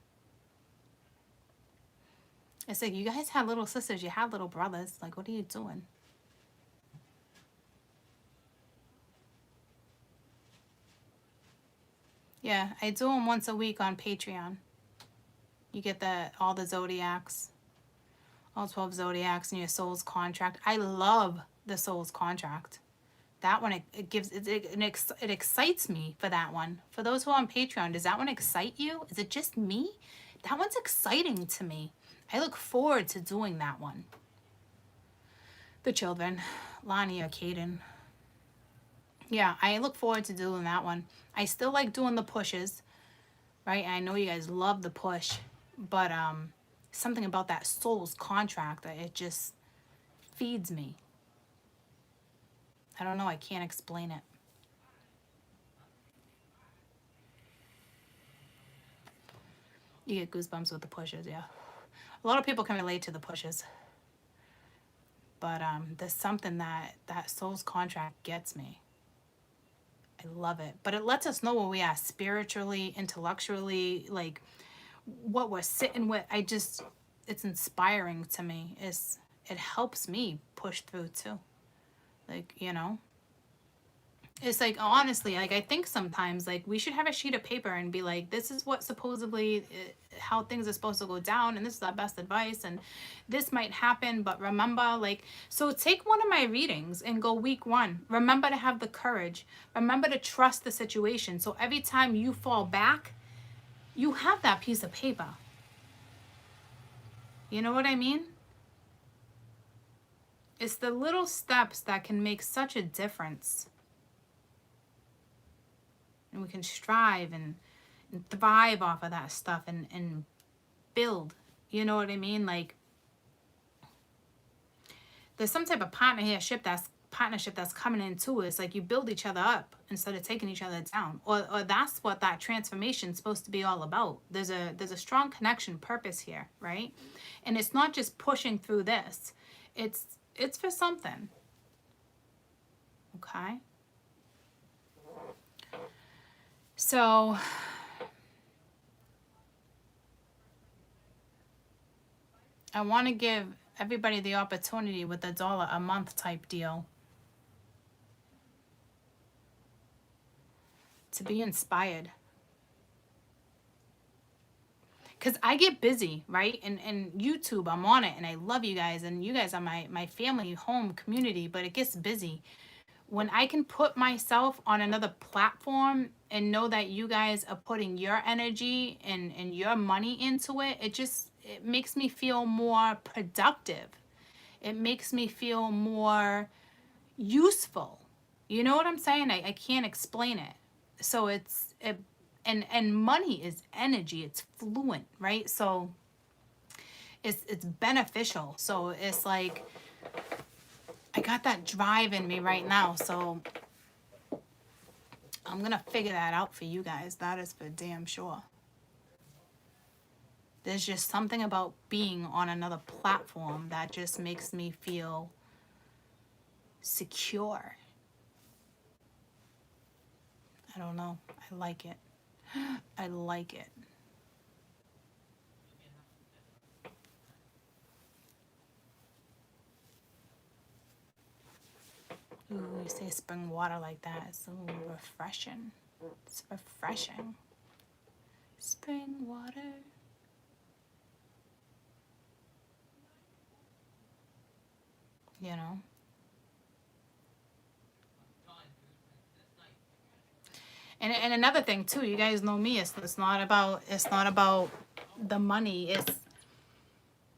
It's like, you guys had little sisters. You had little brothers. Like, what are you doing? Yeah, I do them once a week on Patreon. You get all the Zodiacs. All 12 Zodiacs and your soul's contract. I love the soul's contract. That one, it excites me for that one. For those who are on Patreon, does that one excite you? Is it just me? That one's exciting to me. I look forward to doing that one. The children, Lonnie or Caden. Yeah, I look forward to doing that one. I still like doing the pushes, right? I know you guys love the push, but something about that soul's contract, it just feeds me. I don't know, I can't explain it. You get goosebumps with the pushes, yeah. A lot of people can relate to the pushes. But there's something that soul's contract gets me. I love it. But it lets us know where we are spiritually, intellectually, like what we're sitting with. It's inspiring to me. It helps me push through too. Like, you know, it's like, honestly, like I think sometimes like we should have a sheet of paper and be like, this is what supposedly how things are supposed to go down, and this is our best advice, and this might happen, but remember, like, so take one of my readings and go week 1. Remember to have the courage. Remember to trust the situation. So every time you fall back, you have that piece of paper. You know what I mean? It's the little steps that can make such a difference. And we can strive and thrive off of that stuff and build. You know what I mean? Like, there's some type of partnership that's coming into it. It's like you build each other up instead of taking each other down. Or that's what that transformation is supposed to be all about. There's a strong connection purpose here, right? And it's not just pushing through this. It's for something. Okay? So I want to give everybody the opportunity with $1 a month type deal to be inspired. Because I get busy, right? And YouTube, I'm on it, and I love you guys, and you guys are my family, home, community, but it gets busy. when I can put myself on another platform and know that you guys are putting your energy and your money into it, it makes me feel more productive. It makes me feel more useful. You know what I'm saying? I can't explain it. So and money is energy. It's fluent, right? So it's beneficial. So it's like I got that drive in me right now. So I'm gonna figure that out for you guys. That is for damn sure. There's just something about being on another platform that just makes me feel secure. I don't know. I like it. I like it. Ooh, you say spring water like that. It's a little refreshing. It's refreshing. Spring water. You know? And another thing too, you guys know me, it's not about the money.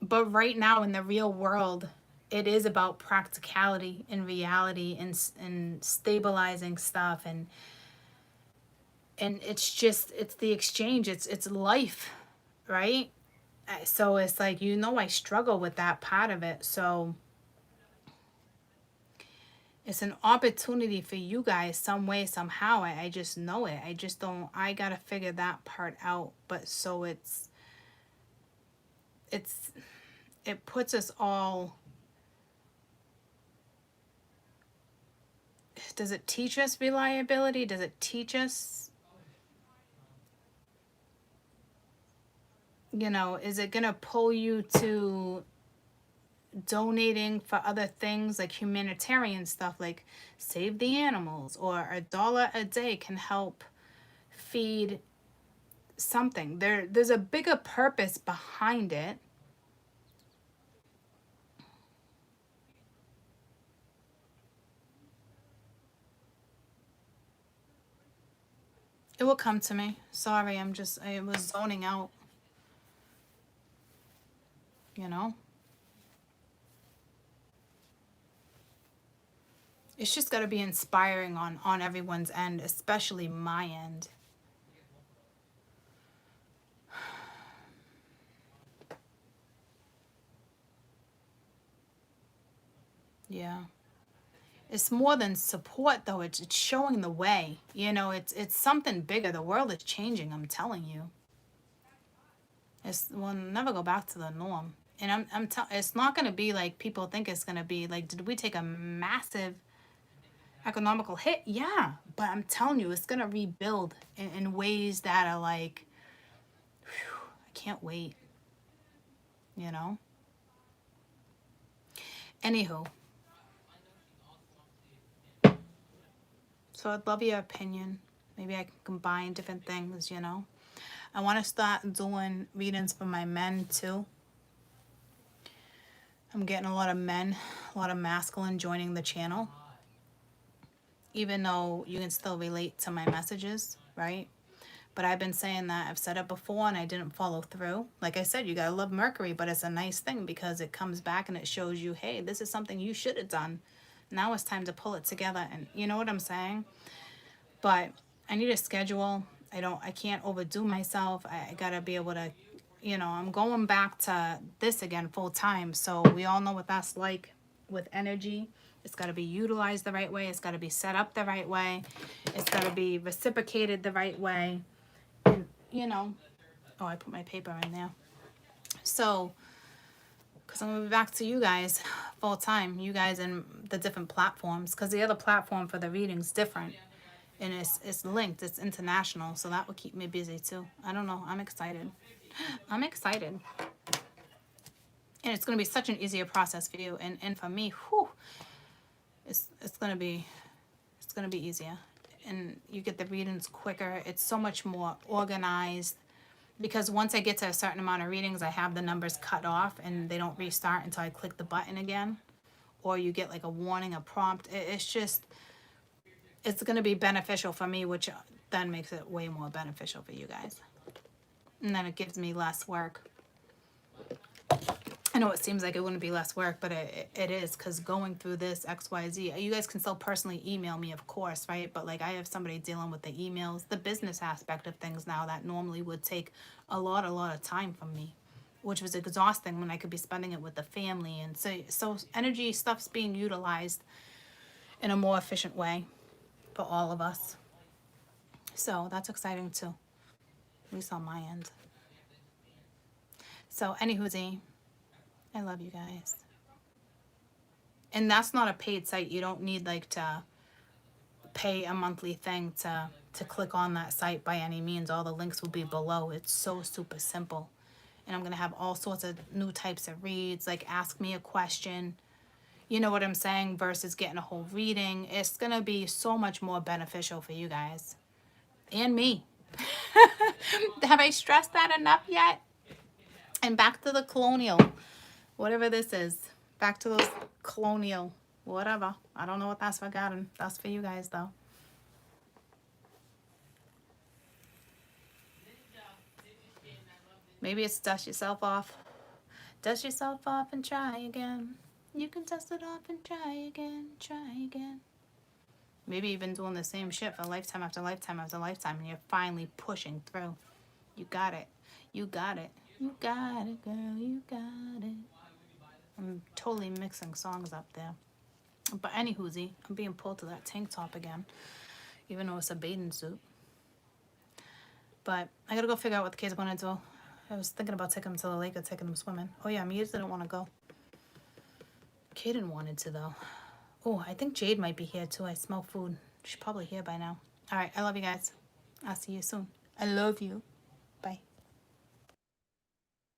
But right now in the real world, it is about practicality and reality and stabilizing stuff and it's the exchange, it's life, right? So it's like, I struggle with that part of it. So it's an opportunity for you guys some way, somehow. I just know it. I just don't, I gotta figure that part out. But so it puts us all, does it teach us reliability? Does it teach us, is it gonna pull you to donating for other things like humanitarian stuff, like save the animals, or $1 a day can help feed something? There's a bigger purpose behind it. It will come to me. Sorry, I was zoning out, you know? It's just got to be inspiring on everyone's end, especially my end. Yeah. It's more than support, though. It's showing the way. It's something bigger. The world is changing, I'm telling you. We'll never go back to the norm. And it's not going to be like people think it's going to be. Like, did we take a massive economical hit? Yeah. But I'm telling you, it's going to rebuild in ways that are like, whew, I can't wait. Anywho. So I'd love your opinion. Maybe I can combine different things, I want to start doing readings for my men too. I'm getting a lot of men, a lot of masculine joining the channel. Even though you can still relate to my messages, right? But I've been saying that. I've said it before and I didn't follow through. Like I said, you gotta love Mercury, but it's a nice thing because it comes back and it shows you, hey, this is something you should have done. Now it's time to pull it together. And you know what I'm saying? But I need a schedule. I can't overdo myself. I gotta be able to, I'm going back to this again full time. So we all know what that's like with energy. It's got to be utilized the right way. It's got to be set up the right way. It's got to be reciprocated the right way. And, oh, I put my paper in there. So, because I'm going to be back to you guys full time, you guys in the different platforms, because the other platform for the reading's different. And it's linked. It's international. So that will keep me busy too. I don't know. I'm excited. I'm excited. And it's going to be such an easier process for you. And for me, whew, it's going to be easier. And you get the readings quicker. It's so much more organized. Because once I get to a certain amount of readings, I have the numbers cut off and they don't restart until I click the button again. Or you get like a warning, a prompt. It's just, it's going to be beneficial for me, which then makes it way more beneficial for you guys. And then it gives me less work. I know it seems like it wouldn't be less work, but it is, because going through this XYZ, you guys can still personally email me, of course, right? But like I have somebody dealing with the emails, the business aspect of things now that normally would take a lot of time from me, which was exhausting when I could be spending it with the family. And so energy stuff's being utilized in a more efficient way for all of us. So that's exciting too, at least on my end. So anywho, I love you guys. And that's not a paid site. You don't need like to pay a monthly thing to click on that site by any means. All the links will be below. It's so super simple. And I'm going to have all sorts of new types of reads, like ask me a question. You know what I'm saying? Versus getting a whole reading. It's going to be so much more beneficial for you guys. And me. Have I stressed that enough yet? And back to the colonial. Whatever this is. Back to those colonial. Whatever. I don't know what that's forgotten. That's for you guys though. Maybe it's dust yourself off. Dust yourself off and try again. You can dust it off and try again. Try again. Maybe you've been doing the same shit for lifetime after lifetime after lifetime, and you're finally pushing through. You got it. You got it. You got it, girl. You got it. I'm totally mixing songs up there. But anywho, I'm being pulled to that tank top again, even though it's a bathing suit. But I gotta go figure out what the kids want to do. I was thinking about taking them to the lake or taking them swimming. Oh yeah, Mia didn't want to go. Kaden wanted to though. Oh, I think Jade might be here too. I smell food. She's probably here by now. All right, I love you guys. I'll see you soon. I love you.